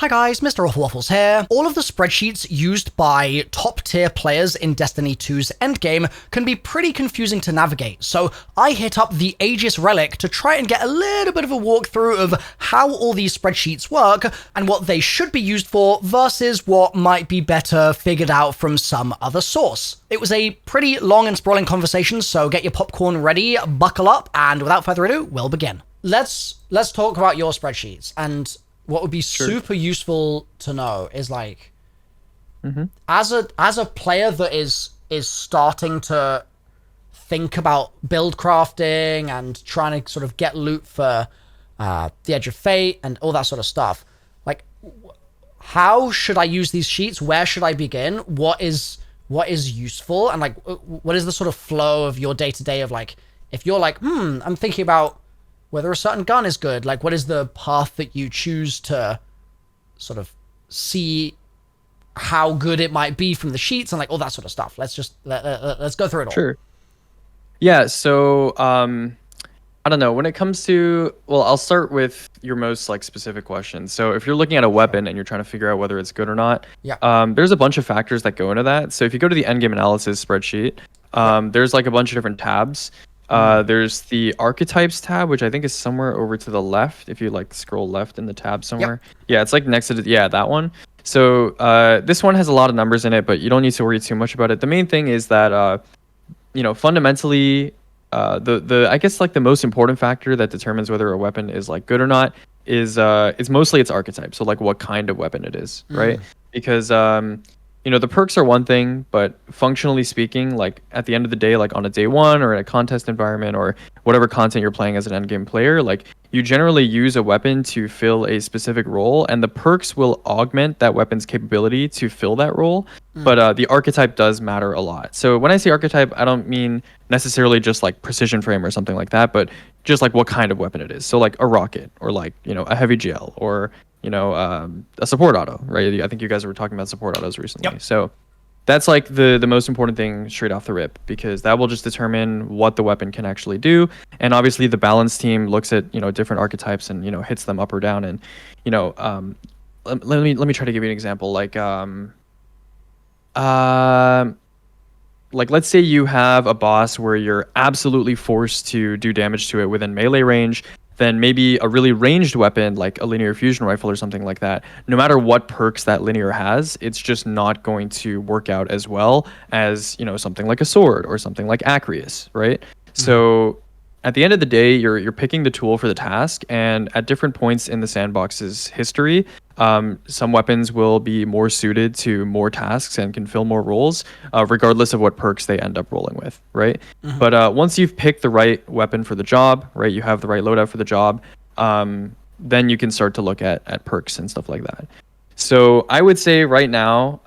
Hi guys, MrRoflWaffles here. All of the spreadsheets used by top tier players in Destiny 2's endgame can be pretty confusing to navigate, so I hit up the Aegis Relic to try and get a little bit of a walkthrough of how all these spreadsheets work and what they should be used for versus what might be better figured out from some other source. It was a pretty long and sprawling conversation, so get your popcorn ready, buckle up, and without further ado, we'll begin. Let's talk about your spreadsheets, and what would be super useful to know is like, as a player that is starting to think about build crafting and trying to sort of get loot for the Edge of Fate and all that sort of stuff, like, how should I use these sheets? Where should I begin? What is useful? And like, what is the sort of flow of your day-to-day of like, if you're like, I'm thinking about whether a certain gun is good, like what is the path that you choose to sort of see how good it might be from the sheets and like all that sort of stuff. Let's just let's go through it all. Sure. Yeah, so I don't know, when it comes to, well, I'll start with your most like specific question. So if you're looking at a weapon and you're trying to figure out whether it's good or not, there's a bunch of factors that go into that. So if you go to the endgame analysis spreadsheet, there's like a bunch of different tabs. There's the Archetypes tab, which I think is somewhere over to the left. If you like scroll left in the tab somewhere. Yeah, it's like next to that one. So this one has a lot of numbers in it, but you don't need to worry too much about it. The main thing is that, fundamentally, I guess like the most important factor that determines whether a weapon is like good or not is it's mostly its archetype. So like what kind of weapon it is, right? Because the perks are one thing, but functionally speaking, like at the end of the day, like on a day one or in a contest environment or whatever content you're playing as an endgame player, like you generally use a weapon to fill a specific role, and the perks will augment that weapon's capability to fill that role. But the archetype does matter a lot. So when I say archetype, I don't mean necessarily just like precision frame or something like that, but just like what kind of weapon it is. So like a rocket or like, a heavy GL or a support auto, right? I think you guys were talking about support autos recently. So that's like the most important thing straight off the rip, because that will just determine what the weapon can actually do. And obviously the balance team looks at, different archetypes and, hits them up or down. And, let me try to give you an example. Like let's say you have a boss where you're absolutely forced to do damage to it within melee range. Then maybe a really ranged weapon like a linear fusion rifle or something like that, no matter what perks that linear has, it's just not going to work out as well as, something like a sword or something like Acreus, right? So at the end of the day, you're picking the tool for the task, and at different points in the sandbox's history, some weapons will be more suited to more tasks and can fill more roles, regardless of what perks they end up rolling with, right? But once you've picked the right weapon for the job, right, you have the right loadout for the job, then you can start to look at perks and stuff like that. So I would say right now,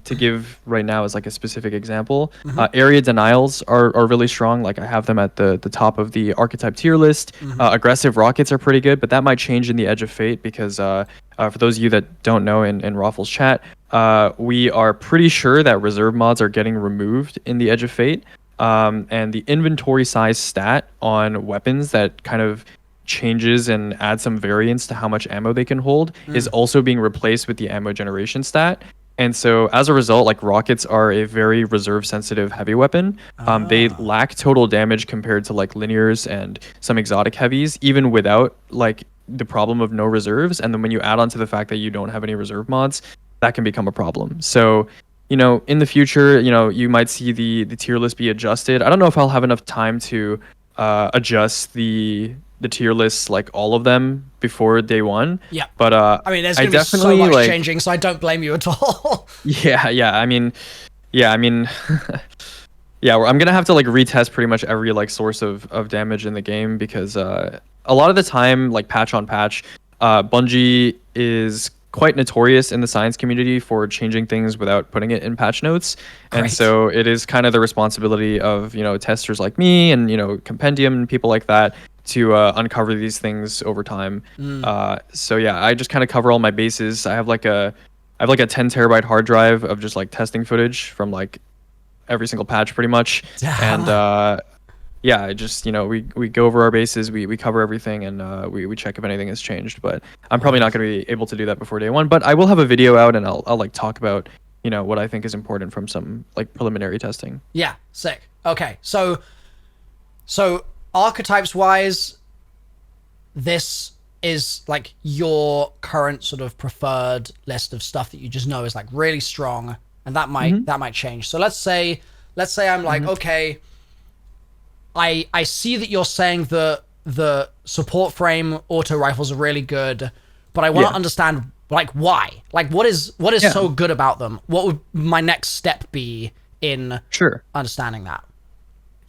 to give right now as like a specific example, area denials are really strong. Like I have them at the top of the archetype tier list. Aggressive rockets are pretty good, but that might change in the Edge of Fate because for those of you that don't know in Roffles chat, we are pretty sure that reserve mods are getting removed in the Edge of Fate. And the inventory size stat on weapons that kind of changes and add some variance to how much ammo they can hold is also being replaced with the ammo generation stat. And so as a result, like rockets are a very reserve sensitive heavy weapon. They lack total damage compared to like linears and some exotic heavies, even without like the problem of no reserves. And then when you add on to the fact that you don't have any reserve mods, that can become a problem. So in the future, you might see the tier list be adjusted. I don't know if I'll have enough time to adjust the tier lists, like all of them, before day one. Yeah. But I mean, there's gonna be so much changing, so I don't blame you at all. Yeah. I mean, yeah, I'm gonna have to like retest pretty much every like source of damage in the game, because a lot of the time, like patch on patch, Bungie is quite notorious in the science community for changing things without putting it in patch notes. And so it is kind of the responsibility of, testers like me and, Compendium and people like that to uncover these things over time. So yeah, I just kind of cover all my bases. I have like a 10 terabyte hard drive of just like testing footage from like every single patch pretty much. And yeah, I just, we go over our bases, we cover everything, and we check if anything has changed. But I'm probably not going to be able to do that before day one. But I will have a video out, and I'll like talk about, what I think is important from some like preliminary testing. Yeah, sick. Okay, so archetypes wise, this is like your current sort of preferred list of stuff that you just know is like really strong, and that might change. So let's say I'm like, okay, I see that you're saying that the support frame auto rifles are really good, but I want to understand like why. Like what is so good about them? What would my next step be in understanding that?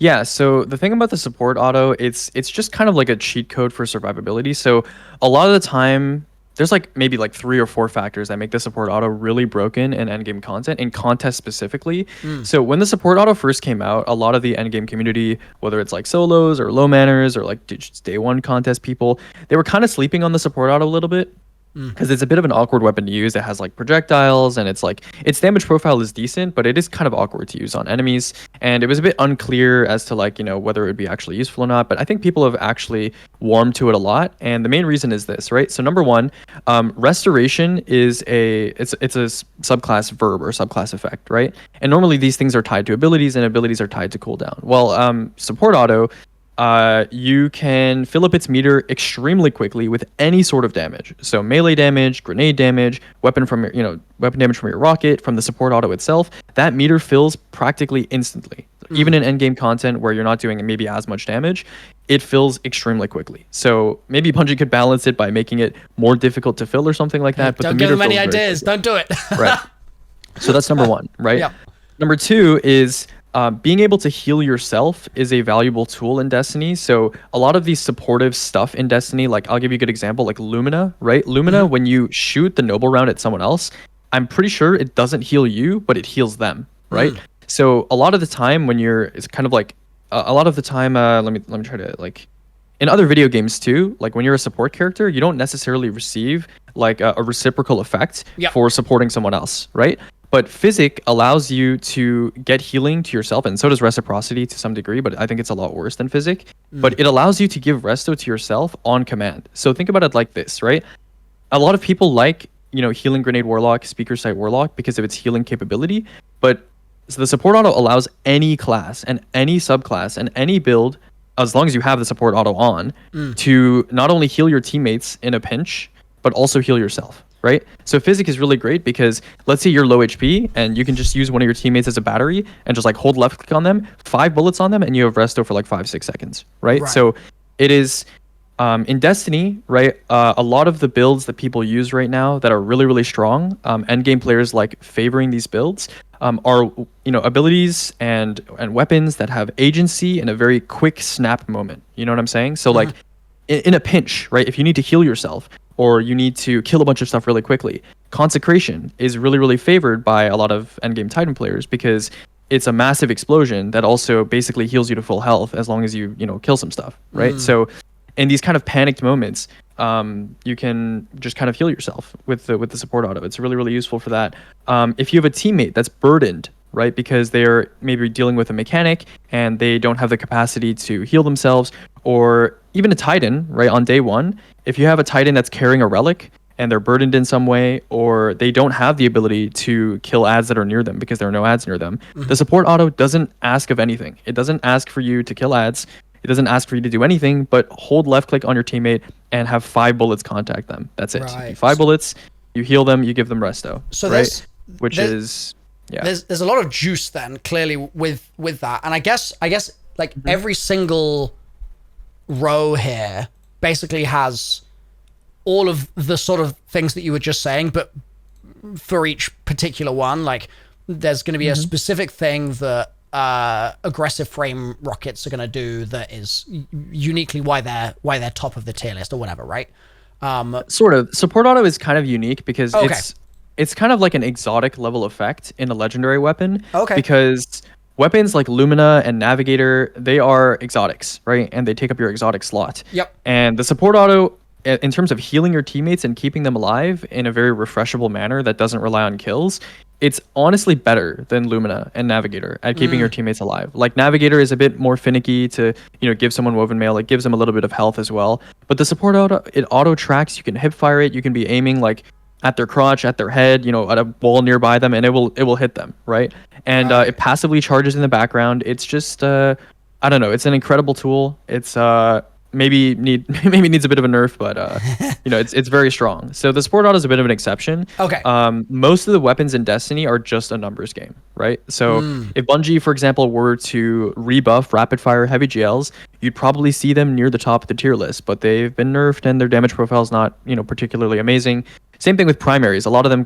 Yeah, so the thing about the support auto, it's just kind of like a cheat code for survivability. So a lot of the time, there's like maybe like 3 or 4 factors that make the support auto really broken in endgame content, in contest specifically. So when the support auto first came out, a lot of the endgame community, whether it's like solos or low manners or like just day one contest people, they were kind of sleeping on the support auto a little bit. Because it's a bit of an awkward weapon to use. It has like projectiles, and it's like its damage profile is decent, but it is kind of awkward to use on enemies. And it was a bit unclear as to like, whether it would be actually useful or not. But I think people have actually warmed to it a lot. And the main reason is this, right? So number one, restoration is it's a subclass verb or subclass effect, right? And normally these things are tied to abilities, and abilities are tied to cooldown. Well, support auto, you can fill up its meter extremely quickly with any sort of damage. So melee damage, grenade damage, weapon damage from your rocket, from the support auto itself. That meter fills practically instantly. Even in endgame content where you're not doing maybe as much damage, it fills extremely quickly. So maybe Bungie could balance it by making it more difficult to fill or something like that. But don't give them any ideas. Don't do it. Right. So that's number one, right? Yep. Number two is being able to heal yourself is a valuable tool in Destiny. So a lot of these supportive stuff in Destiny, like I'll give you a good example, like Lumina, right? Lumina, when you shoot the noble round at someone else, I'm pretty sure it doesn't heal you, but it heals them, right? So a lot of the time when it's kind of like, a lot of the time, let me try to like, in other video games too, like when you're a support character, you don't necessarily receive like a reciprocal effect for supporting someone else, right? But Physic allows you to get healing to yourself, and so does Reciprocity to some degree, but I think it's a lot worse than Physic. But it allows you to give resto to yourself on command. So think about it like this, right? A lot of people like, Healing Grenade Warlock, Speaker Sight Warlock because of its healing capability, but so the support auto allows any class and any subclass and any build, as long as you have the support auto on, to not only heal your teammates in a pinch, but also heal yourself. Right? So Physic is really great because let's say you're low HP and you can just use one of your teammates as a battery and just like hold left click on them, 5 bullets on them, and you have resto for like 5-6 seconds. Right? So it is in Destiny, right? A lot of the builds that people use right now that are really, really strong, endgame players like favoring these builds, are abilities and weapons that have agency in a very quick snap moment. You know what I'm saying? So like in a pinch, right? If you need to heal yourself, or you need to kill a bunch of stuff really quickly, Consecration is really, really favored by a lot of endgame Titan players because it's a massive explosion that also basically heals you to full health as long as you kill some stuff, right? So in these kind of panicked moments, you can just kind of heal yourself with the support auto. It's really, really useful for that. If you have a teammate that's burdened, right, because they're maybe dealing with a mechanic and they don't have the capacity to heal themselves, or even a Titan, right, on day one, if you have a Titan that's carrying a relic and they're burdened in some way, or they don't have the ability to kill ads that are near them because there are no ads near them, the support auto doesn't ask of anything. It doesn't ask for you to kill ads. It doesn't ask for you to do anything but hold left click on your teammate and have 5 bullets contact them. That's it. Right. 5 bullets, you heal them, you give them resto. So right? there's a lot of juice then clearly with that, and I guess like every single row here basically has all of the sort of things that you were just saying, but for each particular one, like there's going to be a specific thing that aggressive frame rockets are going to do that is uniquely why they're top of the tier list or whatever, right? Sort of. Support auto is kind of unique because it's kind of like an exotic level effect in a legendary weapon. Okay. Because weapons like Lumina and Navigator, they are exotics, right? And they take up your exotic slot. Yep. And the support auto, in terms of healing your teammates and keeping them alive in a very refreshable manner that doesn't rely on kills, it's honestly better than Lumina and Navigator at keeping your teammates alive. Like Navigator is a bit more finicky to, give someone Woven Mail. It gives them a little bit of health as well. But the support it auto tracks. You can hip fire it. You can be aiming like at their crotch, at their head, at a wall nearby them, and it will hit them, right? And it passively charges in the background. It's just I don't know. It's an incredible tool. It's maybe needs a bit of a nerf, but it's very strong. So the support auto is a bit of an exception. Okay. Most of the weapons in Destiny are just a numbers game, right? So if Bungie, for example, were to rebuff rapid fire heavy GLs, you'd probably see them near the top of the tier list, but they've been nerfed and their damage profile is not particularly amazing. Same thing with primaries. A lot of them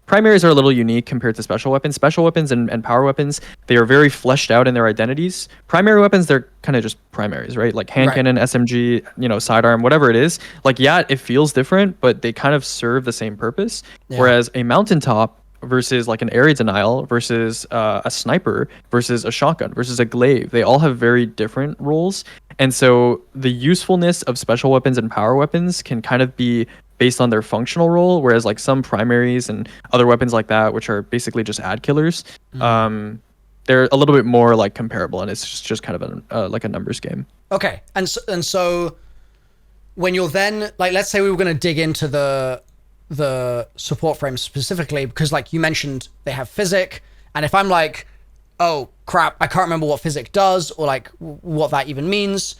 primaries are a little unique compared to special weapons. Special weapons and power weapons, they are very fleshed out in their identities. Primary weapons, they're kind of just primaries, right? Like hand cannon, SMG, sidearm, whatever it is. Like, yeah, it feels different, but they kind of serve the same purpose. Yeah. Whereas a mountaintop versus like an area denial versus a sniper versus a shotgun versus a glaive, they all have very different roles. And so the usefulness of special weapons and power weapons can kind of be based on their functional role, whereas like some primaries and other weapons like that, which are basically just ad killers, they're a little bit more like comparable, and it's just kind of like a numbers game. Okay, and so when you're then like, let's say we were going to dig into the support frame specifically, because like you mentioned, they have physic, and if I'm like, oh crap, I can't remember what physic does or like what that even means.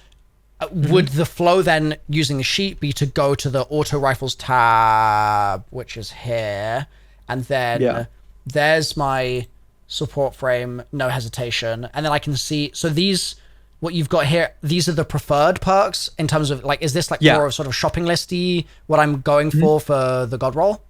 Would the flow then using the sheet be to go to the auto rifles tab, which is here, and then there's my support frame, no hesitation, and then I can see, so these, what you've got here, these are the preferred perks in terms of like, is this like more of sort of shopping listy, what I'm going for the god roll?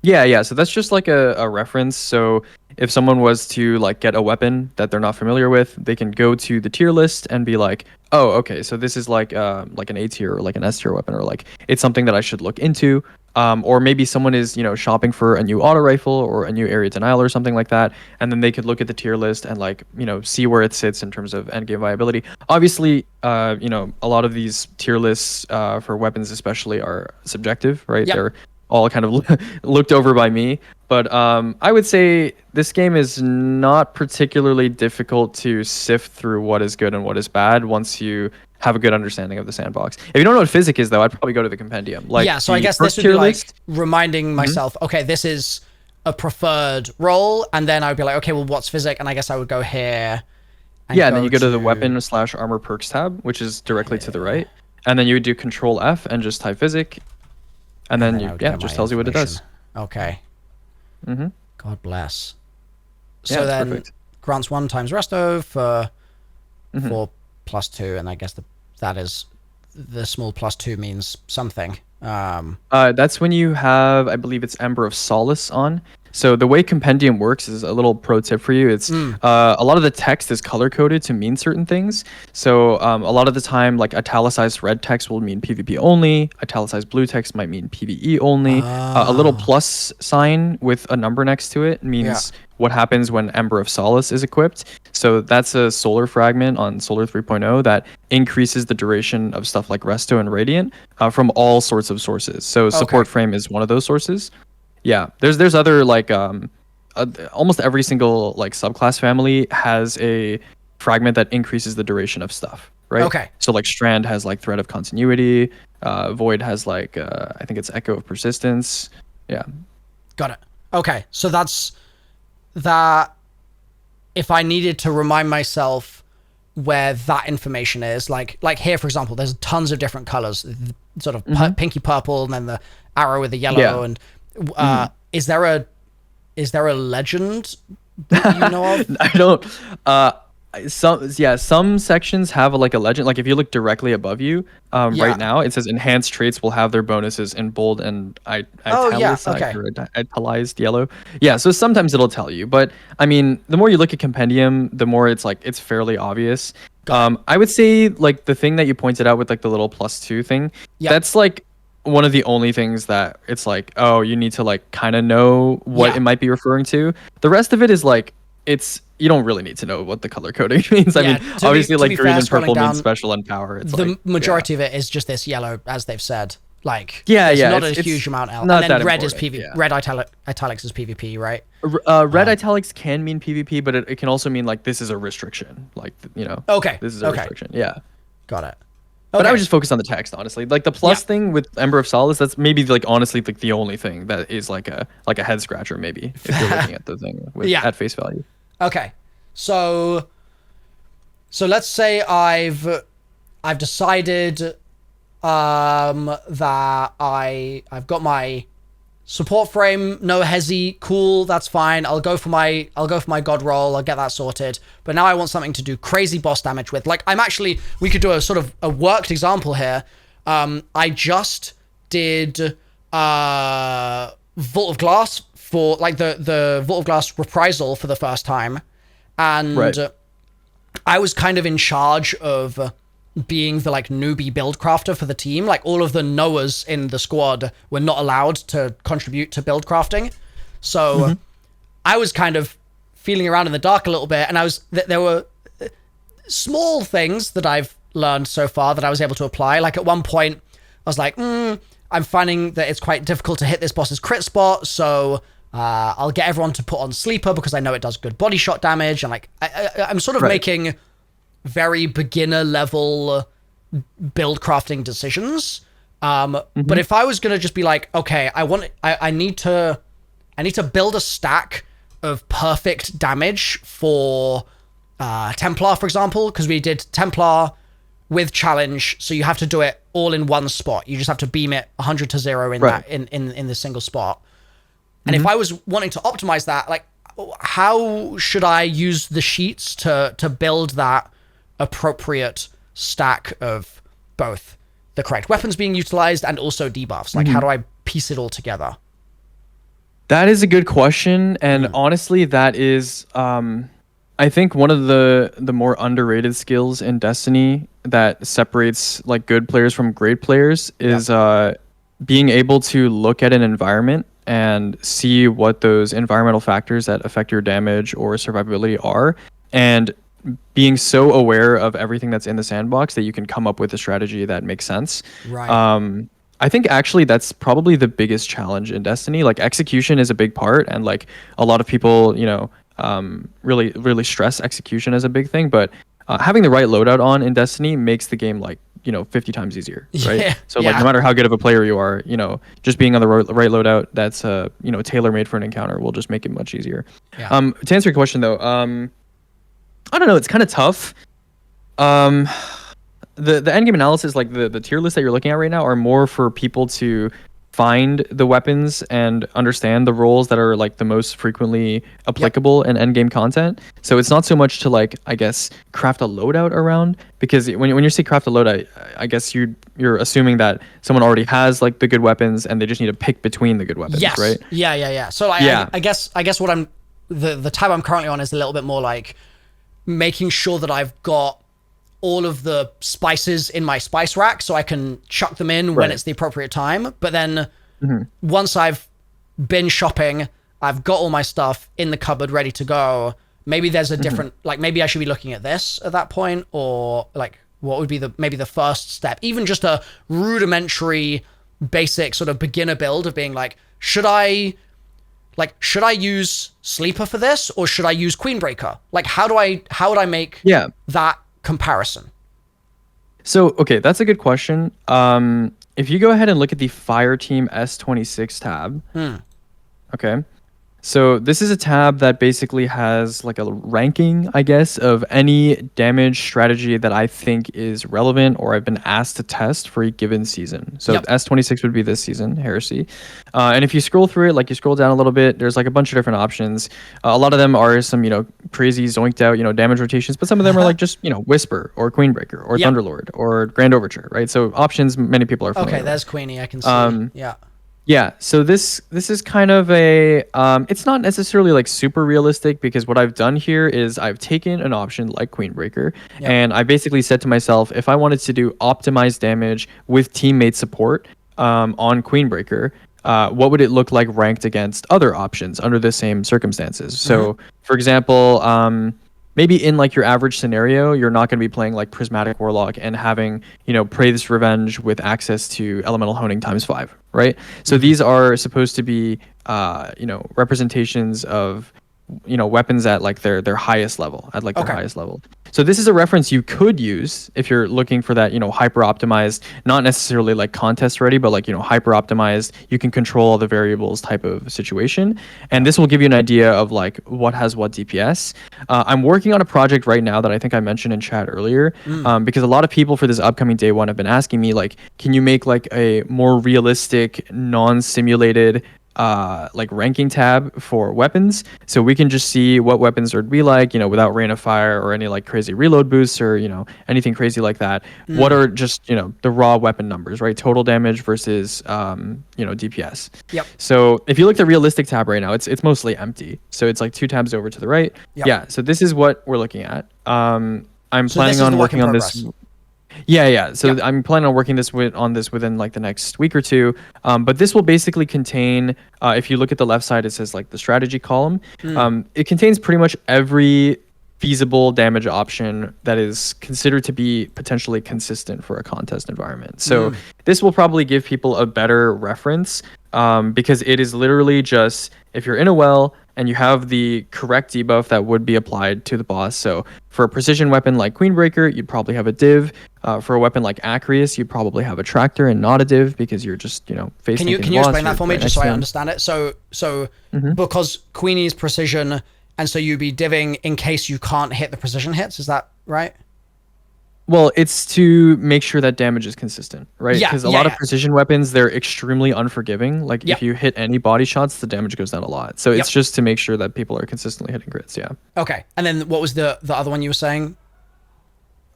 Yeah. So that's just like a reference. So if someone was to like get a weapon that they're not familiar with, they can go to the tier list and be like, oh, okay, so this is like an A tier or like an S tier weapon, or like it's something that I should look into. Or maybe someone is, shopping for a new auto rifle or a new area denial or something like that, and then they could look at the tier list and like, see where it sits in terms of endgame viability. Obviously, a lot of these tier lists for weapons especially are subjective, right? Yep. They're all kind of looked over by me. But I would say this game is not particularly difficult to sift through what is good and what is bad once you have a good understanding of the sandbox. If you don't know what physic is, though, I'd probably go to the Compendium. Like, yeah, so I guess this would be like reminding myself, okay, this is a preferred role, and then I would be like, okay, well, what's physic? And I guess I would go here. And then you go to the weapon/armor perks tab, which is directly to the right. And then you would do Control F and just type physic. And then it just tells you what it does. Okay. God bless. So then perfect. grants 1 times resto for 4 plus 2, and I guess that is the small +2 means something. That's when you have, I believe it's Ember of Solace on. So the way Compendium works is a little pro tip for you. It's a lot of the text is color coded to mean certain things. So a lot of the time, like italicized red text will mean PvP only. Italicized blue text might mean PvE only. A little plus sign with a number next to it means what happens when Ember of Solace is equipped. So that's a solar fragment on Solar 3.0 that increases the duration of stuff like Resto and Radiant from all sorts of sources. So support frame is one of those sources. Yeah, there's other like almost every single like subclass family has a fragment that increases the duration of stuff, right? Okay. So like Strand has like Thread of Continuity, Void has like I think it's Echo of Persistence. Yeah. Got it. Okay, so that's that. If I needed to remind myself where that information is, like here for example, there's tons of different colors, sort of pinky purple, and then the arrow with the yellow and. Is there a legend that you know of? I don't. Some sections have like a legend. Like if you look directly above you, right now it says enhanced traits will have their bonuses in bold and italicized yellow. Yeah, so sometimes it'll tell you, but I mean, the more you look at Compendium, the more it's like it's fairly obvious. I would say like the thing that you pointed out with like the little +2 thing, that's like one of the only things that it's like, oh, you need to like kind of know what it might be referring to. The rest of it is like, you don't really need to know what the color coding means. I mean, obviously like green and purple means special and power. It's the majority of it is just this yellow, as they've said. Like, Yeah, there's yeah, not a it's huge amount else. not And then that red is important, PvP. yeah. Red italics is PvP, right? Red italics can mean PvP, but it can also mean like this is a restriction. Like, Okay. this is a restriction. Yeah. Got it. But I Okay. would just focus on the text, honestly. Like the plus thing with Ember of Solace, that's maybe like honestly like the only thing that is like a head scratcher, maybe, if you're looking at the thing at face value. Okay. So let's say I've decided that I've got my support frame, no hezi, cool, that's fine. I'll go for my god roll, I'll get that sorted. But now I want something to do crazy boss damage with. Like, we could do a sort of a worked example here. I just did Vault of Glass for like the Vault of Glass reprisal for the first time. And I was kind of in charge of being the like newbie build crafter for the team. Like, all of the knowers in the squad were not allowed to contribute to build crafting. So I was kind of feeling around in the dark a little bit, and there were small things that I've learned so far that I was able to apply. Like, at one point I was like, I'm finding that it's quite difficult to hit this boss's crit spot, so I'll get everyone to put on Sleeper because I know it does good body shot damage. And like, I'm sort of making very beginner level build crafting decisions. But if I was going to just be like, okay, I need to build a stack of perfect damage for Templar, for example, because we did Templar with challenge, so you have to do it all in one spot. You just have to beam it 100 to 0 in that in the single spot. And if I was wanting to optimize that, like, how should I use the sheets to build that appropriate stack of both the correct weapons being utilized and also debuffs? Like, how do I piece it all together? That is a good question, and honestly, that is, I think, one of the more underrated skills in Destiny that separates like good players from great players is being able to look at an environment and see what those environmental factors that affect your damage or survivability are, and being so aware of everything that's in the sandbox that you can come up with a strategy that makes sense. I think actually that's probably the biggest challenge in Destiny. Like, execution is a big part, and like a lot of people, really stress execution as a big thing, but having the right loadout on in Destiny makes the game like 50 times easier, right? So like, no matter how good of a player you are, just being on the right loadout that's tailor-made for an encounter will just make it much easier. To answer your question though, I don't know, it's kind of tough. The endgame analysis, like the tier list that you're looking at right now, are more for people to find the weapons and understand the roles that are like the most frequently applicable in endgame content. So it's not so much to like, I guess, craft a loadout around, because when you say craft a loadout, I guess you're assuming that someone already has like the good weapons and they just need to pick between the good weapons, right? Yeah. So I guess what the tab I'm currently on is a little bit more like making sure that I've got all of the spices in my spice rack so I can chuck them in when it's the appropriate time. But then once I've been shopping, I've got all my stuff in the cupboard ready to go. Maybe there's a different, like, maybe I should be looking at this at that point, or like, what would be maybe the first step? Even just a rudimentary, basic sort of beginner build of being like, should I use Sleeper for this, or should I use Queenbreaker? Like, how would I make that comparison? So, okay, that's a good question. If you go ahead and look at the Fireteam S26 tab, okay, so this is a tab that basically has like a ranking, I guess, of any damage strategy that I think is relevant or I've been asked to test for a given season. So S26 would be this season, Heresy. And if you scroll through it, like you scroll down a little bit, there's like a bunch of different options. A lot of them are some, crazy zoinked out, damage rotations, but some of them are like just, Whisper or Queenbreaker or Thunderlord or Grand Overture, right? So options many people are familiar with. There's Queenie, I can see. Yeah, so this is kind of a, it's not necessarily like super realistic, because what I've done here is I've taken an option like Queenbreaker, and I basically said to myself, if I wanted to do optimized damage with teammate support on Queenbreaker, what would it look like ranked against other options under the same circumstances? So, for example, maybe in like your average scenario, you're not going to be playing like Prismatic Warlock and having, Praise Revenge with access to Elemental Honing ×5, right? So these are supposed to be, representations of, weapons at like their highest level, at like their highest level. So this is a reference you could use if you're looking for that, hyper optimized, not necessarily like contest ready, but like, hyper optimized, you can control all the variables type of situation. And this will give you an idea of like what has what DPS. I'm working on a project right now that I think I mentioned in chat earlier, because a lot of people for this upcoming day one have been asking me like, can you make like a more realistic, non-simulated like ranking tab for weapons, so we can just see what weapons would be like, without Rain of Fire or any like crazy reload boosts or anything crazy like that. What are just the raw weapon numbers, right? Total damage versus DPS. Yep. So if you look at the realistic tab right now, it's mostly empty. So it's like 2 tabs over to the right. Yep. Yeah. So this is what we're looking at. I'm planning on working on this. Yeah. So I'm planning on working on this within like the next week or two. But this will basically contain, if you look at the left side, it says like the strategy column. It contains pretty much every feasible damage option that is considered to be potentially consistent for a contest environment. So this will probably give people a better reference, because it is literally just if you're in a well and you have the correct debuff that would be applied to the boss. So for a precision weapon like Queenbreaker, you'd probably have a div. For a weapon like Acreus, you'd probably have a tractor and not a div, because you're just, facing. Can you explain that for me, just so I understand it? So because Queenie's precision, and so you'd be divving in case you can't hit the precision hits, is that right? Well, it's to make sure that damage is consistent, right? Because a lot of precision weapons, they're extremely unforgiving. Like if you hit any body shots, the damage goes down a lot. So it's just to make sure that people are consistently hitting crits. Yeah. Okay. And then what was the other one you were saying?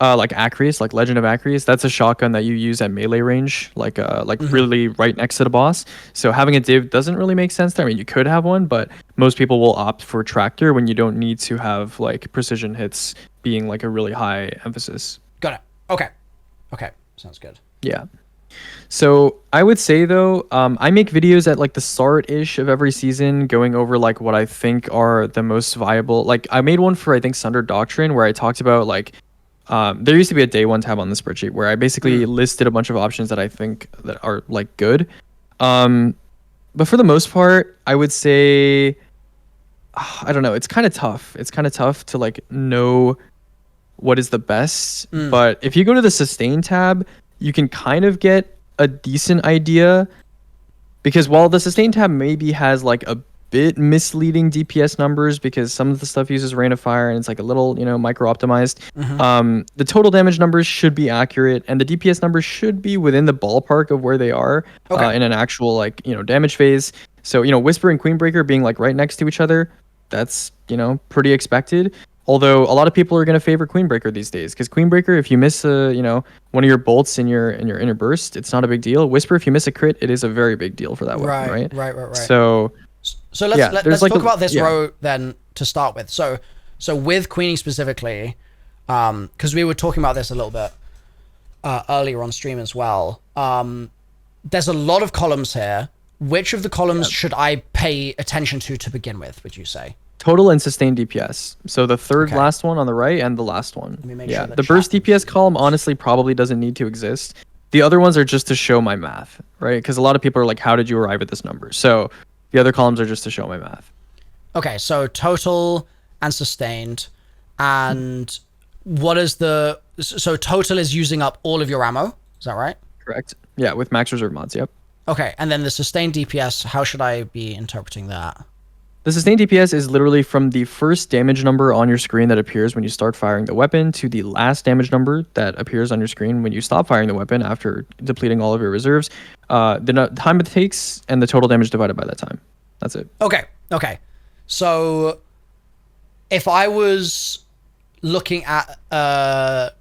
Like Acreus, like Legend of Acreus. That's a shotgun that you use at melee range, like really right next to the boss. So having a div doesn't really make sense there. I mean, you could have one, but most people will opt for tractor when you don't need to have like precision hits being like a really high emphasis. Got it. Okay. Sounds good. Yeah. So I would say though, I make videos at like the start-ish of every season going over like what I think are the most viable. Like I made one for I think Sunder Doctrine where I talked about like, there used to be a day one tab on the spreadsheet where I basically listed a bunch of options that I think that are like good. But for the most part, I would say, I don't know, it's kind of tough. It's kind of tough to like know what is the best. But if you go to the sustain tab, you can kind of get a decent idea, because while the sustain tab maybe has like a bit misleading DPS numbers because some of the stuff uses Rain of Fire and it's like a little, micro optimized, the total damage numbers should be accurate and the DPS numbers should be within the ballpark of where they are in an actual like, damage phase. So, Whisper and Queenbreaker being like right next to each other, that's, pretty expected. Although a lot of people are going to favor Queenbreaker these days, because Queenbreaker, if you miss one of your bolts in your inner burst, it's not a big deal. Whisper, if you miss a crit, it is a very big deal for that weapon, right? Right. So let's talk about this row then to start with. So with Queenie specifically, because we were talking about this a little bit earlier on stream as well. There's a lot of columns here. Which of the columns should I pay attention to begin with, would you say? Total and sustained DPS. So the third last one on the right and the last one. Let me make sure the burst DPS column honestly probably doesn't need to exist. The other ones are just to show my math, right? Because a lot of people are like, how did you arrive at this number? So the other columns are just to show my math. Okay, so total and sustained. And what is the... So total is using up all of your ammo, is that right? Correct. Yeah, with max reserve mods, yep. Okay, and then the sustained DPS, how should I be interpreting that? The sustained DPS is literally from the first damage number on your screen that appears when you start firing the weapon to the last damage number that appears on your screen when you stop firing the weapon after depleting all of your reserves. The time it takes and the total damage divided by that time. That's it. Okay. So if I was looking at a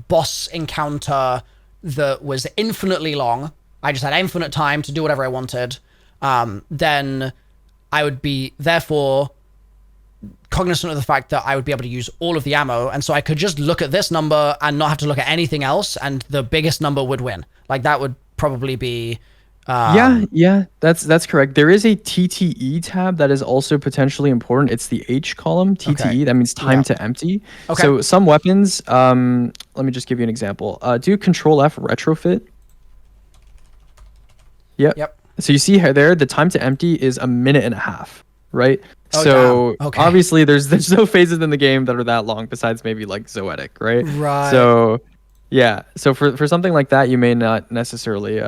boss encounter that was infinitely long, I just had infinite time to do whatever I wanted, then I would be therefore cognizant of the fact that I would be able to use all of the ammo, and so I could just look at this number and not have to look at anything else, and the biggest number would win. Like that would probably be Yeah, that's correct. There is a TTE tab that is also potentially important. It's the H column, Okay. TTE. That means time Yeah. to empty. Okay. So some weapons, let me just give you an example. Do Control F retrofit. Yep. Yep. So you see here there, the time to empty is 1.5 minutes, right? Oh, So damn. Okay. obviously there's no phases in the game that are that long besides maybe like Zoetic, right? Right. So yeah, so for something like that, you may not necessarily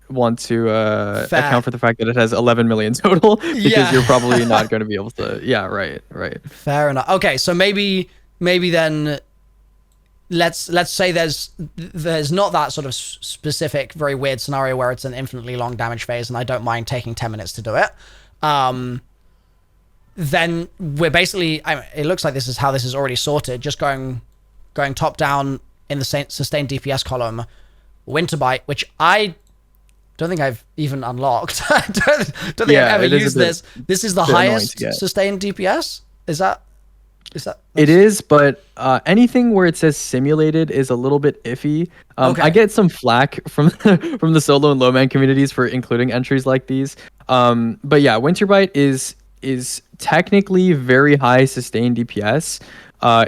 want to Fair. account for the fact that it has 11 million total because Yeah. you're probably not going to be able to. Yeah, right. Fair enough. Okay, so maybe then let's say there's not that sort of specific very weird scenario where it's an infinitely long damage phase and I don't mind taking 10 minutes to do it. Then we're basically, it looks like this is how this is already sorted, just going top down in the sustained DPS column, Winterbite, which I don't think I've even unlocked. I don't think I've ever used this. This is the highest sustained DPS. Is that it is, but anything where it says simulated is a little bit iffy. Okay. I get some flack from from the solo and low man communities for including entries like these. But yeah, Winterbite is technically very high sustained DPS.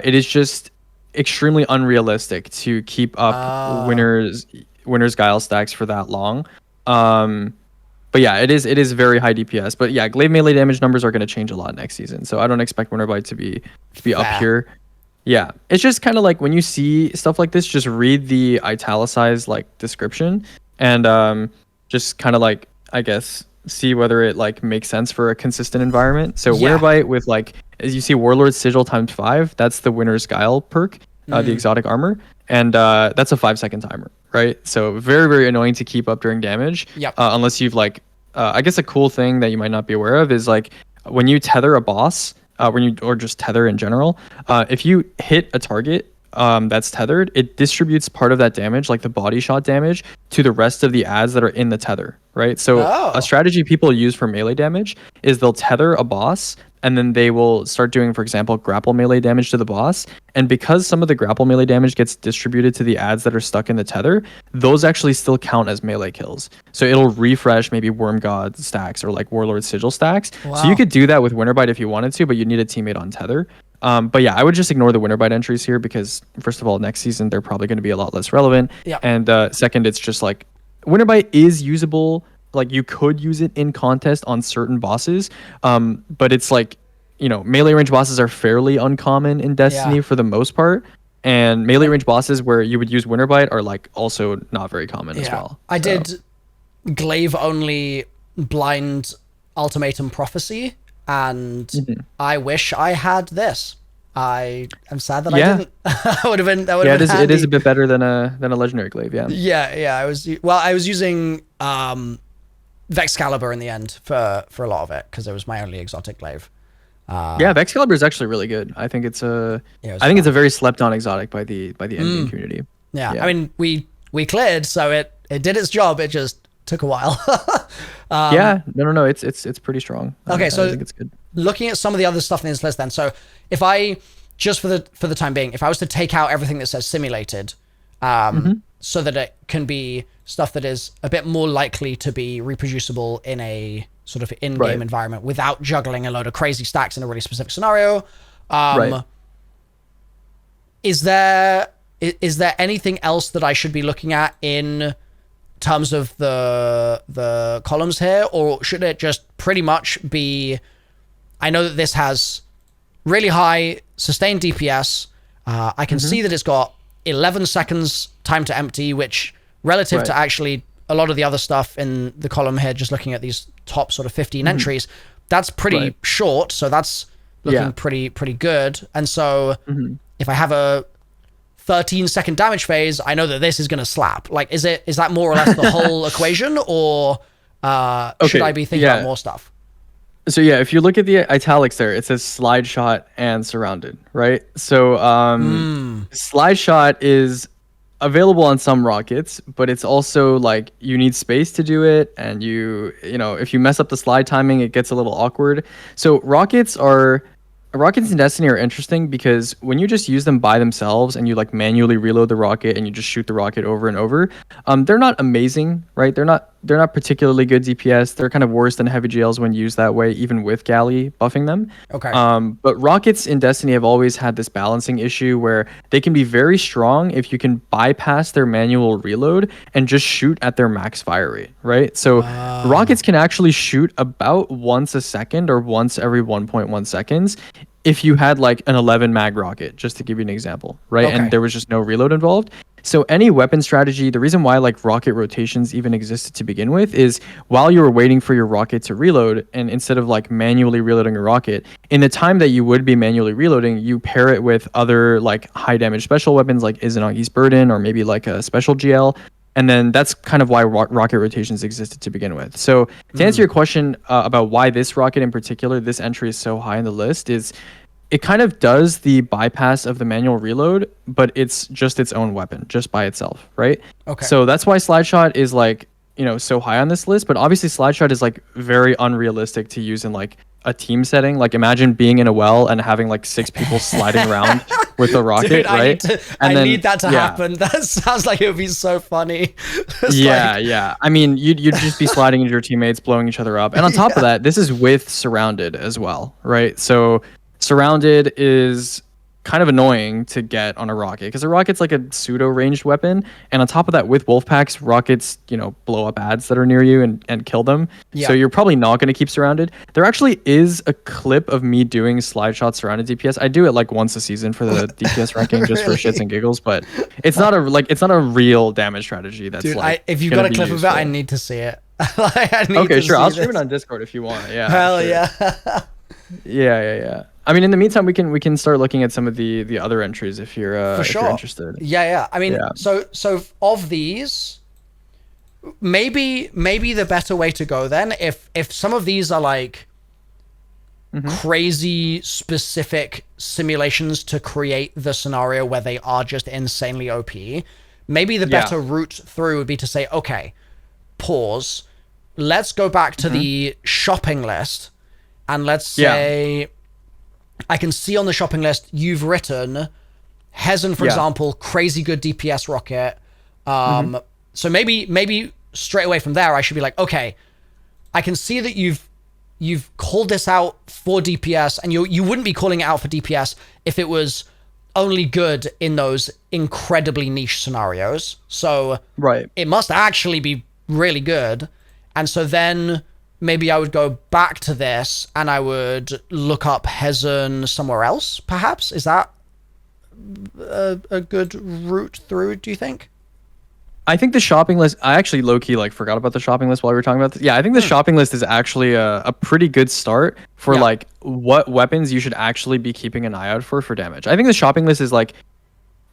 It is just extremely unrealistic to keep up winners Guile stacks for that long. But yeah, it is very high DPS. But yeah, glaive melee damage numbers are going to change a lot next season, so I don't expect Winterbite to be up here. Yeah, it's just kind of like when you see stuff like this, just read the italicized like description and just kind of like, I guess, see whether it like makes sense for a consistent environment. So Winterbite with like, as you see, Warlord Sigil ×5, that's the Winner's Guile perk, the exotic armor, and that's a 5-second timer, right? So very, very annoying to keep up during damage. Yep. Unless you've like, I guess a cool thing that you might not be aware of is like when you tether a boss, or just tether in general, if you hit a target that's tethered, it distributes part of that damage, like the body shot damage, to the rest of the adds that are in the tether, right? So a strategy people use for melee damage is they'll tether a boss and then they will start doing, for example, grapple melee damage to the boss. And because some of the grapple melee damage gets distributed to the adds that are stuck in the tether, those actually still count as melee kills. So it'll refresh maybe Worm God stacks or like Warlord Sigil stacks. Wow. So you could do that with Winterbite if you wanted to, but you need a teammate on tether. But yeah, I would just ignore the Winterbite entries here because first of all, next season, they're probably going to be a lot less relevant. Yep. And second, it's just like Winterbite is usable. Like you could use it in contest on certain bosses. But it's like, you know, melee range bosses are fairly uncommon in Destiny for the most part. And melee range bosses where you would use Winterbite are like also not very common as well. I did glaive only blind ultimatum prophecy, and I wish I had this. I am sad that I didn't. That would have been handy. It is a bit better than a legendary glaive. I was using Vexcalibur in the end for a lot of it because it was my only exotic glaive. Vexcalibur is actually really good. I think it's a very slept on exotic by the endgame community. I mean we cleared, so it did its job. It just took a while. No, it's pretty strong. Okay, so I think it's good. Looking at some of the other stuff in this list then, so if I just for the time being, if I was to take out everything that says simulated, so that it can be stuff that is a bit more likely to be reproducible in a sort of in-game environment without juggling a load of crazy stacks in a really specific scenario. Is there anything else that I should be looking at in terms of the columns here, or should it just pretty much be, I know that this has really high sustained DPS. I can see that it's got 11 seconds time to empty, which relative to actually a lot of the other stuff in the column here, just looking at these top sort of 15 entries, that's pretty short. So that's looking pretty good. And so if I have a 13-second damage phase, I know that this is going to slap. Like, is that more or less the whole equation, or should I be thinking about more stuff? So yeah, if you look at the italics there, it says slide shot and surrounded, right? So slide shot is available on some rockets, but it's also like you need space to do it, and you know, if you mess up the slide timing, it gets a little awkward. So rockets are rockets in Destiny are interesting because when you just use them by themselves and you like manually reload the rocket and you just shoot the rocket over and over, they're not amazing, right? They're not particularly good DPS. They're kind of worse than heavy GLs when used that way, even with Galley buffing them. Okay. But rockets in Destiny have always had this balancing issue where they can be very strong if you can bypass their manual reload and just shoot at their max fire rate, right? So rockets can actually shoot about once a second or once every 1.1 seconds if you had like an 11 mag rocket, just to give you an example, right? Okay. And there was just no reload involved. So any weapon strategy, the reason why like rocket rotations even existed to begin with is while you were waiting for your rocket to reload, and instead of like manually reloading a rocket, in the time that you would be manually reloading, you pair it with other like high damage special weapons like Izanagi's Burden or maybe like a special GL. And then that's kind of why rocket rotations existed to begin with. So to answer your question about why this rocket in particular, this entry is so high in the list, is it kind of does the bypass of the manual reload, but it's just its own weapon, just by itself, right? Okay. So that's why Slide Shot is like, so high on this list. But obviously Slide Shot is like very unrealistic to use in like a team setting. Like imagine being in a well and having like 6 people sliding around with a rocket, Dude, right? I need that to happen. That sounds like it would be so funny. Yeah. I mean, you'd just be sliding into your teammates, blowing each other up. And on top of that, this is with Surrounded as well, right? So Surrounded is kind of annoying to get on a rocket because a rocket's like a pseudo ranged weapon, and on top of that, with wolf packs, rockets blow up ads that are near you and kill them. So you're probably not going to keep Surrounded. There actually is a clip of me doing Slide Shot Surrounded DPS. I do it like once a season for the DPS ranking just for shits and giggles, but it's not a real damage strategy. That's Dude, like if you've got a clip of it, I need to see it. Okay, sure, I'll stream it on Discord if you want. Yeah, hell sure. yeah. Yeah. I mean, in the meantime, we can start looking at some of the other entries if you're For sure. if you're interested. Yeah. I mean, so of these, maybe the better way to go then, if some of these are like crazy specific simulations to create the scenario where they are just insanely OP, maybe the better route through would be to say, okay, pause. Let's go back to the shopping list, and let's say. I can see on the shopping list you've written Hezen, for example, crazy good DPS rocket. So maybe straight away from there I should be like, okay, I can see that you've called this out for DPS, and you wouldn't be calling it out for DPS if it was only good in those incredibly niche scenarios. So it must actually be really good. And so then maybe I would go back to this and I would look up Hezen somewhere else, perhaps? Is that a good route through, do you think? I think the shopping list, I actually low-key like forgot about the shopping list while we were talking about this. Yeah, I think the shopping list is actually a pretty good start for like what weapons you should actually be keeping an eye out for damage. I think the shopping list is like,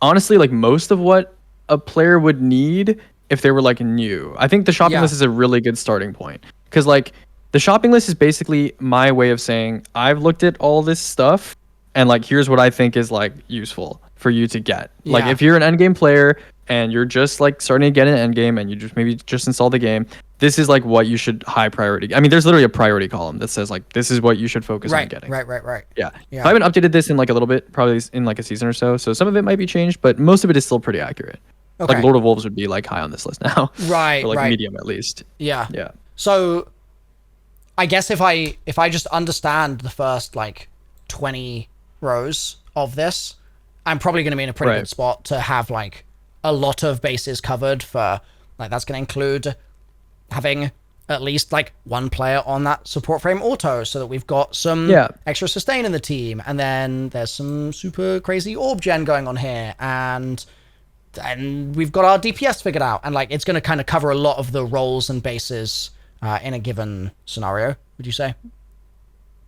honestly, like most of what a player would need if they were like new. I think the shopping list is a really good starting point. Because like the shopping list is basically my way of saying I've looked at all this stuff and like here's what I think is like useful for you to get. Like if you're an endgame player and you're just like starting to get an endgame and you just install the game, this is like what you should high priority. I mean, there's literally a priority column that says like this is what you should focus on getting. Right. Yeah. I haven't updated this in like a little bit, probably in like a season or so. So some of it might be changed, but most of it is still pretty accurate. Okay. Like Lord of Wolves would be like high on this list now. Right. Or like medium at least. Yeah. Yeah. So I guess if I just understand the first like 20 rows of this, I'm probably going to be in a pretty good spot to have like a lot of bases covered for like, that's going to include having at least like one player on that support frame auto so that we've got some extra sustain in the team. And then there's some super crazy orb gen going on here. And we've got our DPS figured out. And like, it's going to kind of cover a lot of the roles and bases in a given scenario, would you say?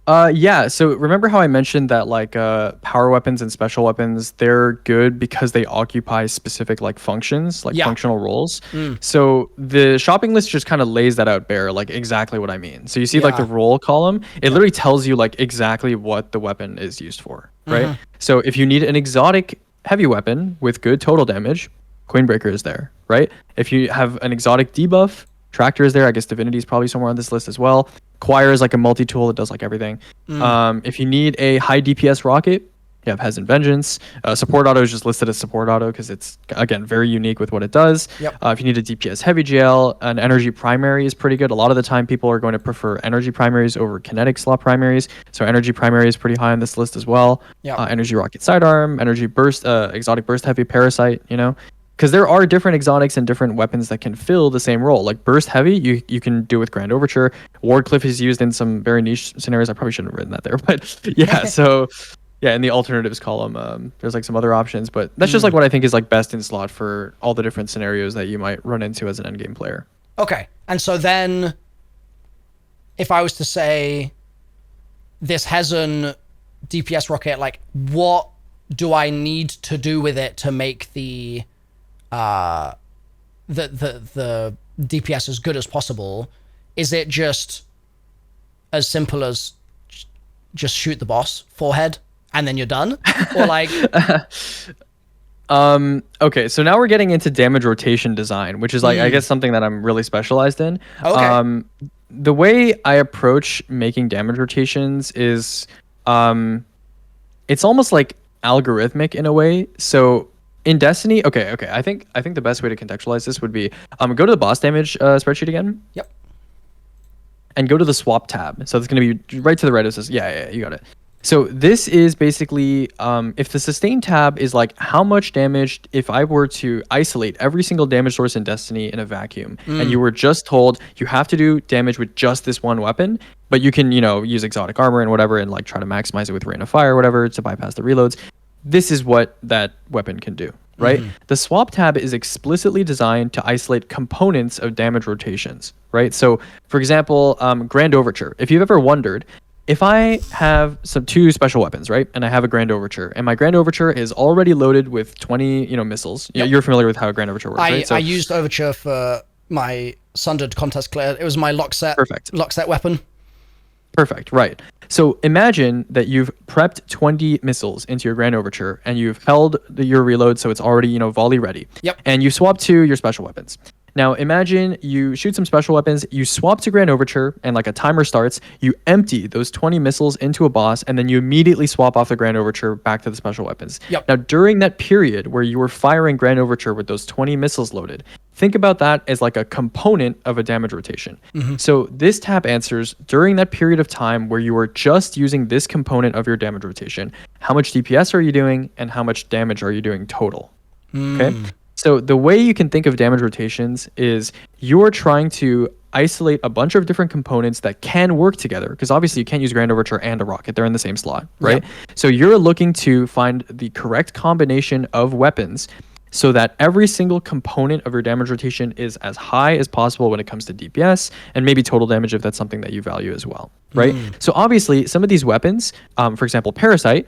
Yeah. So remember how I mentioned that like power weapons and special weapons, they're good because they occupy specific like functions, like functional roles. So the shopping list just kind of lays that out bare, like exactly what I mean. So you see like the role column, it literally tells you like exactly what the weapon is used for, right? So if you need an exotic heavy weapon with good total damage, Queenbreaker is there, right? If you have an exotic debuff, Tractor is there. I guess Divinity is probably somewhere on this list as well. Choir is like a multi-tool that does like everything. If you need a high DPS rocket, you have Hez and Vengeance. Support auto is just listed as support auto because it's, again, very unique with what it does. Yep. If you need a DPS heavy GL, an energy primary is pretty good. A lot of the time, people are going to prefer energy primaries over kinetic slot primaries. So energy primary is pretty high on this list as well. Yep. Energy rocket sidearm, energy burst, exotic burst heavy parasite, you know. Because there are different exotics and different weapons that can fill the same role. Like burst heavy, you can do with Grand Overture. Wardcliff is used in some very niche scenarios. I probably shouldn't have written that there, but yeah. So yeah, in the alternatives column, there's like some other options, but that's just like what I think is like best in slot for all the different scenarios that you might run into as an endgame player. Okay, and so then, if I was to say, this Hezen DPS rocket, like, what do I need to do with it to make the DPS as good as possible? Is it just as simple as just shoot the boss forehead and then you're done, or like okay, so now we're getting into damage rotation design, which is like I guess something that I'm really specialized in. Okay. The way I approach making damage rotations is it's almost like algorithmic in a way. So in Destiny, okay, I think the best way to contextualize this would be go to the boss damage spreadsheet again. Yep. And go to the swap tab. So it's going to be right to the right. It says, yeah, you got it. So this is basically if the sustain tab is like how much damage if I were to isolate every single damage source in Destiny in a vacuum, and you were just told you have to do damage with just this one weapon, but you can, use exotic armor and whatever and like try to maximize it with Rain of Fire or whatever to bypass the reloads. This is what that weapon can do, right? The swap tab is explicitly designed to isolate components of damage rotations, right? So for example, Grand Overture. If you've ever wondered, if I have two special weapons, right, and I have a Grand Overture, and my Grand Overture is already loaded with 20, missiles. Yep. You're familiar with how a Grand Overture works, right? So I used Overture for my Sundered contest clear. It was my lock set weapon. Perfect, right. So imagine that you've prepped 20 missiles into your Grand Overture, and you've held your reload so it's already, volley ready. Yep. And you swap to your special weapons. Now imagine you shoot some special weapons, you swap to Grand Overture, and like a timer starts, you empty those 20 missiles into a boss, and then you immediately swap off the Grand Overture back to the special weapons. Yep. Now during that period where you were firing Grand Overture with those 20 missiles loaded, think about that as like a component of a damage rotation. So this tab answers during that period of time where you are just using this component of your damage rotation, how much DPS are you doing and how much damage are you doing total? Okay. So the way you can think of damage rotations is you're trying to isolate a bunch of different components that can work together, because obviously you can't use Grand Overture and a rocket. They're in the same slot, right? Yep. So you're looking to find the correct combination of weapons so that every single component of your damage rotation is as high as possible when it comes to DPS and maybe total damage if that's something that you value as well, right? So obviously some of these weapons, for example, Parasite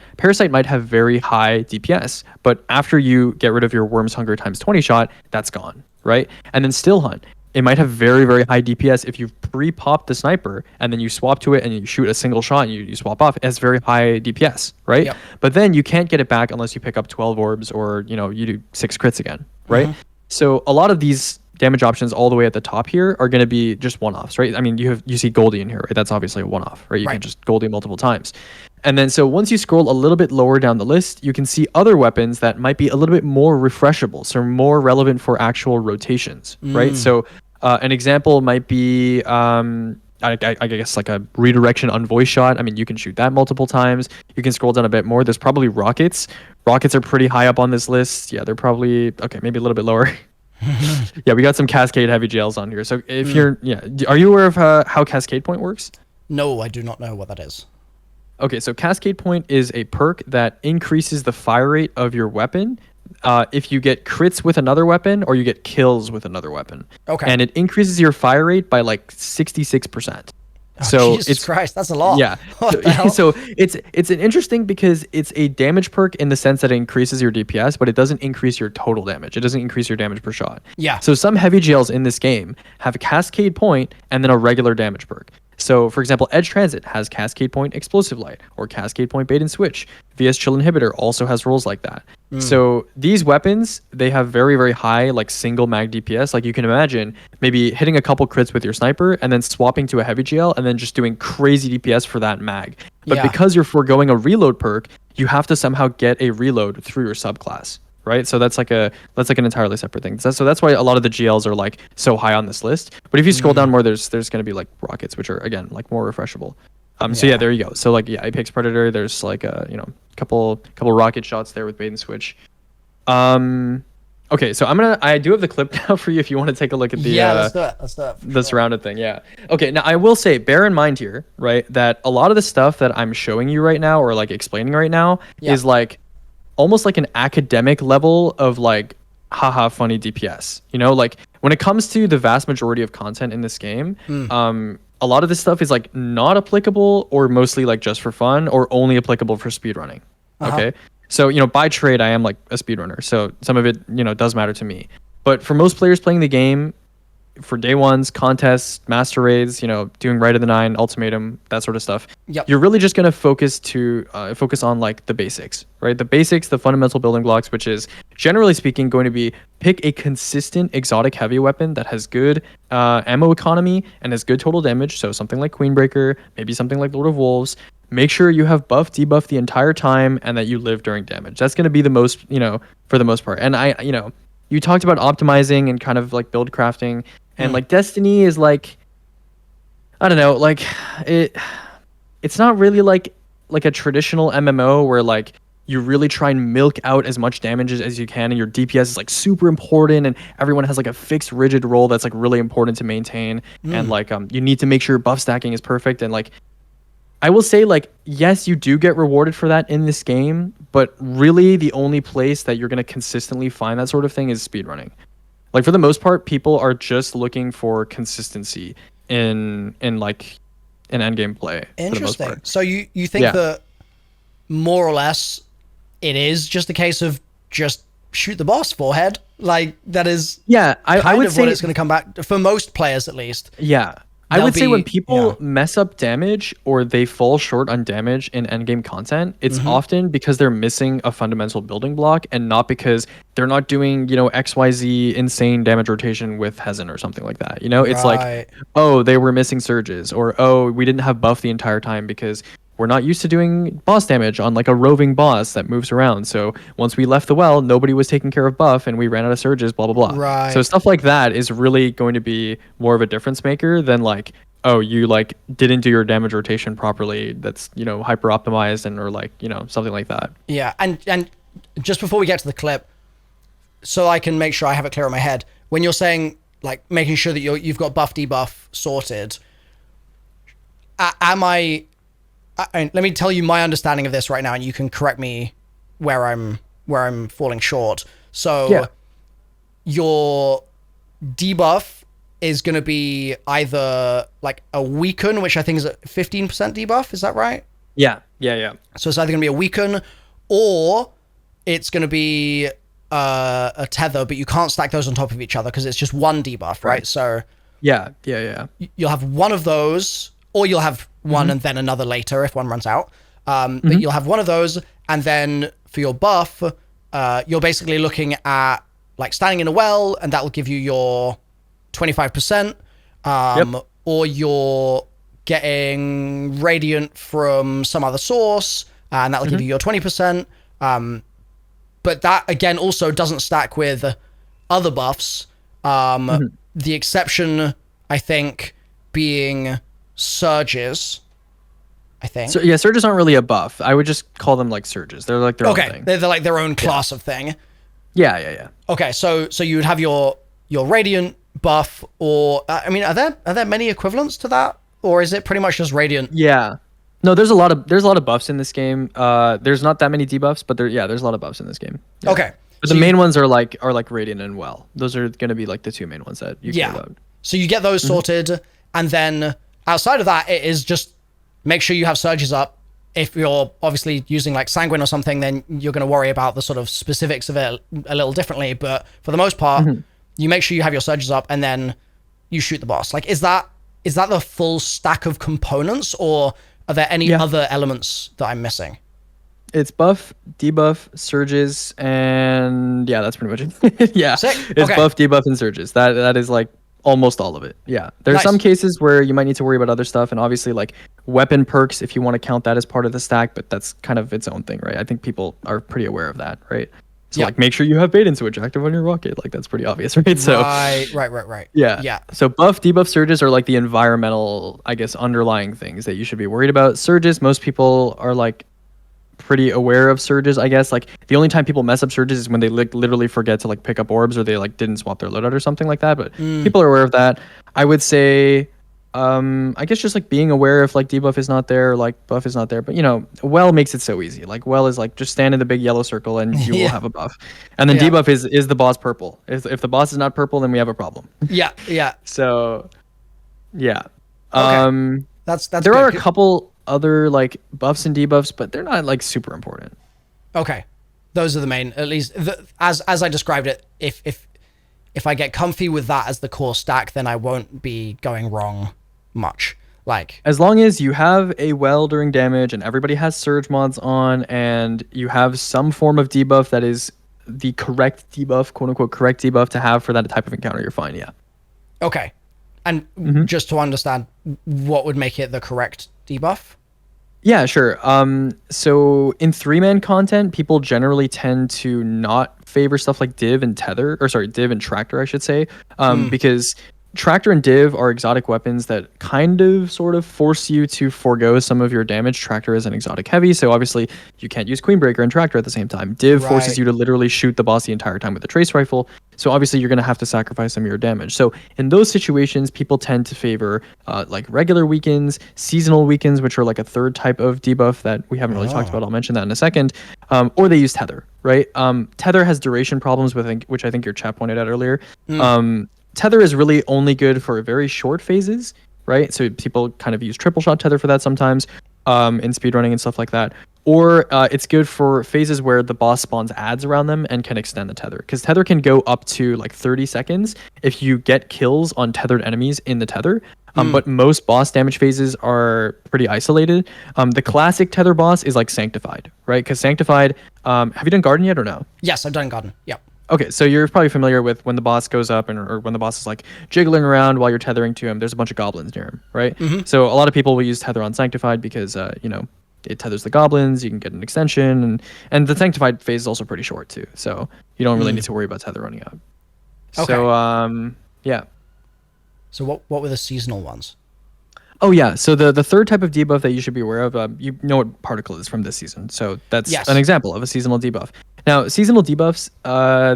might have very high DPS, but after you get rid of your Worm's Hunger times 20 shot, that's gone, right? And then Still Hunt, it might have very, very high DPS if you've pre-popped the sniper and then you swap to it and you shoot a single shot and you swap off. It has very high DPS, right? Yep. But then you can't get it back unless you pick up 12 orbs or, you do 6 crits again, right? So a lot of these damage options all the way at the top here are going to be just one-offs, right? I mean, you see Goldie in here, right? That's obviously a one-off, right? You can just Goldie multiple times. And then so once you scroll a little bit lower down the list, you can see other weapons that might be a little bit more refreshable, so more relevant for actual rotations, right? So an example might be, I guess, like a redirection on voice shot. I mean, you can shoot that multiple times. You can scroll down a bit more. There's probably rockets. Rockets are pretty high up on this list. Yeah, they're probably, okay, maybe a little bit lower. Yeah, we got some Cascade heavy jails on here. So if you're, are you aware of how Cascade Point works? No, I do not know what that is. Okay, so Cascade Point is a perk that increases the fire rate of your weapon if you get crits with another weapon or you get kills with another weapon. Okay. And it increases your fire rate by like 66%. Oh, so Jesus Christ, that's a lot. Yeah. So it's an interesting because it's a damage perk in the sense that it increases your DPS, but it doesn't increase your total damage. It doesn't increase your damage per shot. Yeah. So some heavy jails in this game have a Cascade Point and then a regular damage perk. So, for example, Edge Transit has Cascade Point Explosive Light or Cascade Point Bait and Switch. VS Chill Inhibitor also has roles like that. So these weapons, they have very, very high like single mag DPS. Like you can imagine maybe hitting a couple crits with your sniper and then swapping to a heavy GL and then just doing crazy DPS for that mag. But because you're foregoing a reload perk, you have to somehow get a reload through your subclass. Right, so that's like an entirely separate thing. So that's why a lot of the GLs are like so high on this list. But if you scroll down more, there's going to be like rockets, which are again like more refreshable. So yeah, there you go. So like Apex Predator, there's like a couple rocket shots there with bait and switch. Okay, so I do have the clip now for you if you want to take a look at the let's do it. the surrounded thing. Yeah. Okay, now I will say, bear in mind here, right, that a lot of the stuff that I'm showing you right now or like explaining right now is like almost like an academic level of like haha funny DPS. Like when it comes to the vast majority of content in this game, a lot of this stuff is like not applicable or mostly like just for fun or only applicable for speedrunning. Okay. So, by trade, I am like a speedrunner. So some of it, does matter to me. But for most players playing the game, for day ones, contests, master raids, doing Right of the Nine, ultimatum, that sort of stuff. You're really just going to focus on like the basics, right? The basics, the fundamental building blocks, which is generally speaking going to be pick a consistent exotic heavy weapon that has good ammo economy and has good total damage. So something like Queenbreaker, maybe something like Lord of Wolves. Make sure you have buff, debuff the entire time and that you live during damage. That's going to be the most, for the most part. And you talked about optimizing and kind of like build crafting. And like Destiny is like, I don't know, like it's not really like a traditional MMO where like you really try and milk out as much damage as you can and your DPS is like super important and everyone has like a fixed rigid role that's like really important to maintain. And like you need to make sure buff stacking is perfect. And like I will say like, yes, you do get rewarded for that in this game, but really the only place that you're going to consistently find that sort of thing is speedrunning. Like for the most part, people are just looking for consistency in like an endgame play. Interesting. So you think that more or less it is just a case of just shoot the boss forehead? Like that is I would say what it's going to come back for most players at least. Yeah. I would say when people mess up damage or they fall short on damage in endgame content, it's often because they're missing a fundamental building block and not because they're not doing, XYZ insane damage rotation with Hezen or something like that. It's like, oh, they were missing surges or, oh, we didn't have buff the entire time because we're not used to doing boss damage on like a roving boss that moves around. So once we left the well, nobody was taking care of buff and we ran out of surges, blah, blah, blah. Right. So stuff like that is really going to be more of a difference maker than like, oh, you like didn't do your damage rotation properly. That's, hyper optimized and or like, something like that. Yeah. And just before we get to the clip, so I can make sure I have it clear in my head, when you're saying like making sure that you've got buff debuff sorted, let me tell you my understanding of this right now, and you can correct me where I'm falling short. So your debuff is going to be either like a weaken, which I think is a 15% debuff. Is that right? Yeah. So it's either going to be a weaken or it's going to be a tether, but you can't stack those on top of each other because it's just one debuff, right? So yeah. You'll have one of those, or you'll have one and then another later if one runs out. But you'll have one of those, and then for your buff, you're basically looking at like standing in a well, and that will give you your 25%, or you're getting radiant from some other source, and that'll give you your 20%. But that again also doesn't stack with other buffs. The exception, I think, being surges, I think. So yeah, surges aren't really a buff. I would just call them like surges. They're like their own thing. They're like their own class of thing. Yeah. Okay, so you would have your radiant buff, or are there many equivalents to that, or is it pretty much just radiant? Yeah. No, there's a lot of buffs in this game. There's not that many debuffs, but there's a lot of buffs in this game. Yeah. Okay. But the main ones are like radiant and well. Those are going to be like the two main ones that you care about. So you get those sorted, and then outside of that, it is just make sure you have surges up. If you're obviously using like Sanguine or something, then you're going to worry about the sort of specifics of it a little differently. But for the most part, you make sure you have your surges up, and then you shoot the boss. Like, is that is that the full stack of components, or are there any other elements that I'm missing? It's buff, debuff, surges, and yeah, that's pretty much it. Yeah, Sick. it's Okay. buff, debuff, and surges. That is like almost all of it. Yeah, there's some cases where you might need to worry about other stuff, and obviously like weapon perks if you want to count that as part of the stack, but that's kind of its own thing, right? I think people are pretty aware of that, right? So like make sure you have Bait Switch active on your rocket. Like that's pretty obvious, right? So right. Yeah. So buff, debuff, surges are like the environmental, I guess, underlying things that you should be worried about. Surges, most people are like pretty aware of surges, I guess. Like the only time people mess up surges is when they literally forget to like pick up orbs, or they like didn't swap their loadout or something like that. But people are aware of that. I would say, I guess just like being aware if like debuff is not there, or, like buff is not there. But you know, well makes it so easy. Like well is like just stand in the big yellow circle and you will have a buff. And then debuff is the boss purple. If the boss is not purple, then we have a problem. Yeah. So yeah. Okay. That's there good. are a couple other like buffs and debuffs, but they're not like super important. Okay, those are the main. At least as I described it, if I get comfy with that as the core stack, then I won't be going wrong much. Like as long as you have a well during damage and everybody has surge mods on, and you have some form of debuff that is the correct debuff, quote unquote correct debuff to have for that type of encounter, you're fine. Yeah. Okay, and just to understand, what would make it the correct debuff? Yeah, sure. So in 3-man content, people generally tend to not favor stuff like div and tether, or sorry, div and tractor, I should say, because tractor and div are exotic weapons that kind of sort of force you to forego some of your damage. Tractor is an exotic heavy, so obviously you can't use Queenbreaker and tractor at the same time. Div forces you to literally shoot the boss the entire time with a trace rifle, so obviously you're going to have to sacrifice some of your damage. So in those situations, people tend to favor like regular weakens, seasonal weakens, which are like a third type of debuff that we haven't really talked about. I'll mention that in a second. Or they use tether, right? Tether has duration problems, which I think your chat pointed out earlier. Tether is really only good for very short phases, right? So people kind of use triple shot tether for that sometimes in speedrunning and stuff like that. Or it's good for phases where the boss spawns ads around them and can extend the tether. Because tether can go up to like 30 seconds if you get kills on tethered enemies in the tether. But most boss damage phases are pretty isolated. The classic tether boss is like Sanctified, right? Because Sanctified, have you done Garden yet or no? Yes, I've done Garden. Yep. Okay, so you're probably familiar with when the boss goes up or when the boss is like jiggling around while you're tethering to him, there's a bunch of goblins near him, right? So a lot of people will use tether on Sanctified because, you know, it tethers the goblins, you can get an extension, and the Sanctified phase is also pretty short too, so you don't really need to worry about tether running out. Okay. So, yeah. So what were the seasonal ones? Oh yeah, so the third type of debuff that you should be aware of, you know what Particle is from this season, so that's an example of a seasonal debuff. Now, seasonal debuffs,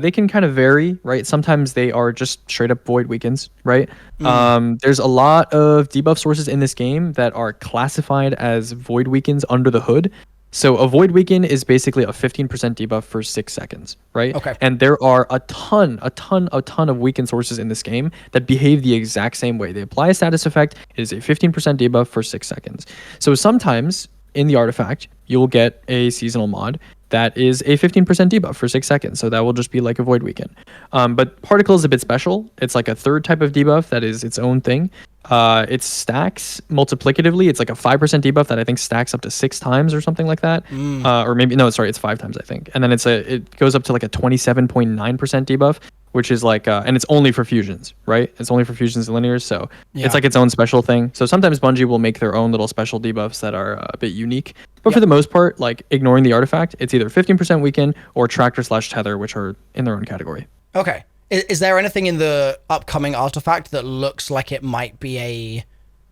they can kind of vary, right? Sometimes they are just straight up void weakens, right? There's a lot of debuff sources in this game that are classified as void weakens under the hood. So a void weaken is basically a 15% debuff for 6 seconds, right? Okay. And there are a ton of weaken sources in this game that behave the exact same way. They apply a status effect. It is a 15% debuff for 6 seconds. So sometimes in the artifact, you'll get a seasonal mod that is a 15% debuff for 6 seconds. So that will just be like a void weaken. But Particle is a bit special. It's like a third type of debuff that is its own thing. It stacks multiplicatively. It's like a 5% debuff that I think stacks up to 6 times or something like that. Or maybe, no, sorry, it's 5 times I think. And then it goes up to like a 27.9% debuff, which is like, and it's only for fusions, right? It's only for fusions and linears. So it's like its own special thing. So sometimes Bungie will make their own little special debuffs that are a bit unique. But for the most part, like ignoring the artifact, it's either 15% weaken or tractor/tether, which are in their own category. Okay. Is there anything in the upcoming artifact that looks like it might be a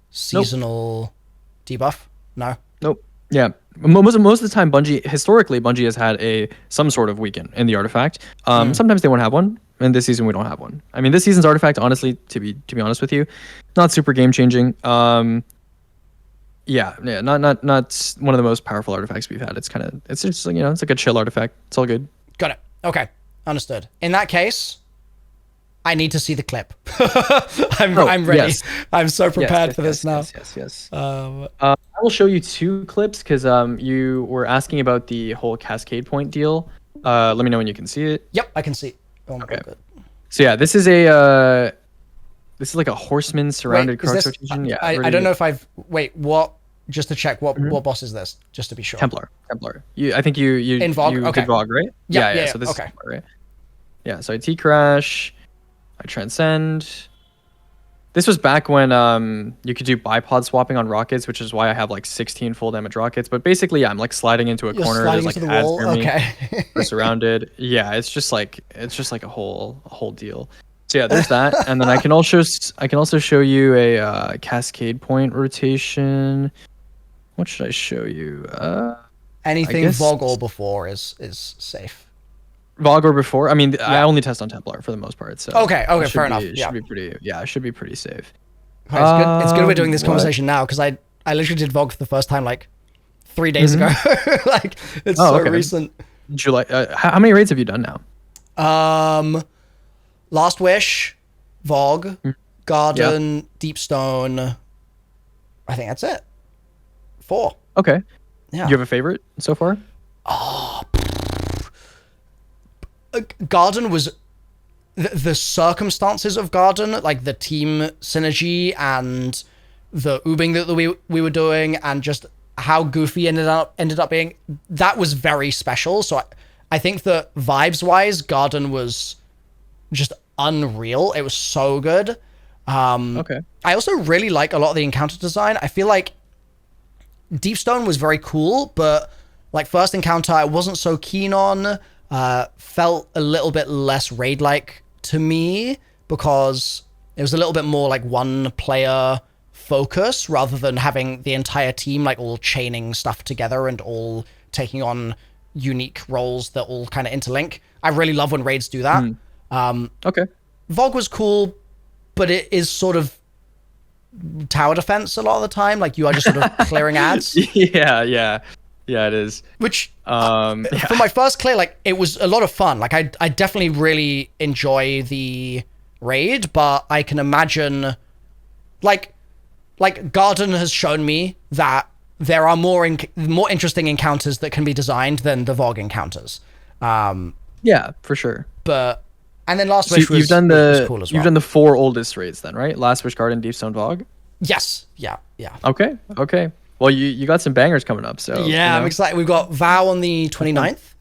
seasonal debuff? No? Nope. Yeah. Most of the time, historically, Bungie has had some sort of weaken in the artifact. Sometimes they won't have one, and this season we don't have one. I mean, this season's artifact, honestly, to be honest with you, not super game changing. Yeah, not one of the most powerful artifacts we've had. It's just, you know, it's like a chill artifact. It's all good. Got it. Okay, understood. In that case, I need to see the clip. I'm ready. Yes. I'm so prepared for this now. Yes. I will show you 2 clips because you were asking about the whole cascade point deal. Let me know when you can see it. Yep, I can see. Okay. So yeah, this is a this is like a horseman surrounded Wait, is crux this? rotation. Yeah, I don't know if I've. Wait, what? Just to check, what Mhm. boss is this? Just to be sure. Templar. I think you In Vogue? you Okay. did Vogue, right? Yeah. So this is Okay. Templar, right? Yeah. So I T crash, I transcend. This was back when you could do bipod swapping on rockets, which is why I have like 16 full damage rockets. But basically, yeah, I'm like sliding into a You're corner. sliding There's like into the ads wall. near me. Okay. We're surrounded. Yeah, it's just like a whole deal. So yeah, there's that, and then I can also show you a cascade point rotation. What should I show you? Anything guess- Vogue or before is safe. Vogue or before? I mean, I Yeah. only test on Templar for the most part. So Okay, it should fair enough, It yeah. should be pretty. Yeah, it should be pretty safe. Okay, it's good we're doing this What? conversation now because I literally did Vogue for the first time like 3 days ago. Like it's Oh, so okay. recent. July. How many raids have you done now? Last Wish, Vogue, Mm. Garden, Deep Stone. I think that's it. 4. Okay. Yeah. Do you have a favorite so far? Garden was the circumstances of Garden, like the team synergy and the oobing that we were doing, and just how goofy ended up being. That was very special. So I think that vibes wise, Garden was just unreal. It was so good. Okay. I also really like a lot of the encounter design. I feel like Deepstone was very cool, but like first encounter I wasn't so keen on. Felt a little bit less raid-like to me because it was a little bit more like one player focus rather than having the entire team like all chaining stuff together and all taking on unique roles that all kind of interlink. I really love when raids do that. Okay. Vogue was cool, but it is sort of tower defense a lot of the time. Like you are just sort of clearing ads. Yeah, it is. Which Yeah. for my first clear, like it was a lot of fun. Like I definitely really enjoy the raid, but I can imagine like Garden has shown me that there are more interesting encounters that can be designed than the Vogue encounters. Yeah, for sure. But and then Last So Wish was, you've done was cool as well. you've done the 4 oldest raids then, right? Last Wish, Garden, Deepstone, Vogue. Yes. Yeah. Okay. Well, you got some bangers coming up, so Yeah, I'm excited. We've got Vow on the 29th.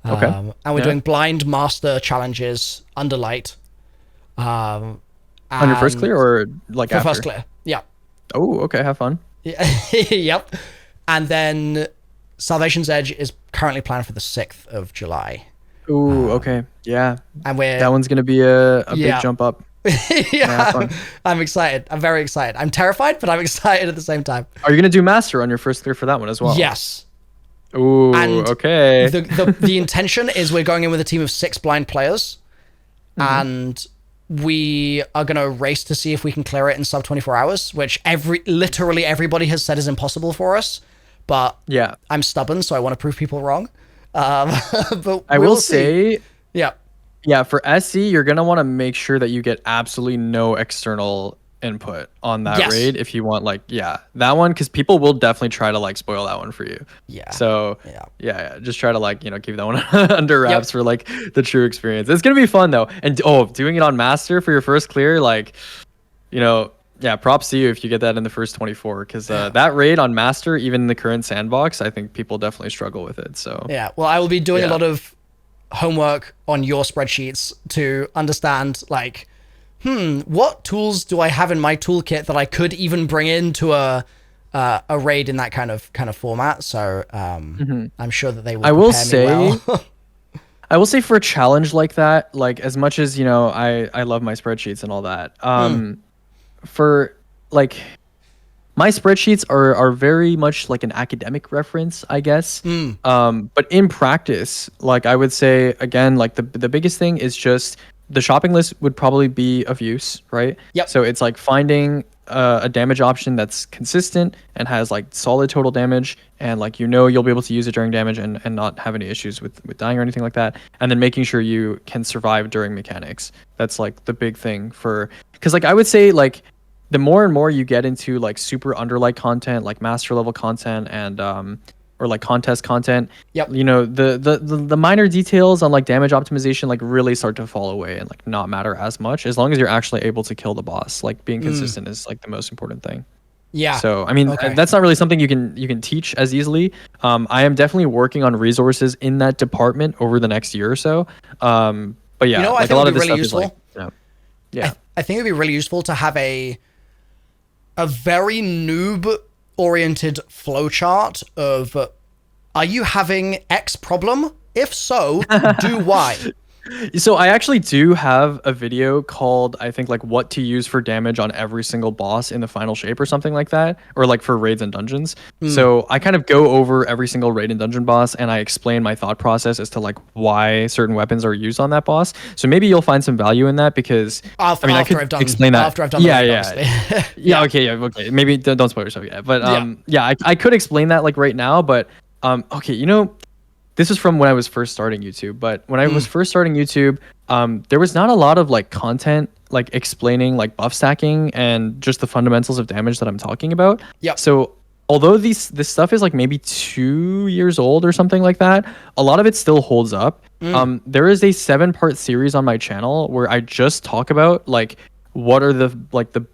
Okay. And we're doing blind master challenges under light. On your first clear or like for after? first clear. Yeah. Oh, okay. Have fun. Yep. And then Salvation's Edge is currently planned for the 6th of July. Ooh, okay. Yeah. And we're That one's gonna be a big Yeah. jump up. yeah, fun. I'm excited. I'm very excited. I'm terrified, but I'm excited at the same time. Are you gonna do master on your first clear for that one as well? Yes. Ooh, And okay. The intention is we're going in with a team of 6 blind players, and we are going to race to see if we can clear it in sub 24 hours, which literally everybody has said is impossible for us. But Yeah. I'm stubborn, so I want to prove people wrong. But I we'll will see. say, Yeah. for SC, you're gonna want to make sure that you get absolutely no external input on that Yes. raid if you want that one, because people will definitely try to like spoil that one for you. Yeah. So Yeah. just try to keep that one under wraps Yep. for like the true experience. It's gonna be fun though, and doing it on master for your first clear, props to you if you get that in the first 24, because that raid on master, even in the current sandbox, I think people definitely struggle with it. So Yeah. Well, I will be doing a Yeah. lot of homework on your spreadsheets to understand what tools do I have in my toolkit that I could even bring into a raid in that kind of format. So I'm sure that they will. I will prepare me well. I will say for a challenge like that, like as much as I love my spreadsheets and all that, for like my spreadsheets are very much like an academic reference, I guess. But in practice, like I would say again, like the biggest thing is just the shopping list would probably be of use, right? Yep. So it's like finding a damage option that's consistent and has like solid total damage, and you'll be able to use it during damage and not have any issues with dying or anything like that. And then making sure you can survive during mechanics. That's like the big thing because I would say the more and more you get into like super underlight content, like master level content, and or like contest content, Yep. you know, the minor details on like damage optimization like really start to fall away and like not matter as much as long as you're actually able to kill the boss. Like being consistent is like the most important thing. Yeah. So I mean, that's not really something you can teach as easily. I am definitely working on resources in that department over the next year or so. But yeah, You know what like I think a lot would of be this really stuff useful? is like, yeah. I think it'd be really useful to have a very noob oriented flowchart of are you having X problem? If so, do Y. So I actually do have a video called, I think, like what to use for damage on every single boss in the final shape or something like that, or like for raids and dungeons. So I kind of go over every single raid and dungeon boss and I explain my thought process as to like why certain weapons are used on that boss. So maybe you'll find some value in that because I could explain that. After I've done yeah, the raid, yeah. Okay. Maybe don't spoil yourself yet. But I could explain that like right now, but okay, you know, this is from when I was first starting YouTube, but when I was first starting YouTube, there was not a lot of like content like explaining like buff stacking and just the fundamentals of damage that I'm talking about. Yep. So although this stuff is like maybe 2 years old or something like that, a lot of it still holds up. There is a 7-part series on my channel where I just talk about like what are the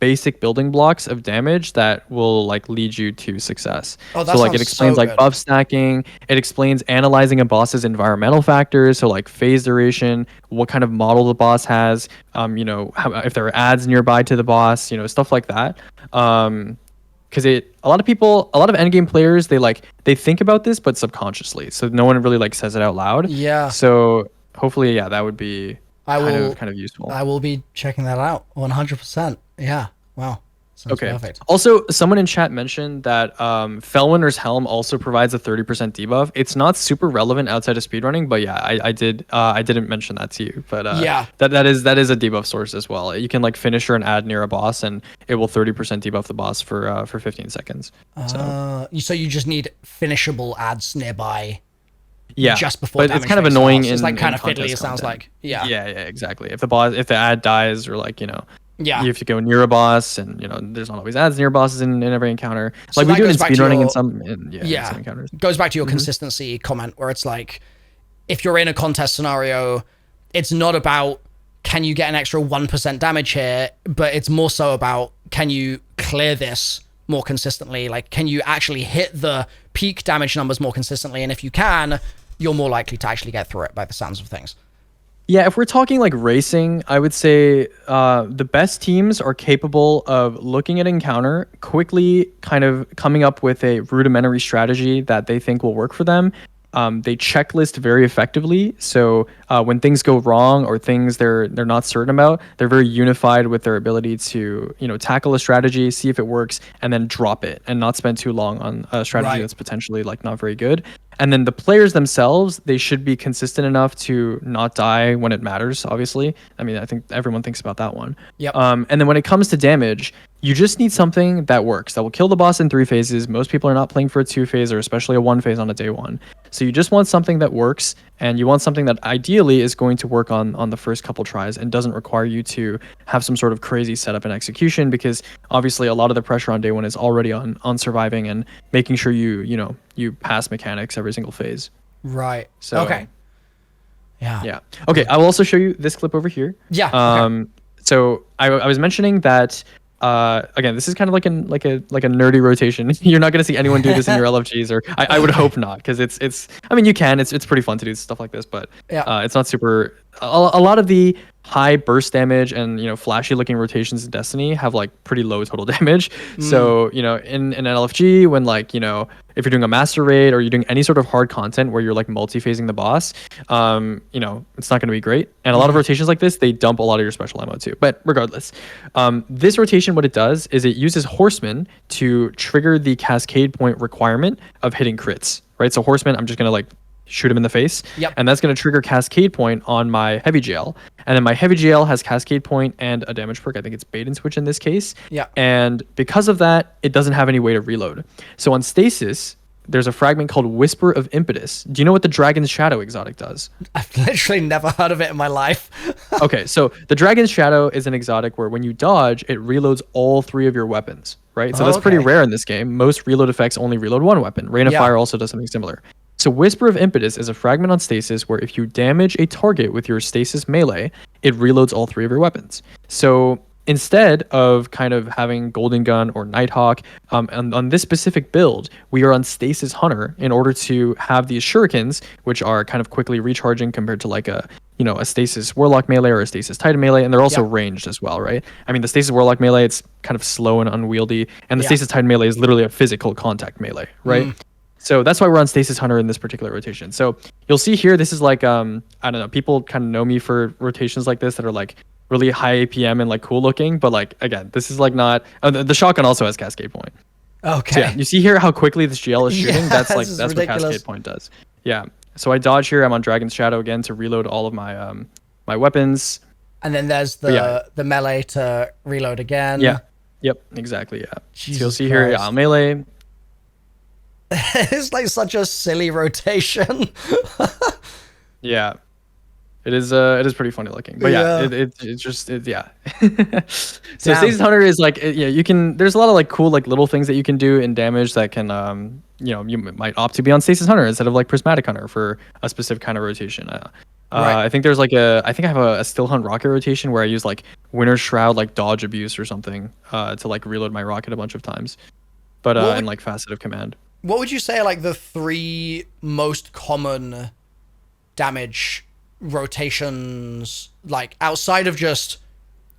basic building blocks of damage that will like lead you to success. Oh, that so like it sounds explains so like good. buff stacking, it explains analyzing a boss's environmental factors, so like phase duration, what kind of model the boss has, you know, if there are ads nearby to the boss, you know, stuff like that. Because a lot of endgame players, they think about this but subconsciously, so no one really like says it out loud. Yeah. So hopefully, yeah, that would be kind of useful. I will be checking that out 100%. Yeah. Wow. Sounds perfect. Also, someone in chat mentioned that Felwinter's Helm also provides a 30% debuff. It's not super relevant outside of speedrunning, but yeah, I didn't mention that to you. But yeah, that is a debuff source as well. You can like finisher an ad near a boss, and it will 30% debuff the boss for 15 seconds. So you just need finishable ads nearby. Yeah, just before but it's kind of annoying. It's like kind in of fiddly. It contest sounds content. like yeah, exactly. If the ad dies or like, you know, yeah, you have to go near a boss, and you know there's not always ads near bosses in every encounter. So like we do it in goes back to speedrunning your- and some encounters. goes back to your consistency comment where it's like if you're in a contest scenario, it's not about can you get an extra 1% damage here, but it's more so about can you clear this more consistently, like can you actually hit the peak damage numbers more consistently, and if you can, you're more likely to actually get through it by the sounds of things. Yeah, if we're talking like racing, I would say the best teams are capable of looking at encounter, quickly kind of coming up with a rudimentary strategy that they think will work for them. They checklist very effectively. So when things go wrong or things they're not certain about, they're very unified with their ability to, you know, tackle a strategy, see if it works, and then drop it and not spend too long on a strategy that's potentially like not very good. And then the players themselves, they should be consistent enough to not die when it matters, obviously. I mean, I think everyone thinks about that one. Yep. And then when it comes to damage, you just need something that works, that will kill the boss in 3 phases. Most people are not playing for a 2 phase or especially a 1 phase on a day 1. So you just want something that works, and you want something that ideally is going to work on the first couple tries and doesn't require you to have some sort of crazy setup and execution, because obviously a lot of the pressure on day 1 is already on surviving and making sure you pass mechanics every single phase. Right. So okay. Yeah. Okay, I will also show you this clip over here. Yeah. Okay. So I was mentioning that again, this is kind of like a nerdy rotation. You're not going to see anyone do this in your LFGs, or I would hope not, because it's I mean, you can, it's pretty fun to do stuff like this, but it's not super. A lot of the high burst damage and, you know, flashy looking rotations in Destiny have like pretty low total damage. So, you know, in an LFG, when like, you know, if you're doing a master raid or you're doing any sort of hard content where you're like multi-phasing the boss, you know, it's not going to be great. And a lot of rotations like this, they dump a lot of your special ammo too. But regardless, this rotation, what it does is it uses Horseman to trigger the cascade point requirement of hitting crits, right? So Horseman, I'm just going to like shoot him in the face. Yep. And that's going to trigger Cascade Point on my Heavy GL. And then my Heavy GL has Cascade Point and a damage perk. I think it's Bait and Switch in this case. Yeah. And because of that, it doesn't have any way to reload. So on Stasis, there's a fragment called Whisper of Impetus. Do you know what the Dragon's Shadow exotic does? I've literally never heard of it in my life. Okay, so the Dragon's Shadow is an exotic where when you dodge, it reloads all 3 of your weapons, right? So that's pretty rare in this game. Most reload effects only reload one weapon. Rain of Fire also does something similar. So Whisper of Impetus is a fragment on stasis where if you damage a target with your stasis melee, it reloads all 3 of your weapons. So instead of kind of having Golden Gun or Nighthawk, on this specific build, we are on Stasis Hunter in order to have these shurikens, which are kind of quickly recharging compared to like a Stasis Warlock melee or a Stasis Titan melee, and they're also ranged as well, right? I mean, the Stasis Warlock melee, it's kind of slow and unwieldy, and the Stasis Titan melee is literally a physical contact melee, right? So that's why we're on Stasis Hunter in this particular rotation. So you'll see here, this is like, I don't know, people kind of know me for rotations like this that are like really high APM and like cool looking, but like again, this is like not the shotgun also has Cascade Point. Okay. So, yeah, you see here how quickly this GL is shooting. That's what Cascade Point does. Yeah. So I dodge here. I'm on Dragon's Shadow again to reload all of my my weapons. And then there's the melee to reload again. Yeah. Yep. Exactly. Yeah. Jesus so you'll see Christ. here. Yeah, melee. It's like such a silly rotation. Yeah. It is pretty funny looking, but it's just So Stasis Hunter is like, you can, there's a lot of like cool like little things that you can do in damage that can you might opt to be on Stasis Hunter instead of like Prismatic Hunter for a specific kind of rotation. I think there's like I have a Still Hunt rocket rotation where I use like Winter's Shroud like dodge abuse or something to like reload my rocket a bunch of times, but and like Facet of Command. What would you say are like the 3 most common damage rotations, like outside of just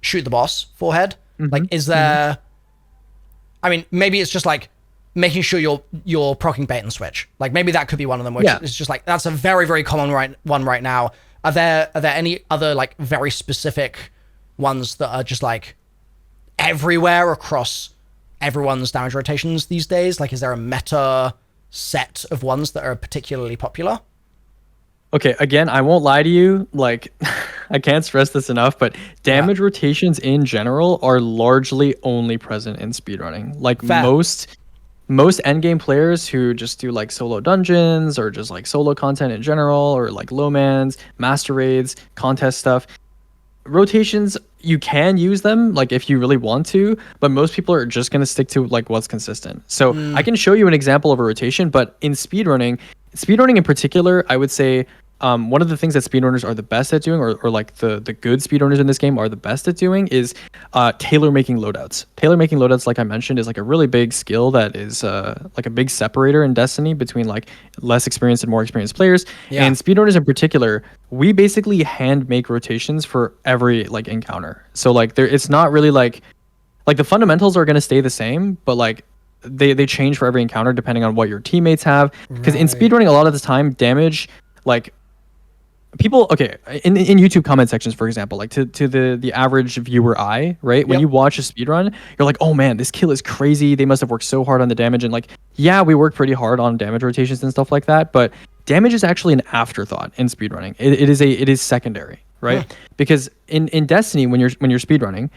shoot the boss forehead? Like, is there I mean, maybe it's just like making sure you're proccing bait and switch. Like maybe that could be one of them, which is just like, that's a very, very common one right now. Are there any other like very specific ones that are just like everywhere across everyone's damage rotations these days? Like, is there a meta set of ones that are particularly popular? Okay, again, I won't lie to you, like, I can't stress this enough, but damage rotations in general are largely only present in speedrunning. Like, most endgame players who just do, like, solo dungeons, or just, like, solo content in general, or, like, low mans, master raids, contest stuff, rotations, you can use them, like, if you really want to, but most people are just going to stick to, like, what's consistent. So, I can show you an example of a rotation, but in speedrunning in particular, I would say one of the things that speedrunners are the best at doing, or like the good speedrunners in this game are the best at doing, is tailor-making loadouts. Tailor-making loadouts, like I mentioned, is like a really big skill that is like a big separator in Destiny between like less experienced and more experienced players. And speedrunners in particular, we basically hand make rotations for every like encounter. So like it's not really like the fundamentals are going to stay the same, but like they change for every encounter depending on what your teammates have. Because in speedrunning, a lot of the time, damage, like people, in YouTube comment sections, for example, like to the average viewer eye, right? When you watch a speedrun, you're like, oh man, this kill is crazy. They must have worked so hard on the damage. And like, yeah, we work pretty hard on damage rotations and stuff like that. But damage is actually an afterthought in speedrunning. It is secondary, right? Because in Destiny, when you're speedrunning,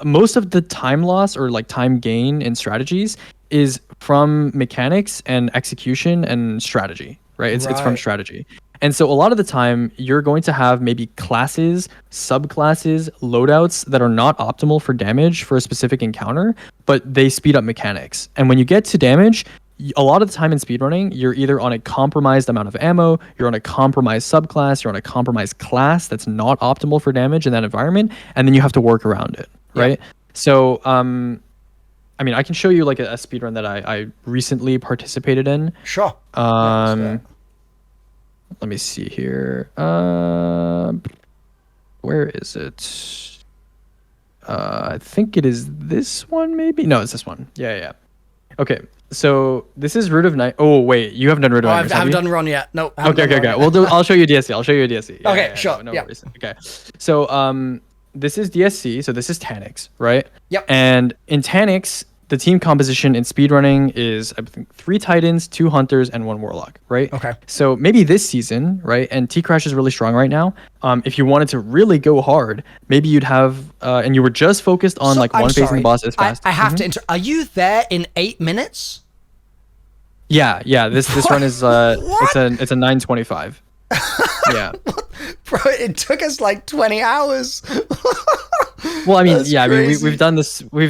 most of the time loss or like time gain in strategies is from mechanics and execution and strategy, right? It's from strategy. And so a lot of the time you're going to have maybe classes, subclasses, loadouts that are not optimal for damage for a specific encounter, but they speed up mechanics. And when you get to damage, a lot of the time in speedrunning, you're either on a compromised amount of ammo, you're on a compromised subclass, you're on a compromised class that's not optimal for damage in that environment, and then you have to work around it. Right. So, I mean, I can show you like a speedrun that I recently participated in. Sure. Let me see here. Where is it? I think it is this one, maybe. No, it's this one. Yeah. Okay. So this is Root of Night. Oh wait, you haven't done Root of Night. I haven't done Run yet. No. Okay. I'll show you DSC. I'll show you DSC. Okay, sure. No worries. Okay. So this is DSC, so this is Taniks, right? Yep. And in Taniks, the team composition in speedrunning is, I think, 3 Titans, 2 Hunters, and 1 Warlock, right? Okay. So maybe this season, right, and T-Crash is really strong right now, if you wanted to really go hard, maybe you'd have, and you were just focused on one facing the boss as fast. I have to are you there in 8 minutes? Yeah, this run is, it's a 9:25. Yeah. Bro, it took us like 20 hours. Well, I mean, That's yeah, I mean, crazy. we've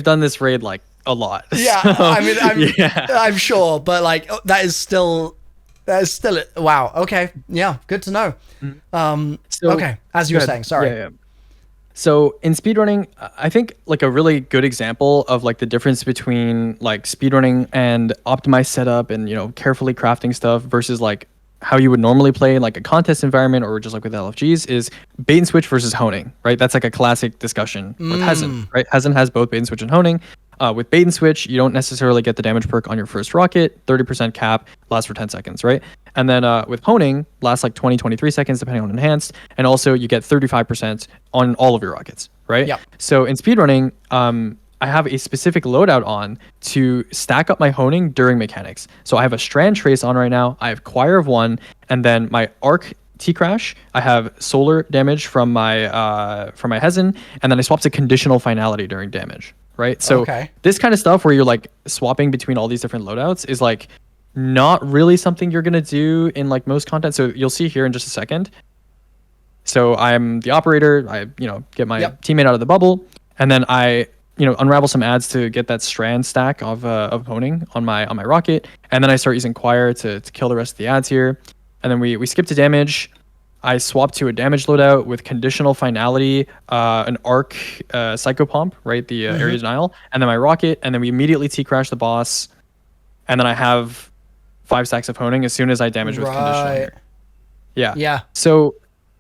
done this raid like a lot. Yeah, So, I mean, yeah. I'm sure, but like that is still wow. Okay, yeah, good to know. So Okay, as you go were ahead. saying, sorry. Yeah, yeah. So in speedrunning, I think like a really good example of like the difference between like speedrunning and optimized setup and carefully crafting stuff versus like how you would normally play in like a contest environment or just like with LFGs is bait and switch versus honing, right? That's like a classic discussion with Hezen, right? Hezen has both bait and switch and honing. With bait and switch, you don't necessarily get the damage perk on your first rocket, 30% cap, lasts for 10 seconds, right? And then with honing, lasts like 20, 23 seconds, depending on enhanced. And also you get 35% on all of your rockets, right? Yep. So in speedrunning, I have a specific loadout on to stack up my honing during mechanics. So I have a strand trace on right now. I have choir of one, and then my arc T-Crash, I have solar damage from my Hezen, and then I swap to conditional finality during damage, right? So Okay. this kind of stuff where you're like swapping between all these different loadouts is like not really something you're gonna do in like most content. So you'll see here in just a second. So I'm the operator. I get my teammate out of the bubble, and then I unravel some ads to get that strand stack of honing on my rocket, and then I start using choir to kill the rest of the ads here, and then we skip to damage. I swap to a damage loadout with conditional finality, an arc psychopomp, right, the area denial, and then my rocket, and then we immediately T-crash the boss, and then I have 5 stacks of honing as soon as I damage with conditional here. Yeah. Yeah. So,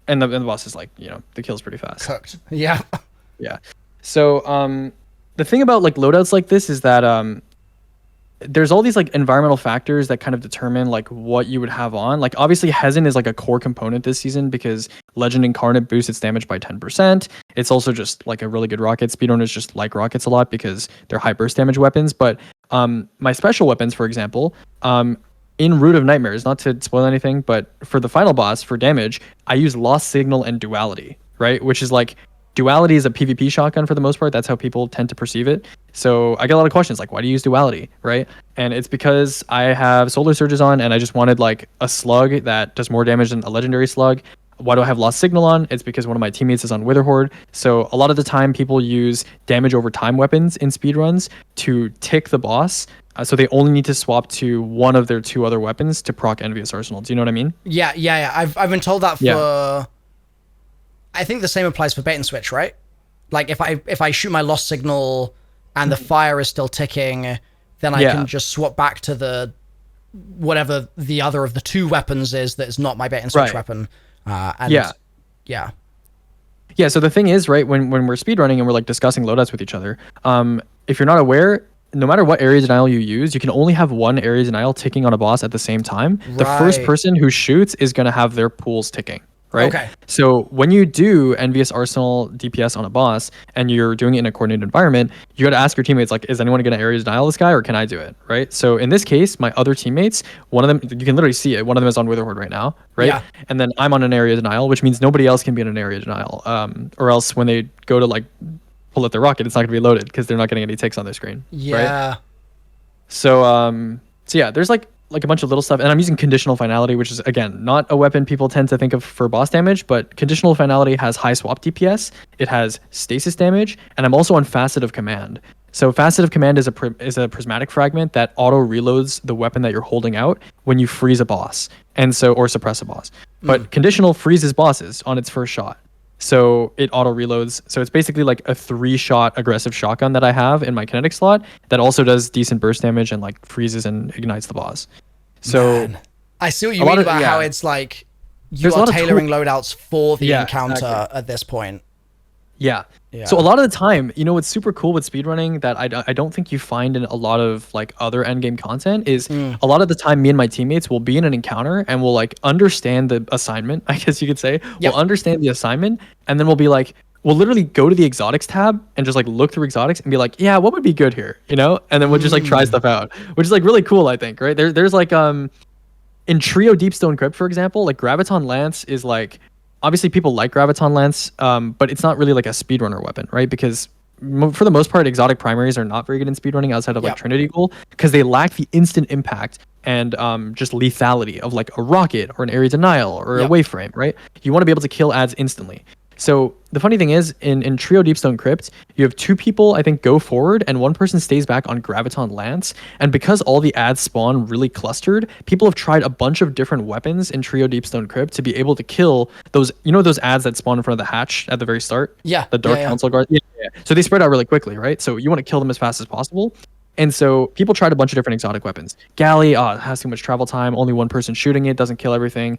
and the boss is like, the kill's pretty fast. Cooked. Yeah. Yeah. So, the thing about like loadouts like this is that there's all these like environmental factors that kind of determine like what you would have on. Like obviously Hezen is like a core component this season because Legend Incarnate boosts its damage by 10%. It's also just like a really good rocket. Speedrunners just like rockets a lot because they're high burst damage weapons. But my special weapons, for example, in Root of Nightmares, not to spoil anything, but for the final boss for damage, I use Lost Signal and Duality, right? Which is like, Duality is a PvP shotgun for the most part. That's how people tend to perceive it. So I get a lot of questions like, why do you use Duality, right? And it's because I have Solar Surges on and I just wanted like a slug that does more damage than a legendary slug. Why do I have Lost Signal on? It's because one of my teammates is on Witherhoard. So a lot of the time people use damage over time weapons in speedruns to tick the boss. So they only need to swap to one of their 2 other weapons to proc Envious Arsenal. Do you know what I mean? Yeah. I've been told that for... Yeah. I think the same applies for bait and switch, right? Like if I shoot my Lost Signal and the fire is still ticking, then I can just swap back to the whatever the other of the 2 weapons is that is not my bait and switch weapon. Yeah. So the thing is, right, when we're speedrunning and we're like discussing loadouts with each other, if you're not aware, no matter what area denial you use, you can only have one area denial ticking on a boss at the same time. The first person who shoots is going to have their pools ticking. Right? Okay. So when you do Envious Arsenal DPS on a boss and you're doing it in a coordinated environment, you got to ask your teammates, like, is anyone going to area denial this guy or can I do it? Right. So in this case, my other teammates, one of them, you can literally see it. One of them is on Witherhoard right now. Right. Yeah. And then I'm on an area denial, which means nobody else can be in an area denial. Or else when they go to like pull out their rocket, it's not going to be loaded because they're not getting any ticks on their screen. Yeah. Right? So yeah, there's like a bunch of little stuff, and I'm using conditional finality, which is again not a weapon people tend to think of for boss damage, but conditional finality has high swap DPS, it has stasis damage, and I'm also on Facet of Command. So Facet of Command is a prismatic fragment that auto reloads the weapon that you're holding out when you freeze a boss, and so or suppress a boss. But conditional freezes bosses on its first shot. So it auto reloads. So it's basically like a 3-shot aggressive shotgun that I have in my kinetic slot that also does decent burst damage and like freezes and ignites the boss. So I see what you mean about how it's like you are tailoring loadouts for the encounter at this point. Yeah. So a lot of the time, what's super cool with speedrunning that I don't think you find in a lot of like other endgame content is a lot of the time me and my teammates will be in an encounter and we'll like understand the assignment, I guess you could say. We'll understand the assignment and then we'll be like, we'll literally go to the exotics tab and just like look through exotics and be like, yeah, what would be good here? And then we'll just like try stuff out, which is like really cool, I think, right? There's like in Trio Deepstone Crypt, for example, like Graviton Lance is like, obviously people like Graviton Lance, but it's not really like a speedrunner weapon, right? Because for the most part, exotic primaries are not very good in speedrunning outside of like Trinity Ghoul because they lack the instant impact and just lethality of like a rocket or an area denial or a wayframe, right? You want to be able to kill ads instantly. So the funny thing is, in Trio Deepstone Crypt, you have 2 people, I think, go forward, and 1 person stays back on Graviton Lance. And because all the ads spawn really clustered, people have tried a bunch of different weapons in Trio Deepstone Crypt to be able to kill those, those ads that spawn in front of the hatch at the very start? Yeah. The Dark Council guards. Yeah. So they spread out really quickly, right? So you want to kill them as fast as possible. And so people tried a bunch of different exotic weapons. Galley, it has too much travel time, only 1 person shooting it, doesn't kill everything.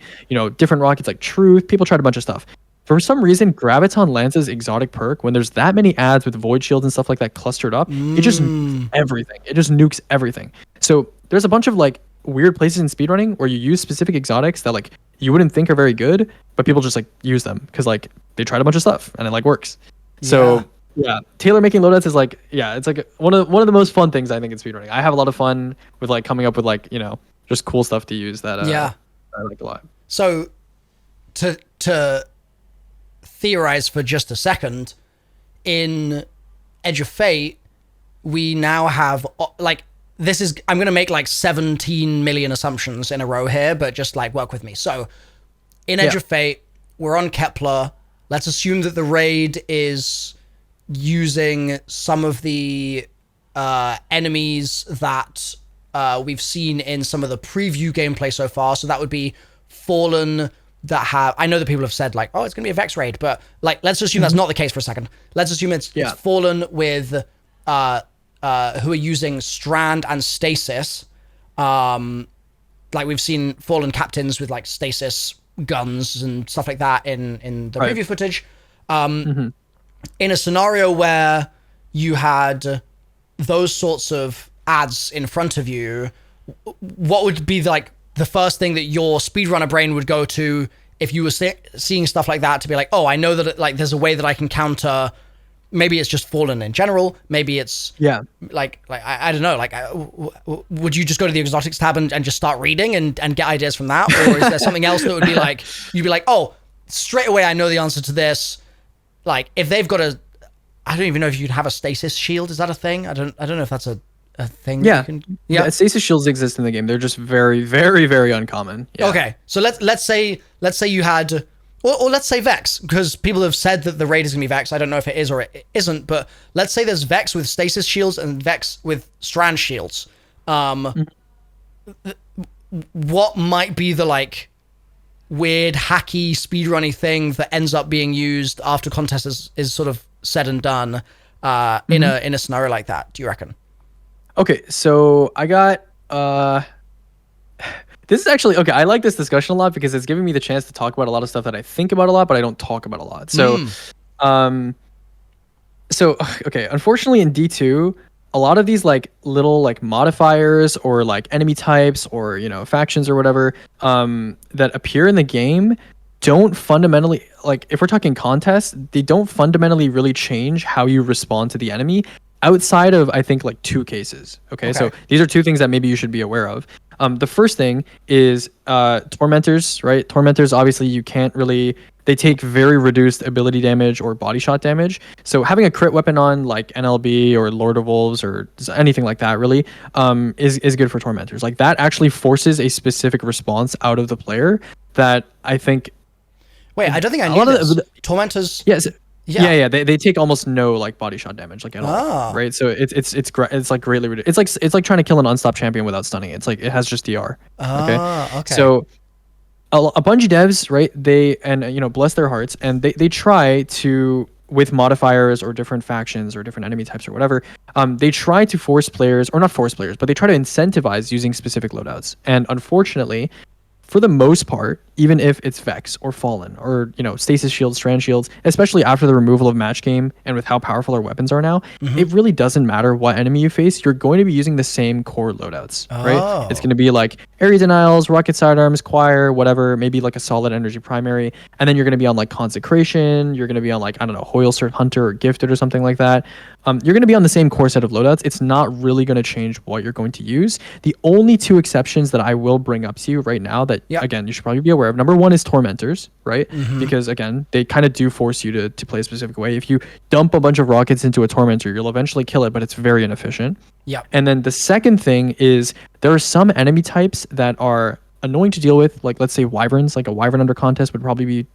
Different rockets like Truth. People tried a bunch of stuff. For some reason, Graviton Lance's exotic perk, when there's that many ads with void shields and stuff like that clustered up, it just nukes everything. It just nukes everything. So there's a bunch of like weird places in speedrunning where you use specific exotics that like you wouldn't think are very good, but people just like use them because like they tried a bunch of stuff and it like works. So yeah, tailor making loadouts is like, it's like one of the most fun things I think in speedrunning. I have a lot of fun with like coming up with like, just cool stuff to use that I like a lot. So to theorize for just a second, in Edge of Fate, we now have like, I'm going to make like 17 million assumptions in a row here, but just like work with me. So in Edge of Fate, we're on Kepler. Let's assume that the raid is using some of the enemies that we've seen in some of the preview gameplay so far. So that would be Fallen, that have, I know that people have said like, oh, it's gonna be a Vex raid, but like, let's assume that's not the case for a second. Let's assume it's Fallen with who are using Strand and Stasis. Like we've seen Fallen captains with like Stasis guns and stuff like that in the preview footage. In a scenario where you had those sorts of ads in front of you, what would be like the first thing that your speedrunner brain would go to if you were seeing stuff like that, to be like, oh, I know that like there's a way that I can counter. Maybe it's just Fallen in general. Maybe it's like I don't know. Like, would you just go to the exotics tab and just start reading and get ideas from that, or is there something else that would be like, you'd be like, oh, straight away I know the answer to this. Like if they've got I don't even know if you'd have a stasis shield. Is that a thing? I don't know if that's a thing. Yeah, stasis shields exist in the game. They're just very, very, very uncommon. Okay, so let's say you had, or let's say Vex, because people have said that the raid is gonna be Vex. I don't know if it is or it isn't, but let's say there's Vex with stasis shields and Vex with strand shields. What might be the like weird hacky speedrunny thing that ends up being used after contest is sort of said and done in a scenario like that, do you reckon? Okay, so I got this is actually okay. I like this discussion a lot because it's giving me the chance to talk about a lot of stuff that I think about a lot, but I don't talk about a lot. So, okay. Unfortunately, in D2, a lot of these like little like modifiers or like enemy types or factions or whatever that appear in the game don't fundamentally, like if we're talking contests, they don't fundamentally really change how you respond to the enemy. Outside of, I think, like 2 cases. Okay, so these are 2 things that maybe you should be aware of. The first thing is Tormentors, right? Tormentors, obviously, you can't really... They take very reduced ability damage or body shot damage. So having a crit weapon on, like NLB or Lord of Wolves or anything like that, really, is good for Tormentors. Like, that actually forces a specific response out of the player that I think... Wait, I don't think I knew this. Tormentors... Yes. Yeah. They take almost no like body shot damage, like at all, right? So it's like greatly reduced. It's like trying to kill an unstopped champion without stunning it. It's like it has just DR. Okay. So a bunch of devs, right? They bless their hearts, and they try to, with modifiers or different factions or different enemy types or whatever, they try to force players, or not force players, but they try to incentivize using specific loadouts. And unfortunately, for the most part, even if it's Vex or Fallen or, Stasis Shields, Strand Shields, especially after the removal of Match Game and with how powerful our weapons are now, it really doesn't matter what enemy you face. You're going to be using the same core loadouts, right? It's going to be like Area Denials, Rocket Sidearms, Choir, whatever, maybe like a solid Energy Primary. And then you're going to be on like Consecration. You're going to be on like, I don't know, Hoylcert Hunter or Gifted or something like that. You're going to be on the same core set of loadouts. It's not really going to change what you're going to use. The only 2 exceptions that I will bring up to you right now that, again, you should probably be aware of. Number 1 is Tormentors, right? Because, again, they kind of do force you to play a specific way. If you dump a bunch of rockets into a Tormentor, you'll eventually kill it, but it's very inefficient. And then the second thing is there are some enemy types that are annoying to deal with. Like let's say wyverns, like a wyvern under contest would probably be,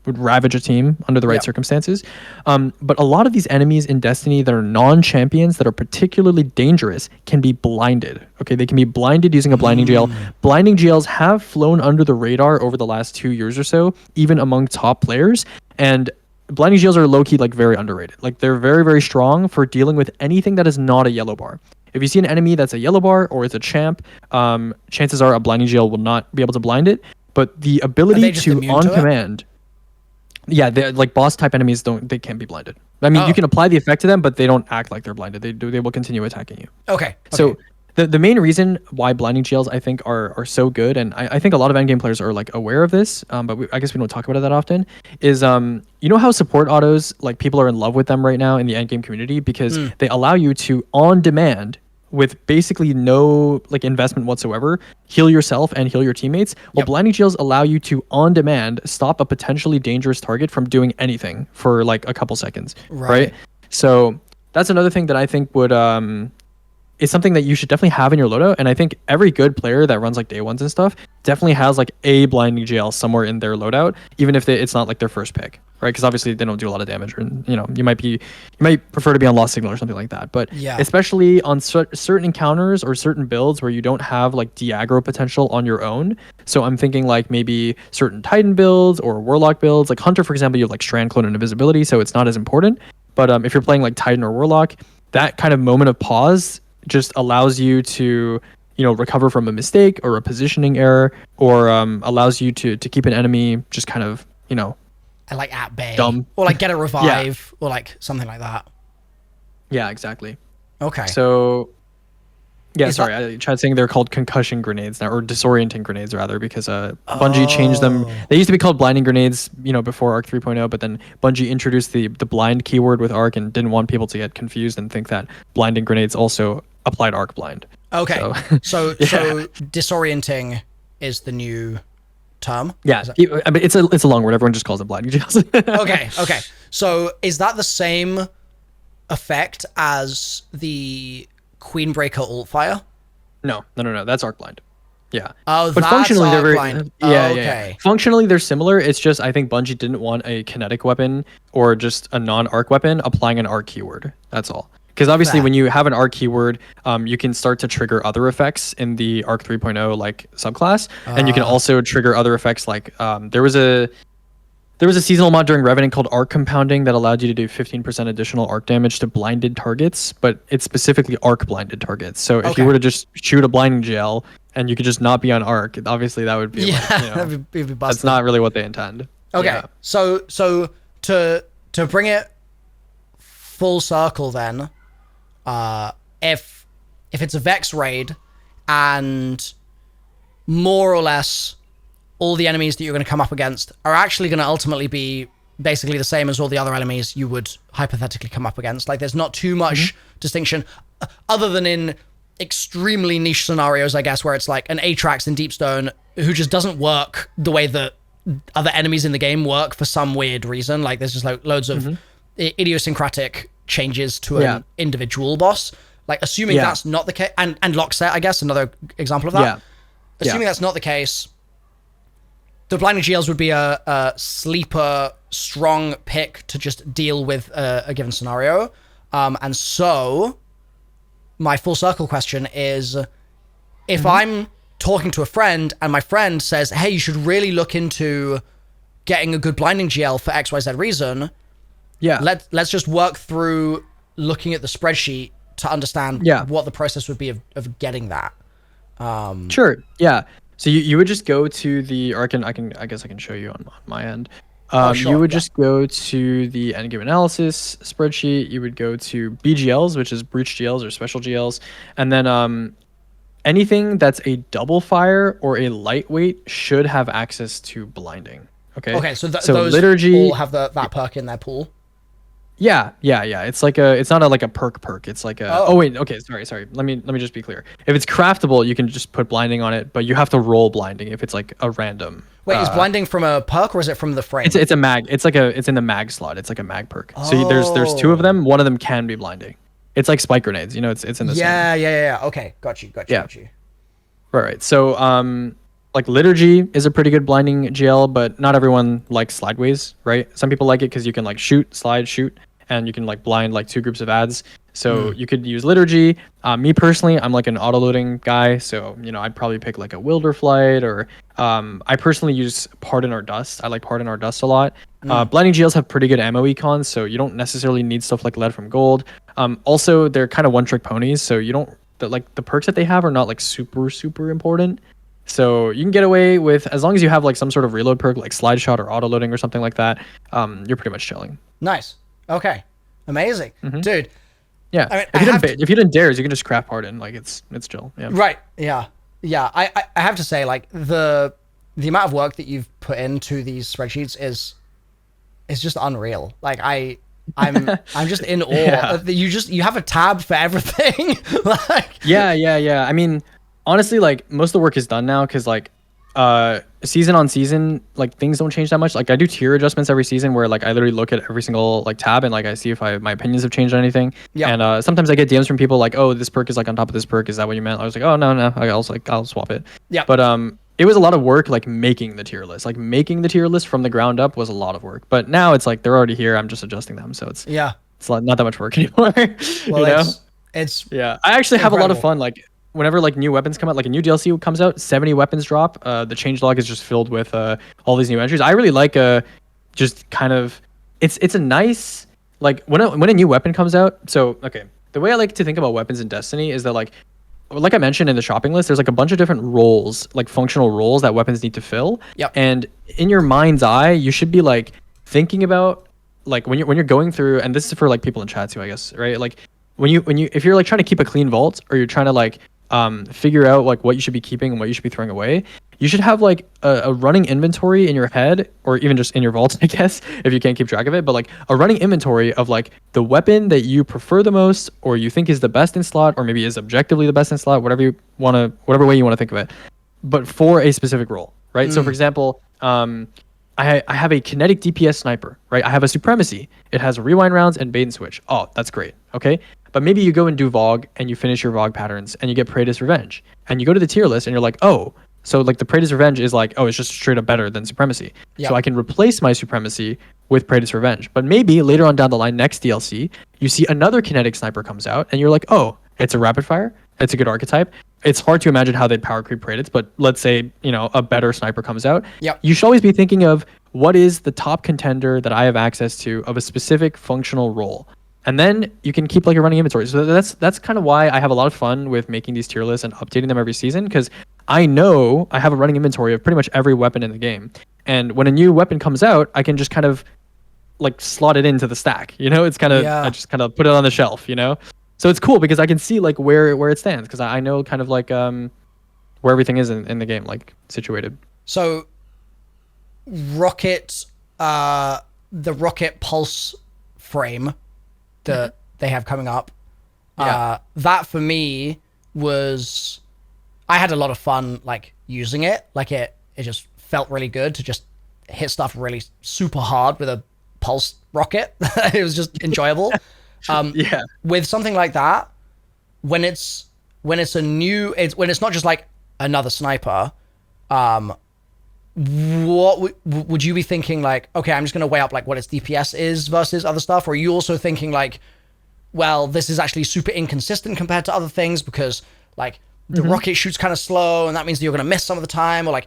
would ravage a team under the right circumstances. But a lot of these enemies in Destiny that are non-champions that are particularly dangerous can be blinded. Okay, they can be blinded using a blinding GL. Blinding GLs have flown under the radar over the last 2 years or so, even among top players. And blinding GLs are low-key like very underrated. Like they're very, very strong for dealing with anything that is not a yellow bar. If you see an enemy that's a yellow bar or it's a champ, chances are a blinding GL will not be able to blind it. But the ability to on command, they're like boss type enemies they can't be blinded. I mean, you can apply the effect to them, but they don't act like they're blinded. They will continue attacking you. Okay. So the main reason why blinding GLs I think are so good, and I think a lot of endgame players are like aware of this, but I guess we don't talk about it that often, is you know how support autos, like people are in love with them right now in the endgame community because they allow you to on demand with basically no like investment whatsoever heal yourself and heal your teammates. Well, blinding GLs allow you to on demand stop a potentially dangerous target from doing anything for like a couple seconds, right? So that's another thing that I think would is something that you should definitely have in your loadout. And I think every good player that runs like day ones and stuff definitely has like a blinding GL somewhere in their loadout, even if it's not like their first pick, right? Because obviously they don't do a lot of damage, or you might prefer to be on Lost Signal or something like that. But especially on certain encounters or certain builds where you don't have like de-aggro potential on your own. So I'm thinking like maybe certain Titan builds or Warlock builds. Like Hunter, for example, you have like Strand, Clone, and Invisibility, so it's not as important. But if you're playing like Titan or Warlock, that kind of moment of pause just allows you to recover from a mistake or a positioning error, or allows you to keep an enemy just kind of like at bay, dumb, or like get a revive, or like something like that. Yeah, exactly. Okay. So I tried saying they're called concussion grenades now, or disorienting grenades rather, because Bungie changed them. They used to be called blinding grenades, before Arc 3.0, but then Bungie introduced the blind keyword with Arc and didn't want people to get confused and think that blinding grenades also applied Arc blind. Okay. So disorienting is the new term? Yeah. I mean, it's a long word. Everyone just calls it blinding GLs. Okay. So is that the same effect as the Queenbreaker ult fire? No. That's Arc blind. Yeah. Oh, but that's functionally Arc they're blind. Yeah. Functionally they're similar. It's just I think Bungie didn't want a kinetic weapon or just a non-arc weapon applying an arc keyword. That's all. Because obviously when you have an arc keyword, you can start to trigger other effects in the Arc 3.0 like subclass, and you can also trigger other effects like there was a seasonal mod during Revenant called Arc Compounding that allowed you to do 15% additional arc damage to blinded targets, but it's specifically arc blinded targets. So if you were to just shoot a blinding gel and you could just not be on arc, obviously that would be that'd be busted. That's not really what they intend. Okay, yeah. So to bring it full circle then, if it's a Vex raid and more or less all the enemies that you're going to come up against are actually going to ultimately be basically the same as all the other enemies you would hypothetically come up against. Like there's not too much distinction other than in extremely niche scenarios, I guess, where it's like an Atrax in Deepstone who just doesn't work the way that other enemies in the game work for some weird reason. Like there's just like loads of idiosyncratic changes to an individual boss. Like assuming that's not the case, and Lockset, I guess, another example of that. Assuming that's not the case, the blinding GLs would be a sleeper, strong pick to just deal with a given scenario. And so, my full circle question is, if I'm talking to a friend and my friend says, hey, you should really look into getting a good blinding GL for XYZ reason, let's just work through looking at the spreadsheet to understand what the process would be of getting that. Sure. Yeah. So you would just go to the, or I guess I can show you on my end. You would just go to the endgame analysis spreadsheet. You would go to BGLs, which is breach GLs or special GLs, and then anything that's a double fire or a lightweight should have access to blinding. Okay. So those liturgy all have that perk in their pool. Yeah. It's like it's not like a perk. It's like a. Oh wait. Okay. Sorry. Let me just be clear. If it's craftable, you can just put blinding on it, but you have to roll blinding if it's like a random. Wait, is blinding from a perk or is it from the frame? It's a mag. It's in the mag slot. It's like a mag perk. So there's two of them. One of them can be blinding. It's like spike grenades. It's in the same. Yeah. Okay. Got you. Right. So like Liturgy is a pretty good blinding GL, but not everyone likes Slideways, right? Some people like it because you can like shoot, slide, shoot, and you can like blind like 2 groups of ads. So you could use Liturgy. Me personally, I'm like an auto-loading guy, so I'd probably pick like a Wilderflight, or I personally use Pardon or Dust. I like Pardon or Dust a lot. Blinding GLs have pretty good ammo econs, so you don't necessarily need stuff like Lead from Gold. Also, they're kind of one-trick ponies, so you don't like the perks that they have are not like super important. So you can get away with, as long as you have like some sort of reload perk like Slide Shot or auto-loading or something like that, you're pretty much chilling. Nice. Okay. Amazing. Dude. Yeah. I mean, if you didn't dares, you can just craft Pardon. Like it's chill. Yeah. Right. Yeah. Yeah. I have to say, like, the amount of work that you've put into these spreadsheets is just unreal. Like I'm just in awe. Yeah. You have a tab for everything. Like Yeah. I mean, honestly, like most of the work is done now because like season on season, like things don't change that much. Like I do tier adjustments every season where like I literally look at every single like tab and like I see if my opinions have changed on anything. Yeah. And sometimes I get DMs from people like, oh, this perk is like on top of this perk. Is that what you meant? I was like, oh no, I'll swap it. Yeah. But it was a lot of work like making the tier list. Like making the tier list from the ground up was a lot of work. But now it's like they're already here. I'm just adjusting them. So it's not that much work anymore. Well, it's I actually have a lot of fun. Like whenever like new weapons come out, like a new DLC comes out, 70 weapons drop. The changelog is just filled with all these new entries. I really like just kind of it's a nice like when a new weapon comes out. So okay, the way I like to think about weapons in Destiny is that like I mentioned in the shopping list, there's like a bunch of different roles, like functional roles that weapons need to fill. Yeah. And in your mind's eye, you should be like thinking about like when you're going through, and this is for like people in chat too, I guess, right? Like when you if you're like trying to keep a clean vault, or you're trying to like figure out like what you should be keeping and what you should be throwing away, you should have like a running inventory in your head, or even just in your vault, I guess, if you can't keep track of it, but like a running inventory of like the weapon that you prefer the most, or you think is the best in slot, or maybe is objectively the best in slot, whatever way you want to think of it, but for a specific role, right? So for example, I have a kinetic DPS sniper, right? I have a supremacy. It has rewind rounds and bait and switch. Oh, that's great. Okay. But maybe you go and do Vogue and you finish your Vogue patterns and you get Praetor's Revenge. And you go to the tier list and you're like, oh, so like the Praetor's Revenge is like, oh, it's just straight up better than Supremacy. Yep. So I can replace my Supremacy with Praetor's Revenge. But maybe later on down the line, next DLC, you see another kinetic sniper comes out and you're like, oh, it's a rapid fire. It's a good archetype. It's hard to imagine how they'd power creep Praetors, but let's say, a better sniper comes out. Yep. You should always be thinking of what is the top contender that I have access to of a specific functional role. And then you can keep like a running inventory. So that's kind of why I have a lot of fun with making these tier lists and updating them every season, because I know I have a running inventory of pretty much every weapon in the game. And when a new weapon comes out, I can just kind of like slot it into the stack. It's kind of I just kind of put it on the shelf. So it's cool because I can see like where it stands, because I know kind of like where everything is in the game, like situated. So Rocket, the Rocket Pulse frame that they have coming up, that for me was, I had a lot of fun like using it. Like it just felt really good to just hit stuff really super hard with a pulse rocket. It was just enjoyable. With something like that, when it's when it's not just like another sniper, what would you be thinking? Like, okay, I'm just going to weigh up like what its DPS is versus other stuff? Or are you also thinking like, well, this is actually super inconsistent compared to other things because like the rocket shoots kind of slow and that means that you're going to miss some of the time? Or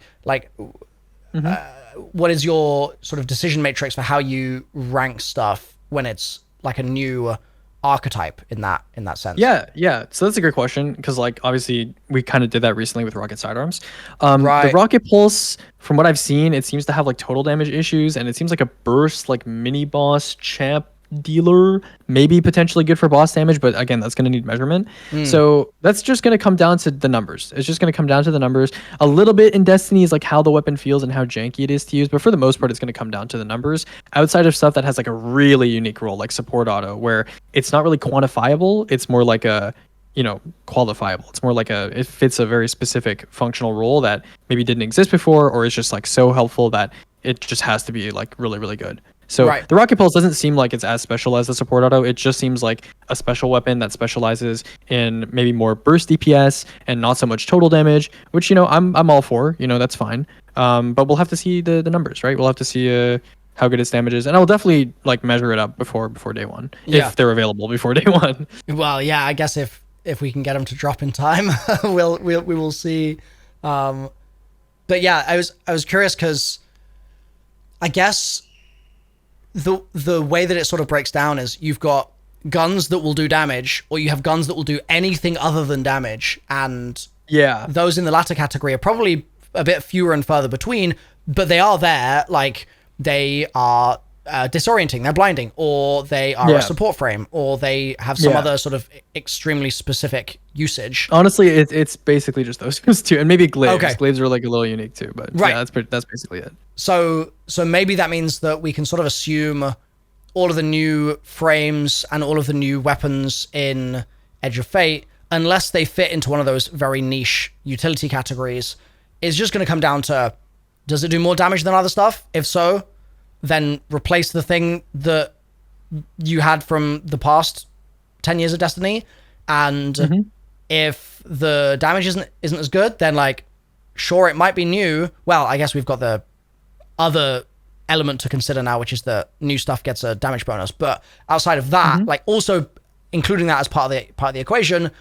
what is your sort of decision matrix for how you rank stuff when it's like a new archetype in that sense? Yeah. So that's a great question, because like obviously we kind of did that recently with rocket sidearms. The rocket pulse, from what I've seen, it seems to have like total damage issues, and it seems like a burst like mini boss champ dealer, maybe potentially good for boss damage, but again, that's going to need measurement. So that's just going to come down to the numbers. It's just going to come down to the numbers. A little bit in Destiny is like how the weapon feels and how janky it is to use, but for the most part, it's going to come down to the numbers. Outside of stuff that has like a really unique role, like support auto, where it's not really quantifiable, it's more like a qualifiable. It's more like it fits a very specific functional role that maybe didn't exist before, or is just like so helpful that it just has to be like really, really good. So Right. the rocket pulse doesn't seem like it's as special as the support auto. It just seems like a special weapon that specializes in maybe more burst DPS and not so much total damage, which, you know, I'm all for, you know, that's fine. But we'll have to see the numbers, right? We'll have to see how good its damage is, and I'll definitely like measure it up before day one, if they're available before day one. Well, yeah, I guess if we can get them to drop in time, we will see. But yeah, I was curious because I guess the way that it sort of breaks down is you've got guns that will do damage, or you have guns that will do anything other than damage, and those in the latter category are probably a bit fewer and further between, but they are there. Like, they are disorienting, they're blinding, or they are a support frame, or they have some other sort of extremely specific usage. Honestly, it's basically just those two, and maybe glaives. Okay. Glaives are like a little unique too, but yeah, that's basically it. So maybe that means that we can sort of assume all of the new frames and all of the new weapons in Edge of Fate, unless they fit into one of those very niche utility categories, is just going to come down to, does it do more damage than other stuff? If so, then replace the thing that you had from the past 10 years of Destiny. And if the damage isn't as good, then like, sure, it might be new. Well, I guess we've got the other element to consider now, which is that new stuff gets a damage bonus. But outside of that, like also including that as part of the equation,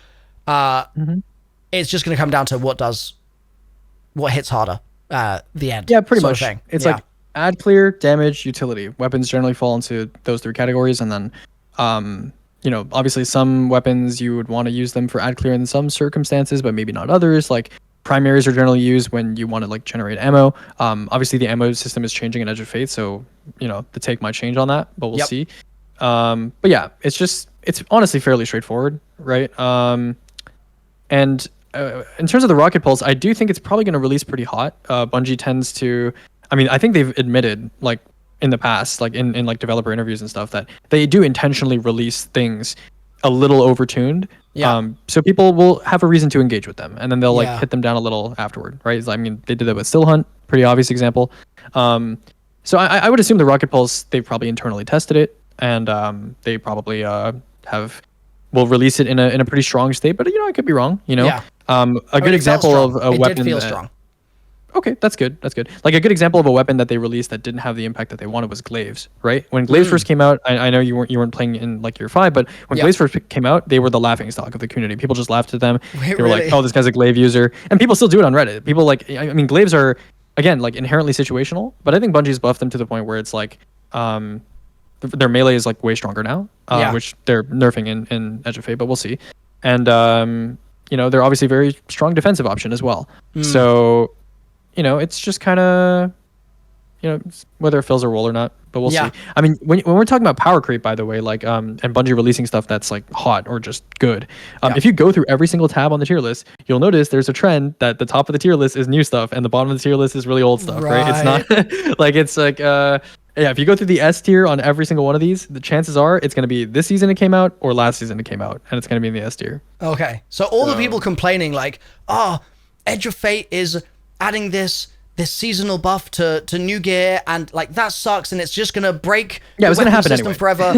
it's just going to come down to what hits harder. The end. Yeah, pretty much. It's like add clear, damage, utility. Weapons generally fall into those three categories, and then you know, obviously some weapons you would want to use them for add clear in some circumstances, but maybe not others. Like primaries are generally used when you want to like generate ammo. Obviously the ammo system is changing in Edge of Fate, so you know the take might change on that, but we'll see. But yeah, it's honestly fairly straightforward, right? And in terms of the rocket pulse, I do think it's probably going to release pretty hot. Bungie tends to, I mean, I think they've admitted like in the past, like in like developer interviews and stuff, that they do intentionally release things a little overtuned. So people will have a reason to engage with them, and then they'll like hit them down a little afterward, right? I mean, they did that with Still Hunt, pretty obvious example. So I would assume the rocket pulse, they've probably internally tested it, and they probably will release it in a pretty strong state, but you know, I could be wrong, you know. A good example of a weapon did feel strong. Okay, that's good. Like a good example of a weapon that they released that didn't have the impact that they wanted was glaives, right? When glaives first came out, I know you weren't playing in like year 5, but when glaives first came out, they were the laughing stock of the community. People just laughed at them. They were like, "Oh, this guy's a glaive user," and people still do it on Reddit. People like, I mean, glaives are again like inherently situational, but I think Bungie's buffed them to the point where it's like, their melee is like way stronger now, which they're nerfing in Edge of Fate, but we'll see. And you know, they're obviously a very strong defensive option as well. So you know, it's just kind of, you know, whether it fills a role or not, but we'll see. I mean, when we're talking about power creep, by the way, like, and Bungie releasing stuff that's like hot or just good. If you go through every single tab on the tier list, you'll notice there's a trend that the top of the tier list is new stuff and the bottom of the tier list is really old stuff, right? It's not like, it's like, if you go through the S tier on every single one of these, the chances are it's going to be this season it came out or last season it came out, and it's going to be in the S tier. Okay. So all the people complaining like, oh, Edge of Fate is adding this seasonal buff to new gear, and like that sucks, and it's just gonna break it was gonna happen system anyway. Forever.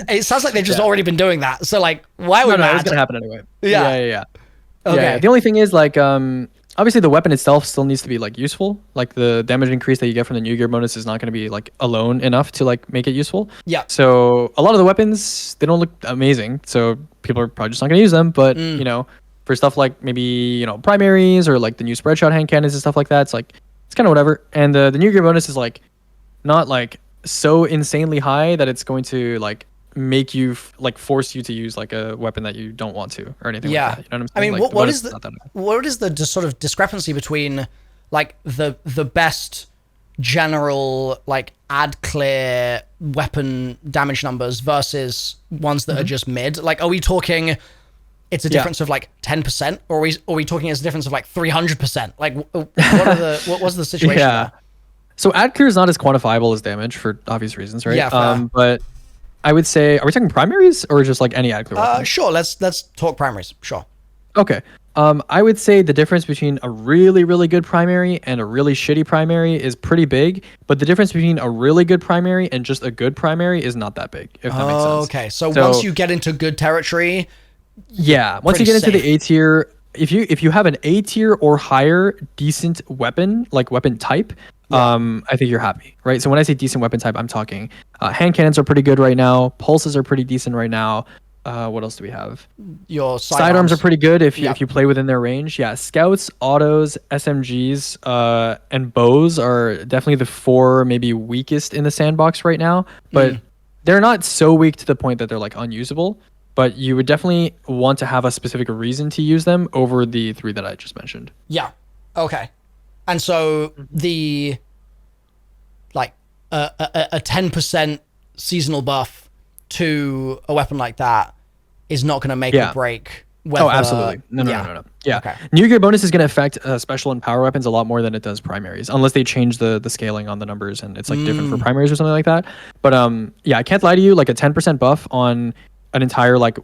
It sounds like they've just already been doing that. So like, why would it was gonna happen anyway? Yeah. Okay. Yeah. The only thing is like, obviously the weapon itself still needs to be like useful. Like the damage increase that you get from the new gear bonus is not going to be like alone enough to like make it useful. So a lot of the weapons, they don't look amazing, so people are probably just not going to use them. But you know, for stuff like maybe, you know, primaries or like the new spread shot hand cannons and stuff like that, it's like, it's kind of whatever. And the new gear bonus is like not like so insanely high that it's going to like make you like force you to use like a weapon that you don't want to or anything like that. You know what I'm saying? I mean, like, what is the sort of discrepancy between like the best general like add clear weapon damage numbers versus ones that are just mid? Like, are we talking it's a difference of like 10%, or are we talking as a difference of like 300%? Like, what was the situation there? So add clear is not as quantifiable as damage for obvious reasons, right? But I would say, are we talking primaries or just like any add clear weapon? Sure, let's talk primaries. Sure. Okay. I would say the difference between a really, really good primary and a really shitty primary is pretty big, but the difference between a really good primary and just a good primary is not that big, if that makes sense. Okay, so once you get into good territory, yeah, once you get into the A tier, if you have an A tier or higher decent weapon, like weapon type, I think you're happy, right? So when I say decent weapon type, I'm talking hand cannons are pretty good right now, pulses are pretty decent right now. What else do we have? Your sidearms are pretty good if you play within their range. Yeah, scouts, autos, SMGs, and bows are definitely the 4 maybe weakest in the sandbox right now. But they're not so weak to the point that they're like unusable. But you would definitely want to have a specific reason to use them over the 3 that I just mentioned. Yeah. Okay. And so the like a 10% seasonal buff to a weapon like that is not going to make or break whether... Oh, absolutely. No. Yeah. Okay. New gear bonus is going to affect special and power weapons a lot more than it does primaries, unless they change the scaling on the numbers and it's like different for primaries or something like that. But yeah, I can't lie to you, like a 10% buff on an entire like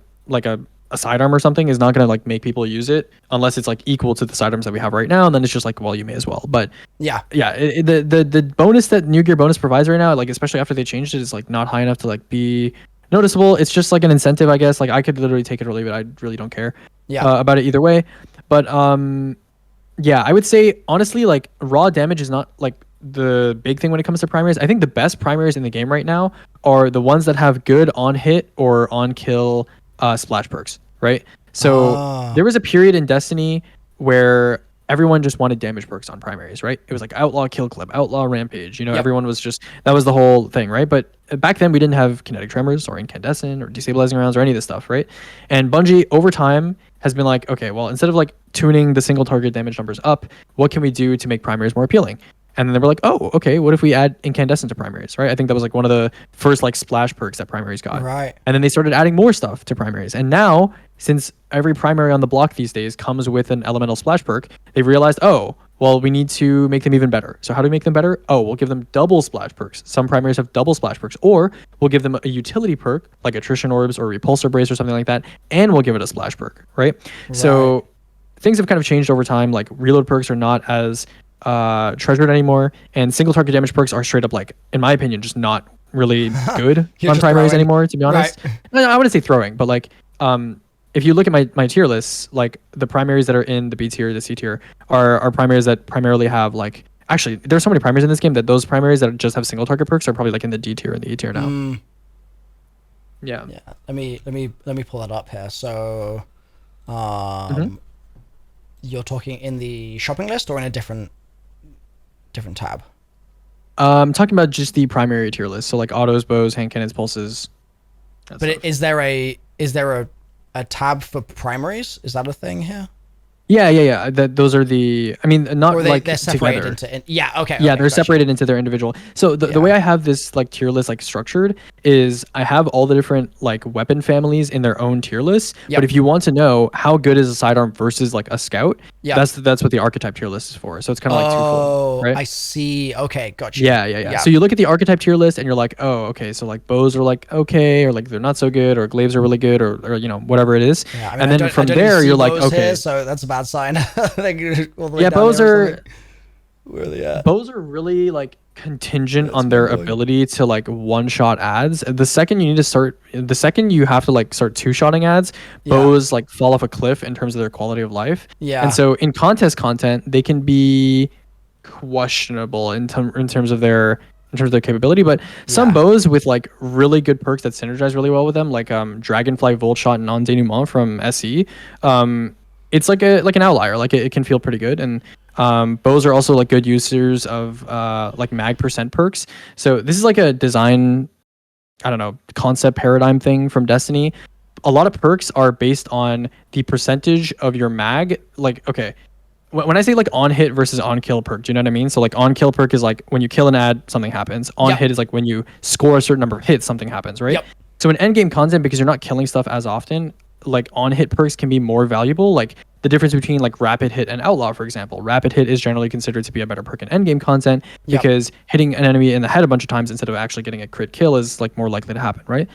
a sidearm or something is not going to like make people use it unless it's like equal to the sidearms that we have right now, and then it's just like, well, you may as well. But the bonus that new gear bonus provides right now, like especially after they changed it, is like not high enough to like be noticeable. It's just like an incentive, I guess. Like I could literally take it or leave it. I really don't care about it either way. But yeah, I would say honestly, like raw damage is not like the big thing when it comes to primaries. I think the best primaries in the game right now are the ones that have good on hit or on kill splash perks, right? So there was a period in Destiny where everyone just wanted damage perks on primaries, right? It was like outlaw kill clip, outlaw rampage, everyone was just, that was the whole thing, right? But back then we didn't have kinetic tremors or incandescent or destabilizing rounds or any of this stuff, right? And Bungie over time has been like, okay, well, instead of like tuning the single target damage numbers up, what can we do to make primaries more appealing? And then they were like, oh, okay, what if we add incandescent to primaries, right? I think that was like one of the first like splash perks that primaries got. Right. And then they started adding more stuff to primaries. And now, since every primary on the block these days comes with an elemental splash perk, they realized, oh, well, we need to make them even better. So how do we make them better? Oh, we'll give them double splash perks. Some primaries have double splash perks. Or we'll give them a utility perk, like attrition orbs or repulsor brace or something like that, and we'll give it a splash perk, right? So things have kind of changed over time. Like reload perks are not as treasured anymore, and single target damage perks are straight up, like, in my opinion, just not really good on primaries anymore, to be honest. I wouldn't say throwing, but like if you look at my tier lists, like the primaries that are in the B tier, the C tier are primaries that primarily have like, actually there's so many primaries in this game that those primaries that just have single target perks are probably like in the D tier and the E tier now. Yeah. Let me pull that up here. So you're talking in the shopping list or in a different tab? I'm talking about just the primary tier list, so like autos, bows, hand cannons, pulses. But is there a tab for primaries? Is that a thing here? Yeah. Those are the. I mean, not like they're separated together. Okay, they're separated into their individual. So the way I have this like tier list like structured is I have all the different like weapon families in their own tier lists. But if you want to know how good is a sidearm versus like a scout, that's what the archetype tier list is for. So it's kind of like twofold, right? I see. Okay, gotcha. Yeah. So you look at the archetype tier list and you're like, oh, okay, so like bows are like okay, or like they're not so good, or glaives are really good, or whatever it is. Yeah, I mean, and then from there you're like, okay, here, so that's a bad sign. Bows are. Where are they at? Bows are really like contingent on their ability to like one-shot ads. The second you have to like start two-shotting ads, bows like fall off a cliff in terms of their quality of life. And so in contest content, they can be questionable in terms of their capability, but some bows with like really good perks that synergize really well with them, like Dragonfly Volt Shot and On Denouement from SE. It's like an outlier. Like it can feel pretty good, and bows are also like good users of like mag percent perks. So this is like a design, I don't know, concept paradigm thing from Destiny. A lot of perks are based on the percentage of your mag. Like, okay, when I say like on hit versus on kill perk, do you know what I mean? So like on kill perk is like when you kill an ad, something happens. On hit is like when you score a certain number of hits, something happens, right? So in endgame content, because you're not killing stuff as often, like on hit perks can be more valuable. Like the difference between like Rapid Hit and Outlaw, for example. Rapid Hit is generally considered to be a better perk in endgame content because hitting an enemy in the head a bunch of times instead of actually getting a crit kill is like more likely to happen, right?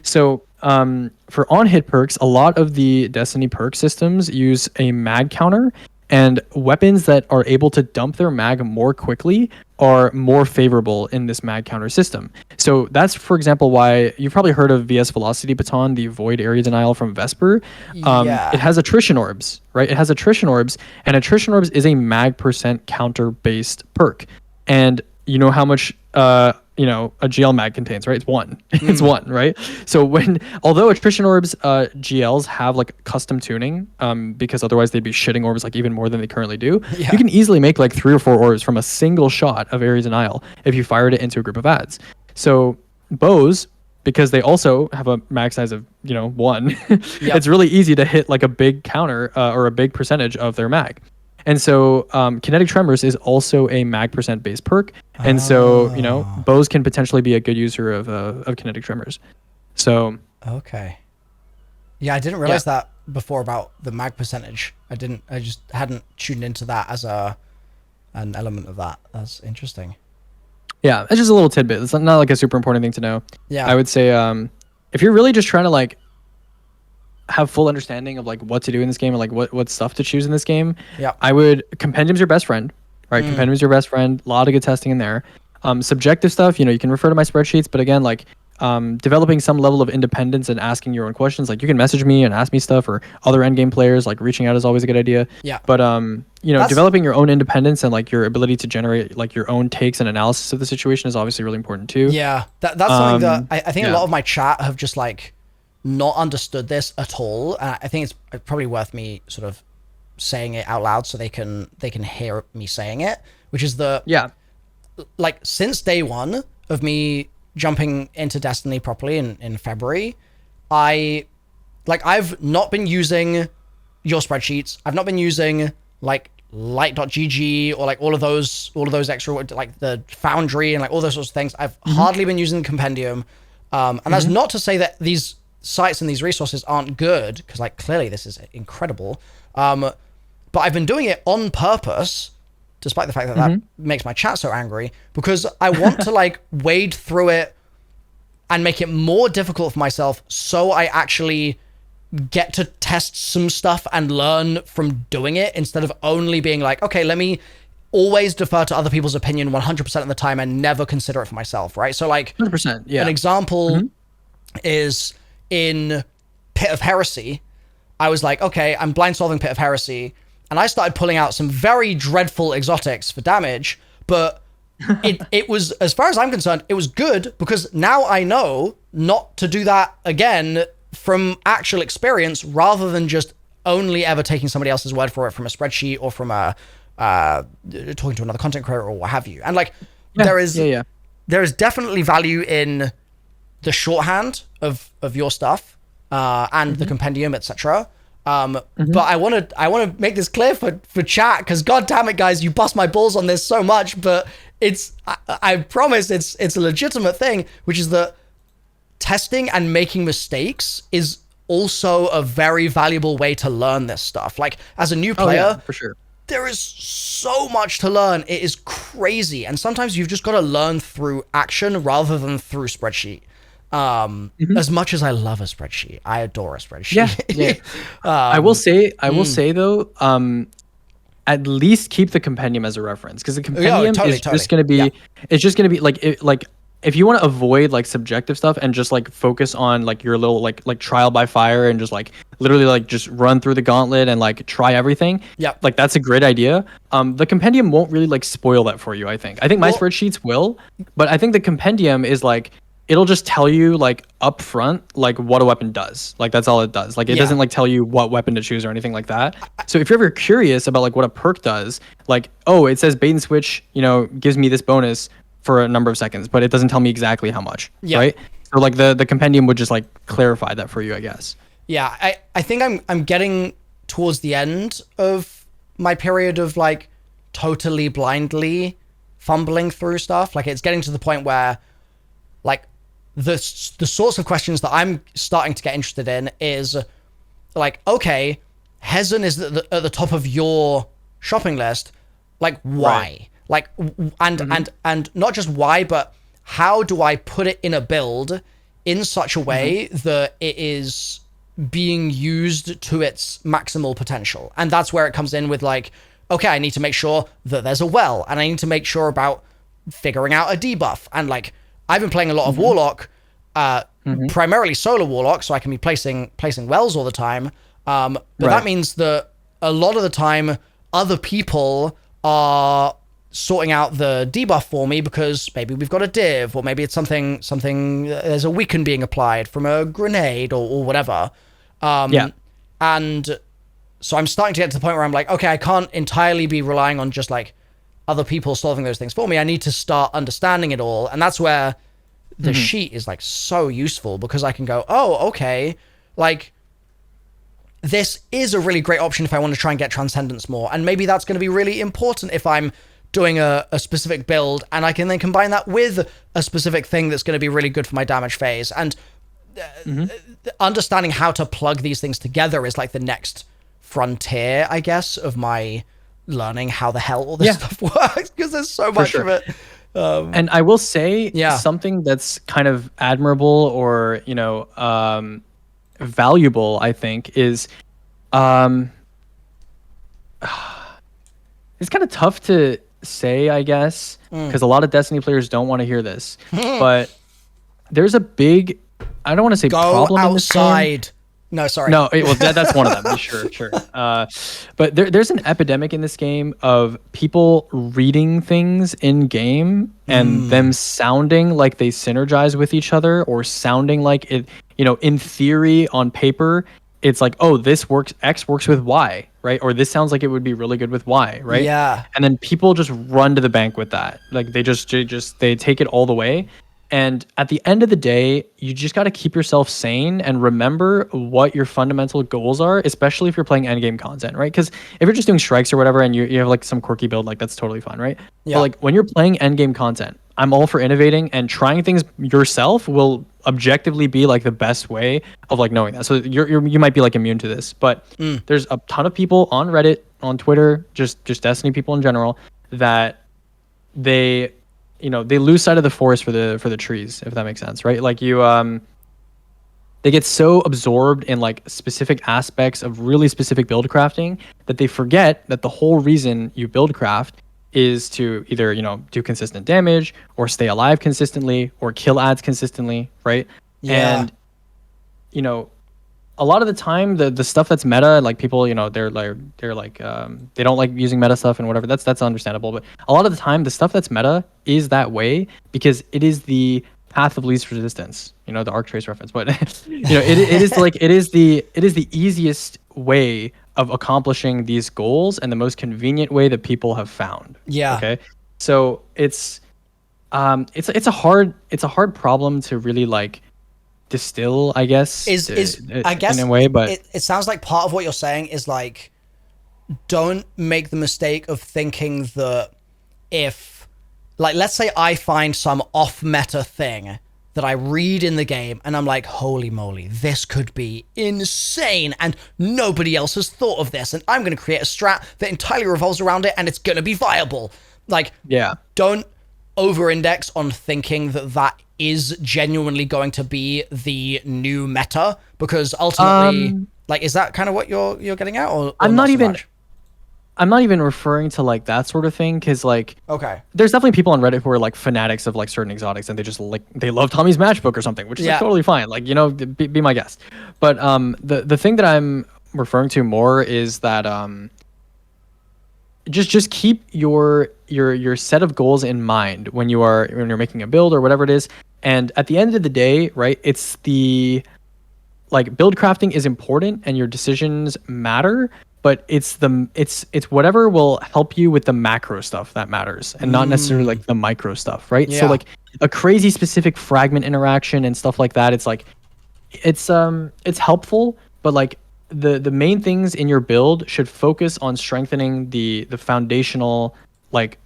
So for on-hit perks, a lot of the Destiny perk systems use a mag counter, and weapons that are able to dump their mag more quickly are more favorable in this mag counter system. So that's, for example, why you've probably heard of VS Velocity Baton, the Void Area Denial from Vesper. It has attrition orbs, right? It has attrition orbs, and attrition orbs is a mag percent counter based perk. And you know how much a GL mag contains, right? It's 1. It's 1, right? So although attrition orbs GLs have like custom tuning, because otherwise they'd be shitting orbs like even more than they currently do, you can easily make like 3 or 4 orbs from a single shot of Area Denial if you fired it into a group of ads. So bows, because they also have a mag size of 1, it's really easy to hit like a big counter or a big percentage of their mag. And so Kinetic Tremors is also a mag percent based perk. And so, bows can potentially be a good user of Kinetic Tremors. So. Okay. Yeah, I didn't realize that before about the mag percentage. I just hadn't tuned into that as an element of that. That's interesting. Yeah, it's just a little tidbit. It's not like a super important thing to know. Yeah. I would say if you're really just trying to like have full understanding of like what to do in this game and like what stuff to choose in this game, Compendium's your best friend, right? Compendium's your best friend. A lot of good testing in there. Subjective stuff, you can refer to my spreadsheets, but again, like developing some level of independence and asking your own questions. Like you can message me and ask me stuff, or other endgame players, like reaching out is always a good idea. Yeah. But developing your own independence and like your ability to generate like your own takes and analysis of the situation is obviously really important too. Yeah, that's something that I think a lot of my chat have just like not understood this at all, and I think it's probably worth me sort of saying it out loud so they can hear me saying it, which is like since day one of me jumping into Destiny properly in February, I've not been using your spreadsheets. I've not been using like light.gg or like all of those extra, like the Foundry and like all those sorts of things. I've hardly been using the Compendium, and that's not to say that these sites and these resources aren't good, because like clearly this is incredible, but I've been doing it on purpose, despite the fact that that makes my chat so angry, because I want to like wade through it and make it more difficult for myself, so I actually get to test some stuff and learn from doing it, instead of only being like, okay, let me always defer to other people's opinion 100% of the time and never consider it for myself, right? So like 100%, an example is in Pit of Heresy. I was like, okay, I'm blind solving Pit of Heresy, and I started pulling out some very dreadful exotics for damage, but it was, as far as I'm concerned, it was good, because now I know not to do that again from actual experience, rather than just only ever taking somebody else's word for it from a spreadsheet or from talking to another content creator or what have you. And like there is definitely value in the shorthand of your stuff and the Compendium, etc. But I want to make this clear for chat, because god damn it, guys, you bust my balls on this so much, but I promise it's a legitimate thing, which is that testing and making mistakes is also a very valuable way to learn this stuff. Like as a new player, for sure, there is so much to learn. It is crazy, and sometimes you've just got to learn through action rather than through spreadsheet. As much as I love a spreadsheet, I adore a spreadsheet. I will say though, at least keep the Compendium as a reference, because the Compendium is just going to be, it's just going to be like if you want to avoid like subjective stuff and just like focus on like your little like trial by fire and just like literally like just run through the gauntlet and like try everything. Yeah. Like that's a great idea. The Compendium won't really like spoil that for you, I think. I think my spreadsheets will, but I think the Compendium is like, it'll just tell you like up front like what a weapon does. Like that's all it does. Like it doesn't like tell you what weapon to choose or anything like that. So if you're ever curious about like what a perk does, like, oh, it says bait and switch, gives me this bonus for a number of seconds, but it doesn't tell me exactly how much, right? So like the Compendium would just like clarify that for you, I guess. Yeah, I think I'm getting towards the end of my period of like totally blindly fumbling through stuff. Like it's getting to the point where like the sorts of questions that I'm starting to get interested in is like, okay, Hezen is at the top of your shopping list, like why? Like and not just why, but how do I put it in a build in such a way that it is being used to its maximal potential? And that's where it comes in with like, okay, I need to make sure that there's a well, and I need to make sure about figuring out a debuff. And like, I've been playing a lot of Warlock, primarily solo Warlock, so I can be placing wells all the time. But that means that a lot of the time, other people are sorting out the debuff for me because maybe we've got a div, or maybe it's something there's a weaken being applied from a grenade or whatever. And so I'm starting to get to the point where I'm like, okay, I can't entirely be relying on just like other people solving those things for me. I need to start understanding it all. And that's where the sheet is like so useful, because I can go, oh, okay, like this is a really great option if I want to try and get Transcendence more. And maybe that's going to be really important if I'm doing a specific build, and I can then combine that with a specific thing that's going to be really good for my damage phase. And understanding how to plug these things together is like the next frontier, I guess, of my learning how the hell all this stuff works, because there's so much of it. And I will say something that's kind of admirable, or, you know, valuable, I think, is it's kind of tough to say, I guess, because a lot of Destiny players don't want to hear this, but there's a big, I don't want to say problem outside. In this game. No, sorry. No, well, that's one of them. Sure. But there's an epidemic in this game of people reading things in game and them sounding like they synergize with each other, or sounding like it, you know, in theory on paper, it's like, oh, this works, X works with Y, right? Or this sounds like it would be really good with Y, right? Yeah. And then people just run to the bank with that. Like they they take it all the way. And at the end of the day, you just got to keep yourself sane and remember what your fundamental goals are, especially if you're playing endgame content, right? Because if you're just doing strikes or whatever and you have like some quirky build, like that's totally fine, right? Yeah. But like when you're playing endgame content, I'm all for innovating, and trying things yourself will objectively be like the best way of like knowing that. So you might be like immune to this, but there's a ton of people on Reddit, on Twitter, just Destiny people in general, that they, you know, they lose sight of the forest for the trees, if that makes sense, right? Like you they get so absorbed in like specific aspects of really specific build crafting that they forget that the whole reason you build craft is to either, you know, do consistent damage, or stay alive consistently, or kill ads consistently, right? Yeah. And, you know, a lot of the time the stuff that's meta, like people, you know, they're like they don't like using meta stuff and whatever. That's understandable. But a lot of the time the stuff that's meta is that way because it is the path of least resistance, you know, the Archetypes reference. But you know, it is like it is the easiest way of accomplishing these goals, and the most convenient way that people have found. Yeah. Okay. So it's a hard problem to really like distill, I guess. I guess in a way, but it sounds like part of what you're saying is like, don't make the mistake of thinking that if, like, let's say I find some off meta thing that I read in the game and I'm like, holy moly, this could be insane and nobody else has thought of this, and I'm going to create a strat that entirely revolves around it and it's going to be viable. Like, yeah, don't over-index on thinking that is genuinely going to be the new meta, because ultimately, like, is that kind of what you're getting at, or I'm not even much? I'm not even referring to like that sort of thing, because like, okay, there's definitely people on Reddit who are like fanatics of like certain exotics, and they just like, they love Tommy's matchbook or something, which is like, totally fine. Like, you know, be my guest. But the thing that I'm referring to more is that just keep your set of goals in mind when you're making a build or whatever it is. And at the end of the day, right, it's the, like, build crafting is important and your decisions matter, but it's whatever will help you with the macro stuff that matters, and not necessarily like the micro stuff, right? So like a crazy specific fragment interaction and stuff like that, it's like it's helpful, but like the main things in your build should focus on strengthening the foundational like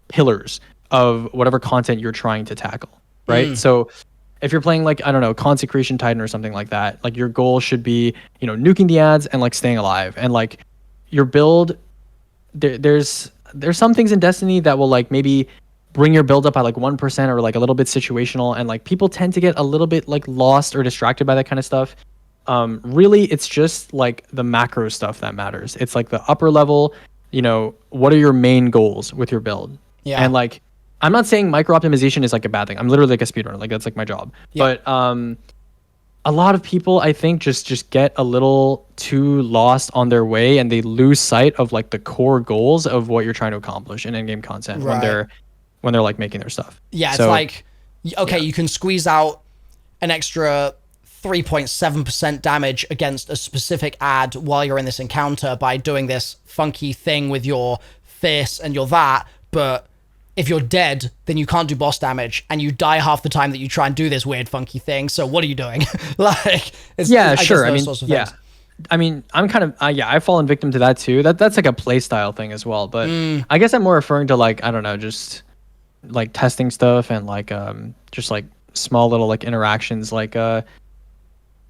pillars of whatever content you're trying to tackle, right? So if you're playing like, I don't know, Consecration Titan or something like that, like your goal should be, you know, nuking the ads and like staying alive. And like your build, there's some things in Destiny that will like maybe bring your build up by like 1% or like a little bit situational, and like people tend to get a little bit like lost or distracted by that kind of stuff. Really, it's just like the macro stuff that matters. It's like the upper level, you know, what are your main goals with your build? Yeah. And like, I'm not saying micro optimization is like a bad thing. I'm literally like a speedrunner. Like that's like my job. Yeah. But a lot of people, I think, just get a little too lost on their way, and they lose sight of like the core goals of what you're trying to accomplish in in-game content when they're like making their stuff. Yeah, it's like, okay, you can squeeze out an extra 3.7% damage against a specific ad while you're in this encounter by doing this funky thing with your this and your that, but if you're dead, then you can't do boss damage, and you die half the time that you try and do this weird funky thing. So what are you doing? Like, it's, sure. I mean, things. I mean, I'm kind of I've fallen victim to that too. That's like a play style thing as well. But I guess I'm more referring to like, I don't know, just like testing stuff and like just like small little like interactions, like I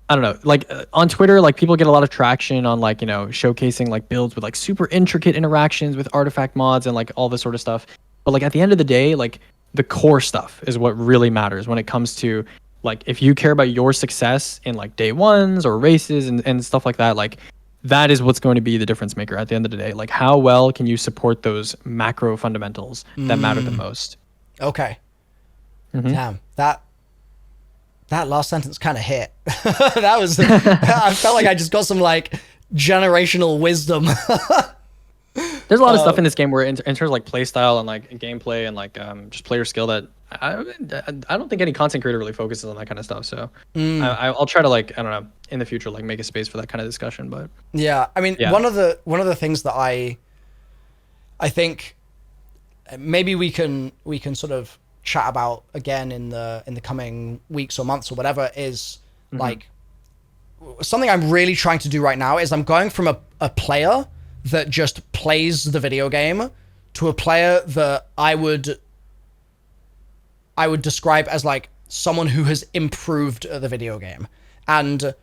don't know, like on Twitter, like people get a lot of traction on like, you know, showcasing like builds with like super intricate interactions with artifact mods and like all this sort of stuff. But like at the end of the day, like the core stuff is what really matters when it comes to like, if you care about your success in like day ones or races and stuff like that, like that is what's going to be the difference maker at the end of the day. Like how well can you support those macro fundamentals that matter the most? Okay. Damn, that last sentence kind of hit. That was, I felt like I just got some like generational wisdom. There's a lot of stuff in this game where in terms of like play style and like gameplay and like just player skill that I don't think any content creator really focuses on that kind of stuff. So I'll try to like, I don't know, in the future, like make a space for that kind of discussion. But yeah, I mean, one of the things that I think maybe we can sort of chat about again in the coming weeks or months or whatever is like something I'm really trying to do right now is I'm going from a player that just plays the video game to a player that I would describe as like someone who has improved at the video game. And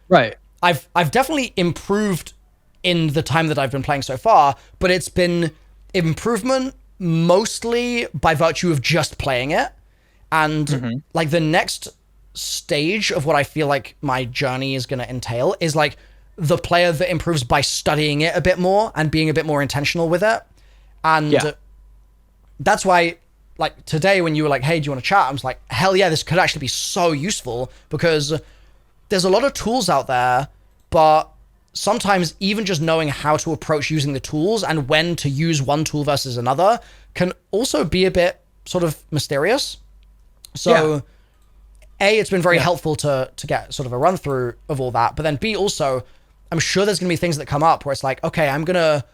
I've definitely improved in the time that I've been playing so far, but it's been improvement mostly by virtue of just playing it. And like the next stage of what I feel like my journey is going to entail is like the player that improves by studying it a bit more and being a bit more intentional with it. And that's why, like today when you were like, hey, do you want to chat? I was like, hell yeah, this could actually be so useful because there's a lot of tools out there, but sometimes even just knowing how to approach using the tools and when to use one tool versus another can also be a bit sort of mysterious. So A, it's been very helpful to get sort of a run through of all that, but then B, also, I'm sure there's gonna be things that come up where it's like, okay, I'm gonna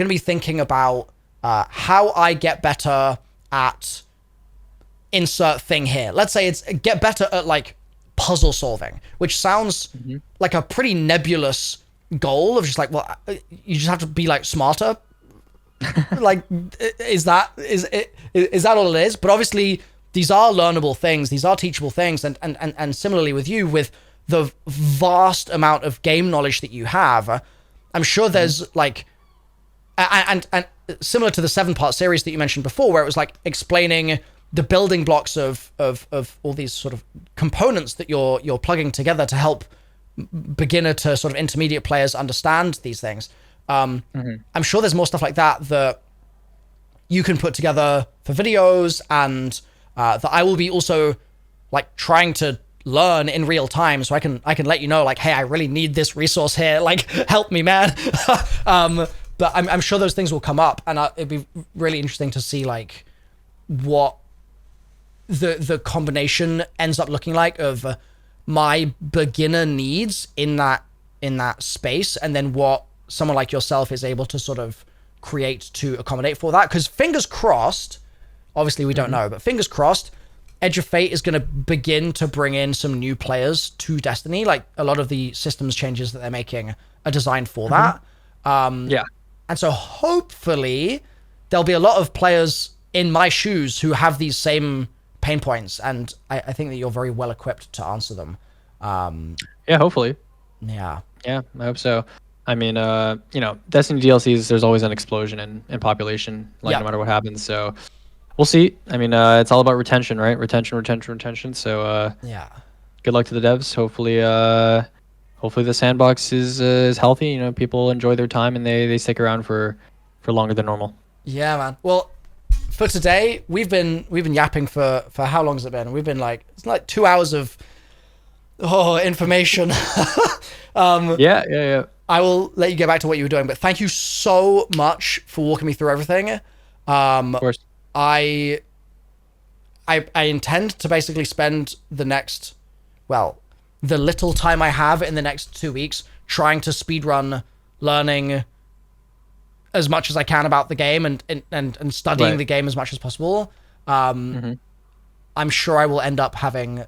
be thinking about how I get better at insert thing here. Let's say it's get better at like puzzle solving, which sounds like a pretty nebulous goal of just like, well, you just have to be like smarter. Like, is that all it is? But obviously these are learnable things. These are teachable things. And similarly with you, with the vast amount of game knowledge that you have, I'm sure there's like, and similar to the 7-part series that you mentioned before, where it was like explaining the building blocks of all these sort of components that you're plugging together to help beginner to sort of intermediate players understand these things. I'm sure there's more stuff like that you can put together for videos, and that I will be also like trying to learn in real time, so I can let you know like, hey, I really need this resource here, like help me, man. But I'm sure those things will come up, and it'd be really interesting to see like what the combination ends up looking like of my beginner needs in that space, and then what someone like yourself is able to sort of create to accommodate for that. Because fingers crossed, obviously we don't know, but fingers crossed, Edge of Fate is going to begin to bring in some new players to Destiny. Like a lot of the systems changes that they're making are designed for that. And so hopefully there'll be a lot of players in my shoes who have these same pain points, and I think that you're very well equipped to answer them. Yeah, hopefully. Yeah. Yeah, I hope so. I mean, Destiny DLCs, there's always an explosion in population, like no matter what happens. So we'll see. I mean, it's all about retention, right? Retention. So Yeah. good luck to the devs. Hopefully the sandbox is healthy. People enjoy their time and they stick around for longer than normal. Yeah, man. Well, for today, we've been yapping for how long has it been? We've been it's like 2 hours of information. Yeah. I will let you get back to what you were doing, but thank you so much for walking me through everything. Of course. I intend to basically spend the little time I have in the next 2 weeks trying to speedrun learning as much as I can about the game and studying the game as much as possible. I'm sure I will end up having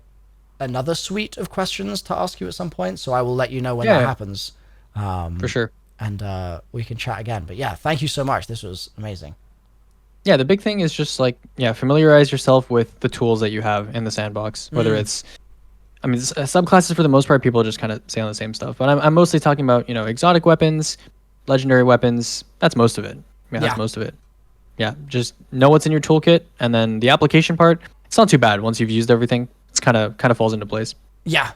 another suite of questions to ask you at some point, so I will let you know when that happens. For sure. And we can chat again. But yeah, thank you so much. This was amazing. Yeah, the big thing is just familiarize yourself with the tools that you have in the sandbox, whether it's subclasses for the most part, people just kind of say on the same stuff. But I'm mostly talking about, exotic weapons, legendary weapons. That's most of it. That's most of it. Yeah, just know what's in your toolkit, and then the application part, it's not too bad once you've used everything. It's kind of falls into place. Yeah,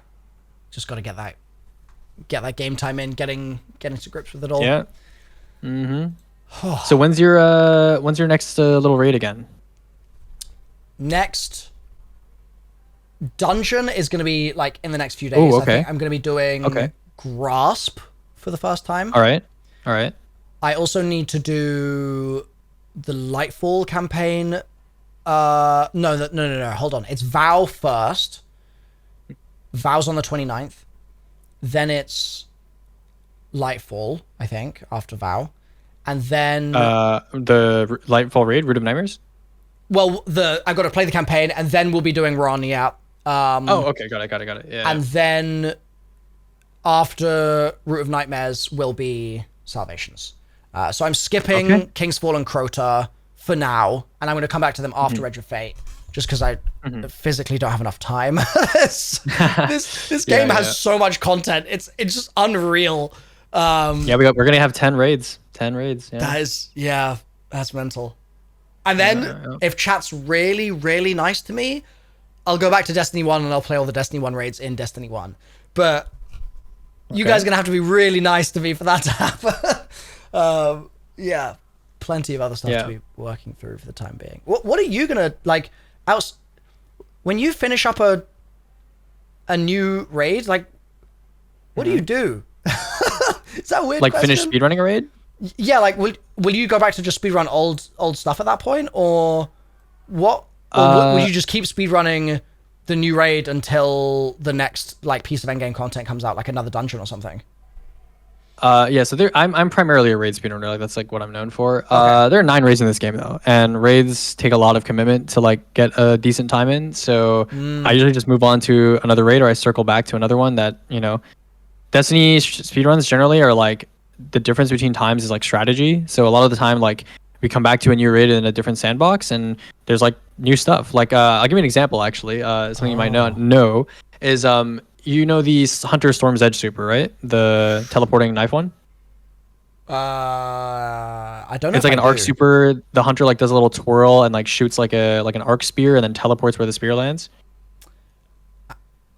just got to get that game time in, getting to grips with it all. Yeah. So when's your next little raid again? Next dungeon is going to be in the next few days. Oh, okay. I think I'm going to be doing Grasp for the first time. All right. I also need to do the Lightfall campaign. No. Hold on. It's Vow first. Vow's on the 29th. Then it's Lightfall, I think, after Vow. And then the Lightfall raid, Root of Nightmares? Well, I've got to play the campaign, and then we'll be doing Ron, yeah. Okay, got it. Yeah. And then after Root of Nightmares will be Salvations. So I'm skipping King's Fall and Crota for now, and I'm going to come back to them after Edge of Fate, just because I physically don't have enough time. this game has so much content. It's just unreal. We're gonna have 10 raids. 10 raids. Yeah. That's mental. And then if chat's really, really nice to me, I'll go back to Destiny 1 and I'll play all the Destiny 1 raids in Destiny 1. But you guys are gonna have to be really nice to me for that to happen. Yeah. Plenty of other stuff to be working through for the time being. What are you gonna when you finish up a new raid? What do you do? Is that a weird? Finish speedrunning a raid? Yeah, will you go back to just speedrun old stuff at that point, or what? Or will you just keep speedrunning the new raid until the next piece of endgame content comes out, another dungeon or something? So I'm primarily a raid speedrunner. That's what I'm known for. There are 9 raids in this game though, and raids take a lot of commitment to get a decent time in. So I usually just move on to another raid, or I circle back to another one that Destiny speedruns generally are the difference between times is strategy. So a lot of the time we come back to a new raid in a different sandbox, and there's new stuff. I'll give you an example actually. Something you might not know is the Hunter Storm's Edge super, right? The teleporting knife one. I don't know. It's an arc super. The Hunter does a little twirl and shoots an arc spear and then teleports where the spear lands.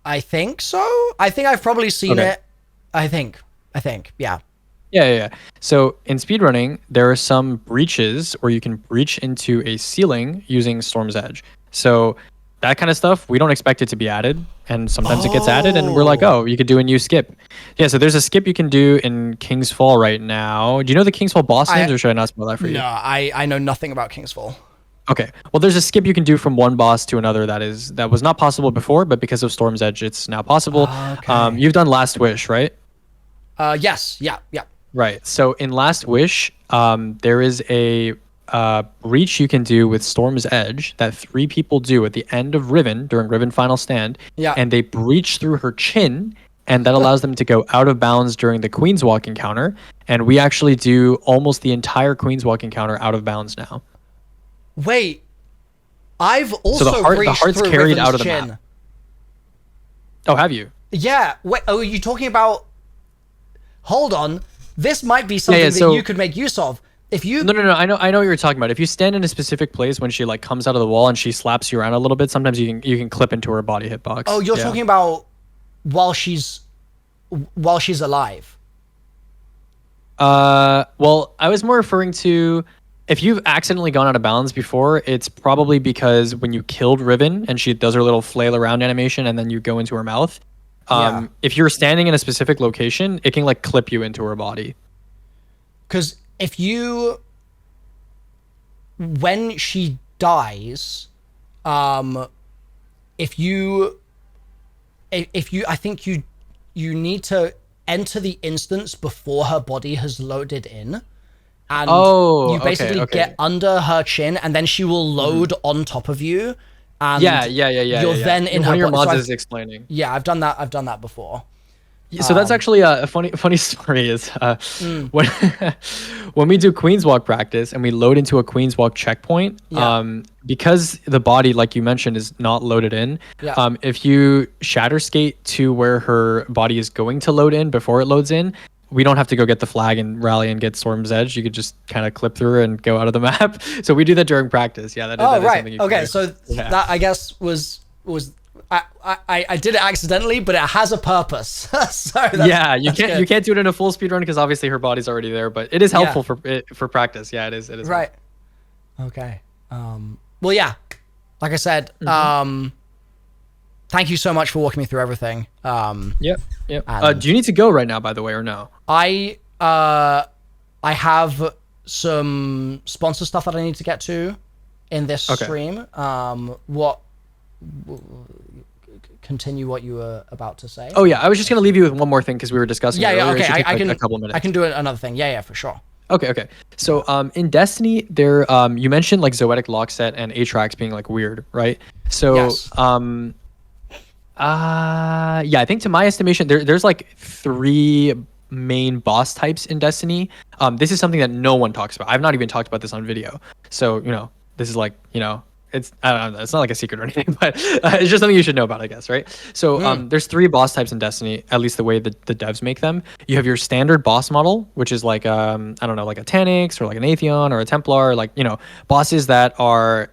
I think so. I think I've probably seen it. I think. Yeah. Yeah. So in speedrunning, there are some breaches where you can breach into a ceiling using Storm's Edge. So that kind of stuff, we don't expect it to be added, and sometimes it gets added, and we're you could do a new skip. Yeah, so there's a skip you can do in King's Fall right now. Do you know the King's Fall boss names, or should I not spoil that for you? No, I know nothing about King's Fall. Okay, well, there's a skip you can do from one boss to another that was not possible before, but because of Storm's Edge, it's now possible. You've done Last Wish, right? Yes. Yeah. Right. So in Last Wish, there is a breach you can do with Storm's Edge that 3 people do at the end of Riven during Riven Final Stand. Yeah. And they breach through her chin, and that allows them to go out of bounds during the Queen's Walk encounter. And we actually do almost the entire Queen's Walk encounter out of bounds now. Wait. I've also So the breached heart's through carried Riven's out of the chin. map. Oh, have you? Yeah. Wait, are you talking about... Hold on. This might be something that you could make use of. If you... No. I know what you're talking about. If you stand in a specific place when she like comes out of the wall and she slaps you around a little bit, sometimes you can clip into her body hitbox. Oh, you're talking about while she's alive. Well, I was more referring to if you've accidentally gone out of bounds before, it's probably because when you killed Riven and she does her little flail around animation and then you go into her mouth. If you're standing in a specific location, it can like clip you into her body. Because when she dies, I think you need to enter the instance before her body has loaded in. And you basically get under her chin and then she will load on top of you. And you're then in her body. One of your mods is explaining. Yeah, I've done that before. So that's actually a funny story is when when we do Queen's Walk practice and we load into a Queen's Walk checkpoint, because the body, like you mentioned, is not loaded in, if you shatter skate to where her body is going to load in before it loads in, we don't have to go get the flag and rally and get Storm's Edge. You could just kind of clip through her and go out of the map. So we do that during practice. Yeah, that is something you can do. So that I guess was I did it accidentally, but it has a purpose. So you can't do it in a full speed run because obviously her body's already there, but it is helpful for practice. Yeah, it is right. Okay. Well, yeah. Like I said, thank you so much for walking me through everything. Yep. Do you need to go right now, by the way, or no? I have some sponsor stuff that I need to get to in this stream. Continue what you were about to say. Oh yeah, I was just gonna leave you with one more thing because we were discussing. Okay. I can a couple minutes. I can do another thing. Yeah, for sure. Okay. So in Destiny, there you mentioned like Zoetic Lockset and Atrax being like weird, right? So yes. I think to my estimation, there's like 3 main boss types in Destiny. This is something that no one talks about. I've not even talked about this on video. So this is like it's I don't know, it's not like a secret or anything, but it's just something you should know about, I guess, right? So there's 3 boss types in Destiny, at least the way the devs make them. You have your standard boss model, which is like I don't know, like a Tanyx or like an Atheon or a Templar, like bosses that are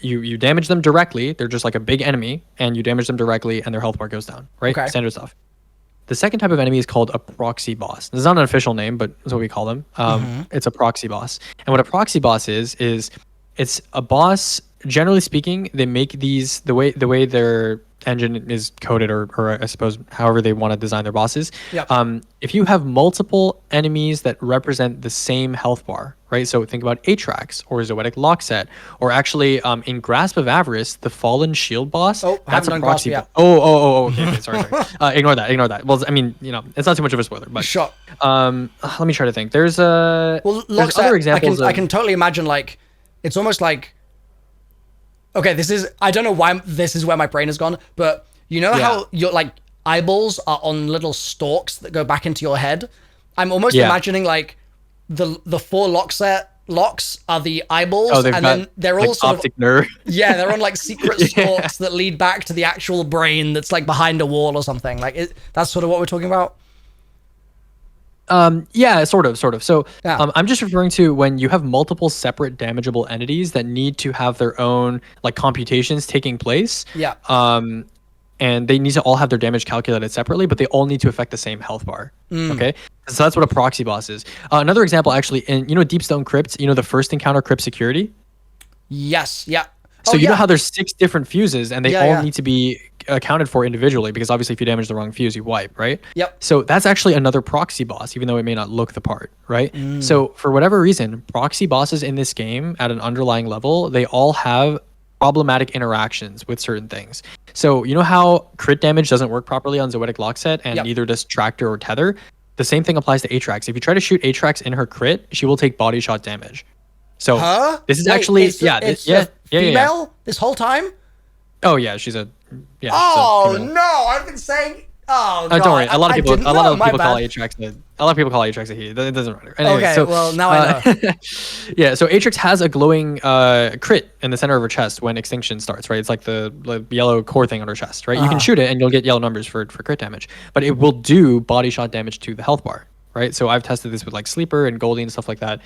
you damage them directly. They're just like a big enemy, and you damage them directly, and their health bar goes down, right? Okay. Standard stuff. The second type of enemy is called a proxy boss. This is not an official name, but that's what we call them. It's a proxy boss, and what a proxy boss is it's a boss. Generally speaking, they make these the way their engine is coded, or I suppose however they want to design their bosses. Yep. If you have multiple enemies that represent the same health bar, right? So think about Atrax or Zoetic Lockset, or actually in Grasp of Avarice, the Fallen Shield boss. Oh, that's a proxy. Okay, sorry. Ignore that. Well, I mean, it's not too much of a spoiler, but sure. Let me try to think. There's other examples. I can totally imagine, like, it's almost like. Okay, I don't know why this is where my brain has gone, but how your like eyeballs are on little stalks that go back into your head? I'm almost imagining like the 4 locks are the eyeballs, and then they're all sort optic nerve. Yeah, they're on like secret stalks that lead back to the actual brain that's like behind a wall or something. Like that's sort of what we're talking about. Sort of. So I'm just referring to when you have multiple separate damageable entities that need to have their own like computations taking place. Yeah. And they need to all have their damage calculated separately, but they all need to affect the same health bar. Okay. So that's what a proxy boss is. Another example, actually, in Deepstone Crypt, the first encounter crypt security. Yes. Yeah. So you know how there's 6 different fuses, and they all need to be accounted for individually, because obviously if you damage the wrong fuse, you wipe, right? Yep. So that's actually another proxy boss, even though it may not look the part, right? So for whatever reason, proxy bosses in this game at an underlying level, they all have problematic interactions with certain things. So you know how crit damage doesn't work properly on Zoetic Lockset, and neither does Tractor or Tether? The same thing applies to Atrax. If you try to shoot Atrax in her crit, she will take body shot damage. So this is actually female this whole time. Oh yeah, she's a no, I've been saying Oh God. Don't worry. A lot of people call Aatrox a lot of people call Aatrox a he. It doesn't matter. Anyway, Okay, so, well, now I know. Yeah, so Aatrox has a glowing crit in the center of her chest when extinction starts, right? It's like the yellow core thing on her chest, right? You can shoot it and you'll get yellow numbers for crit damage, but it will do body shot damage to the health bar, right? So I've tested this with like Sleeper and Goldie and stuff like that.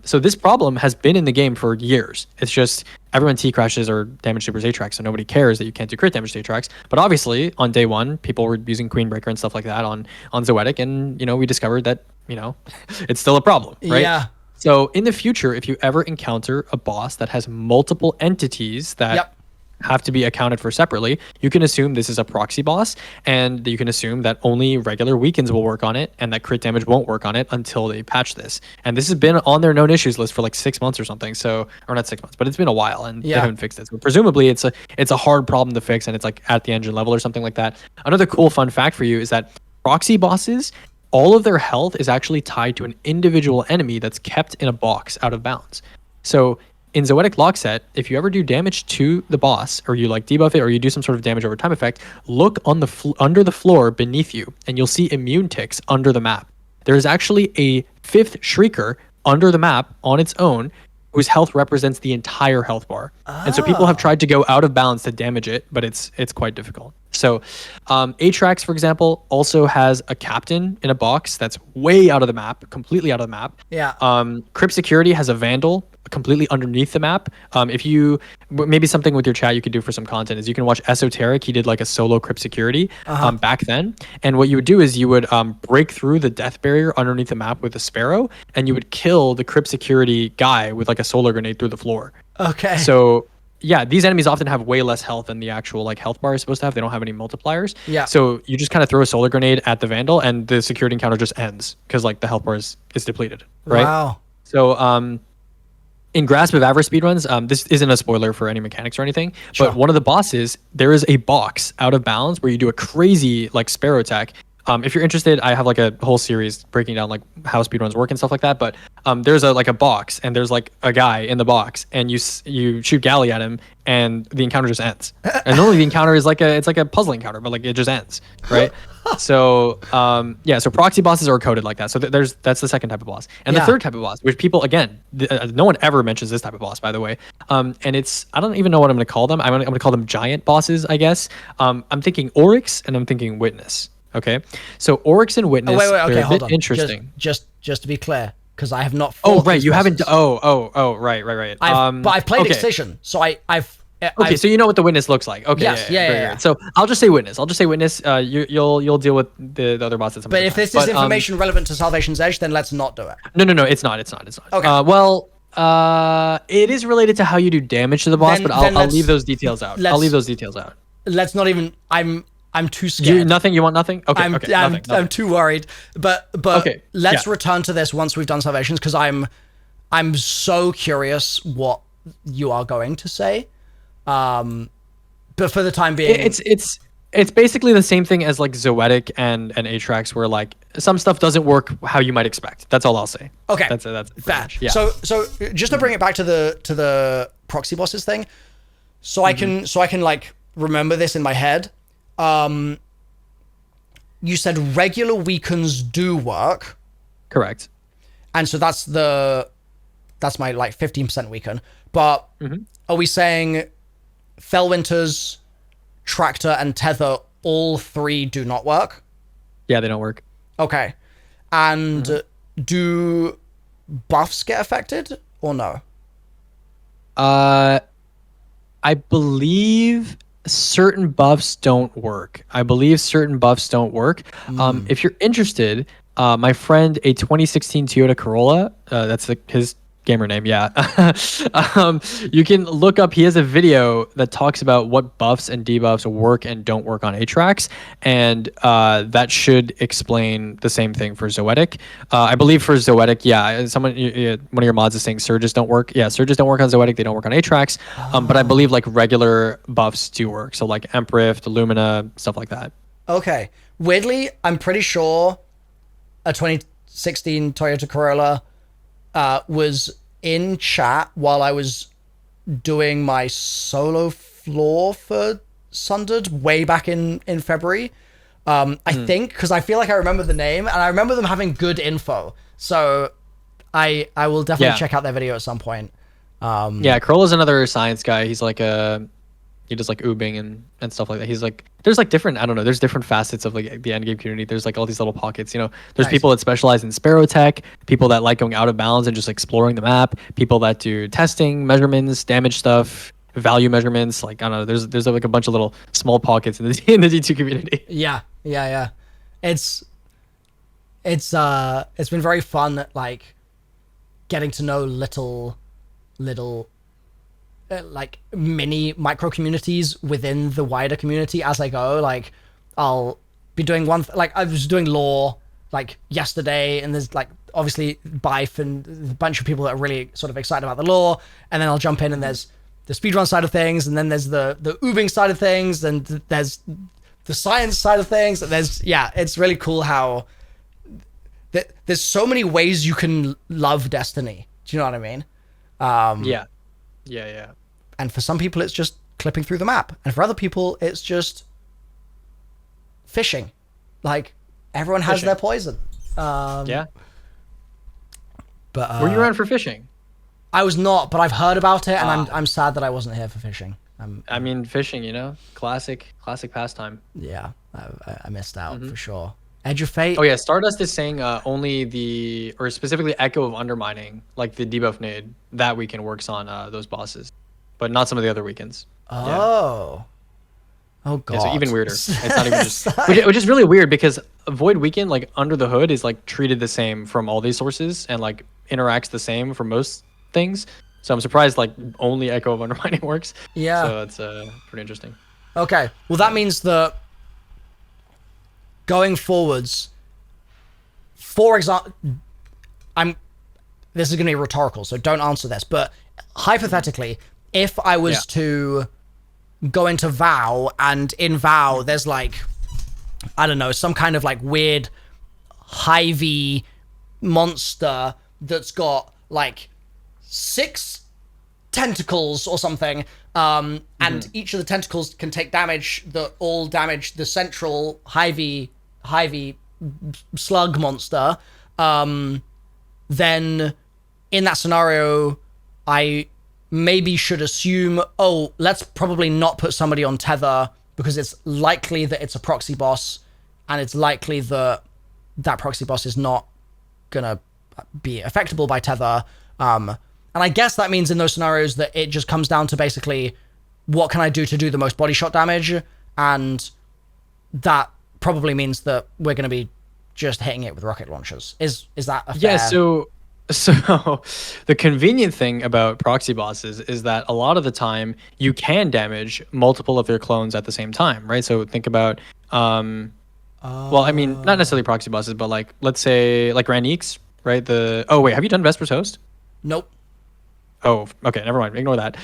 So this problem has been in the game for years. It's just everyone T crashes or damage supers Aatrox, so nobody cares that you can't do crit damage to Aatrox. But obviously, on day one, people were using Queenbreaker and stuff like that on Zoetic, and we discovered that it's still a problem, right? Yeah. So in the future, if you ever encounter a boss that has multiple entities that have to be accounted for separately, you can assume this is a proxy boss, and you can assume that only regular weakens will work on it, and that crit damage won't work on it until they patch this. And this has been on their known issues list for like 6 months or something. So, or not 6 months, but it's been a while, and they haven't fixed it. So presumably, it's a hard problem to fix, and it's like at the engine level or something like that. Another cool fun fact for you is that proxy bosses, all of their health is actually tied to an individual enemy that's kept in a box out of bounds. So in Zoetic Lockset, if you ever do damage to the boss, or you like debuff it, or you do some sort of damage over time effect, look on the under the floor beneath you, and you'll see immune ticks under the map. There is actually a 5th Shrieker under the map on its own, whose health represents the entire health bar. And so people have tried to go out of bounds to damage it, but it's quite difficult. So Aatrox, for example, also has a captain in a box that's way out of the map, completely out of the map. Yeah. Crypt Security has a Vandal completely underneath the map. If you, maybe something with your chat you could do for some content is you can watch Esoteric. He did like a solo Crypt Security back then. And what you would do is you would break through the death barrier underneath the map with a Sparrow, and you would kill the Crypt Security guy with like a solar grenade through the floor. Okay. So yeah, these enemies often have way less health than the actual like health bar is supposed to have. They don't have any multipliers. Yeah. So you just kind of throw a solar grenade at the Vandal, and the security encounter just ends because like the health bar is depleted. Right. Wow. So in Grasp of Avarice speedruns, this isn't a spoiler for any mechanics or anything, but one of the bosses, there is a box out of bounds where you do a crazy like Sparrow attack. If you're interested, I have like a whole series breaking down like how speedruns work and stuff like that. But there's a box, and there's like a guy in the box, and you shoot Galley at him, and the encounter just ends. And normally the encounter is like a puzzle encounter, but like it just ends, right? So so proxy bosses are coded like that. So that's the second type of boss, and the third type of boss, which people again, no one ever mentions this type of boss, by the way. And it's, I don't even know what I'm going to call them. I'm going to call them giant bosses, I guess. I'm thinking Oryx, and I'm thinking Witness. Okay, so Oryx and Witness. Wait, okay, they're a hold bit on. Just to be clear, because I have not. Oh right, you haven't. Oh, Right. but I've played Excision, so I've. Okay, so you know what the Witness looks like. Okay, yes, yeah. So I'll just say Witness. You'll deal with the other bosses. But if this is information relevant to Salvation's Edge, then let's not do it. No, it's not. Okay. It is related to how you do damage to the boss, but I'll leave those details out. Let's not even. I'm too scared. You want nothing? Okay. Nothing. I'm too worried. But okay. Let's return to this once we've done Salvations, because I'm so curious what you are going to say. But for the time being, it's basically the same thing as like Zoetic and Aatrox, where like some stuff doesn't work how you might expect. That's all I'll say. Okay. That's fair. Yeah. So just to bring it back to the proxy bosses thing, so I can like remember this in my head. You said regular weakens do work. Correct. And so that's my like 15% weaken. But are we saying Fellwinter's, Tractor, and Tether, all three do not work? Yeah, they don't work. Okay. And do buffs get affected or no? I believe certain buffs don't work. If you're interested, my friend, a 2016 Toyota Corolla, that's his gamer name, yeah. You can look up, he has a video that talks about what buffs and debuffs work and don't work on Aatrox, and that should explain the same thing for Zoetic. I believe for Zoetic, one of your mods is saying surges don't work. Yeah, surges don't work on Zoetic, they don't work on Aatrox, but I believe like regular buffs do work, so like Emprift, Lumina, stuff like that. Okay. Weirdly, I'm pretty sure a 2016 Toyota Corolla was in chat while I was doing my solo floor for Sundered way back in February. I think, because I feel like I remember the name, and I remember them having good info. So I will definitely check out their video at some point. Yeah, Curl is another science guy. He's like he does like ubing and stuff like that. He's like, there's like different, I don't know, there's different facets of like the endgame community. There's like all these little pockets, you know. There's people that specialize in sparrow tech, people that like going out of bounds and just exploring the map, people that do testing, measurements, damage stuff, value measurements. Like, I don't know, there's like a bunch of little small pockets in the in the D2 community. Yeah. It's been very fun, like getting to know little like mini micro communities within the wider community as I go. Like I'll be doing like I was doing lore like yesterday, and there's like obviously Bife and a bunch of people that are really sort of excited about the lore, and then I'll jump in and there's the speedrun side of things, and then there's the ubing side of things, and there's the science side of things, and it's really cool how there's so many ways you can love Destiny. Do you know what I mean? Yeah. And for some people, it's just clipping through the map, and for other people, it's just fishing. Like everyone has their poison. But But were you around for fishing? I was not, but I've heard about it, and I'm sad that I wasn't here for fishing. I mean, fishing, you know, classic pastime. Yeah, I missed out for sure. Edge of Fate. Oh yeah, Stardust is saying only or specifically Echo of Undermining, like the debuff nade, that weekend works on those bosses, but not some of the other weekends. Oh. Oh god. Yeah, so even weirder. It's not even just, which is really weird because Void Weekend, like under the hood, is like treated the same from all these sources and like interacts the same for most things. So I'm surprised like only Echo of Undermining works. Yeah. So it's pretty interesting. Okay. Well, that means that going forwards, for example, this is going to be rhetorical, so don't answer this, but hypothetically, if I was to go into VOW, and in VOW there's like, I don't know, some kind of like weird Hy-Vee monster that's got like 6 tentacles or something, and each of the tentacles can take damage that all damage the central Hy-Vee slug monster, then in that scenario I maybe should assume, let's probably not put somebody on tether because it's likely that it's a proxy boss, and it's likely that that proxy boss is not gonna be affectable by tether. And I guess that means in those scenarios that it just comes down to basically what can I do to do the most body shot damage, and that probably means that we're going to be just hitting it with rocket launchers. Is that a fair... Yeah, so the convenient thing about proxy bosses is that a lot of the time you can damage multiple of their clones at the same time, right? So think about well, I mean, not necessarily proxy bosses, but like let's say like Raniques, right? Wait, have you done Vesper's Host? Nope. Oh, okay, never mind. Ignore that.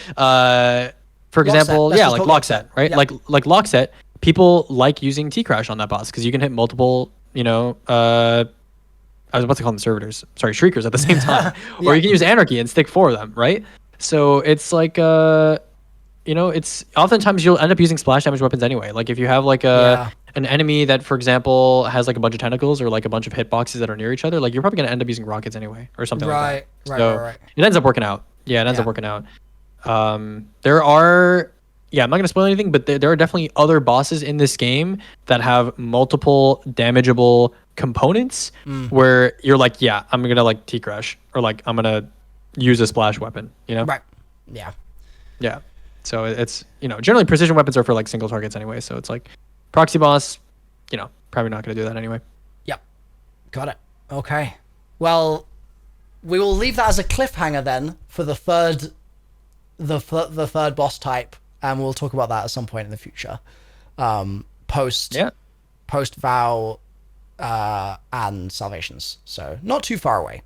For example, like Lockset, right? Yep. Like Lockset, people like using T-Crash on that boss because you can hit multiple, you know, I was about to call them servitors. Sorry, Shriekers at the same time. Or you can use Anarchy and stick 4 of them, right? So it's like, you know, it's oftentimes you'll end up using splash damage weapons anyway. Like if you have like an enemy that, for example, has like a bunch of tentacles or like a bunch of hitboxes that are near each other, like you're probably gonna end up using rockets anyway or something like that. Right. It ends up working out. Yeah, it ends up working out. There are, I'm not gonna spoil anything, but there are definitely other bosses in this game that have multiple damageable components where you're like, I'm gonna like T-Crash or like I'm gonna use a splash weapon, you know? Right. Yeah. So it's, you know, generally precision weapons are for like single targets anyway. So it's like proxy boss, you know, probably not gonna do that anyway. Yep. Got it. Okay. Well, we will leave that as a cliffhanger then for the third boss type, and we'll talk about that at some point in the future. Post Vow and Salvations. So not too far away.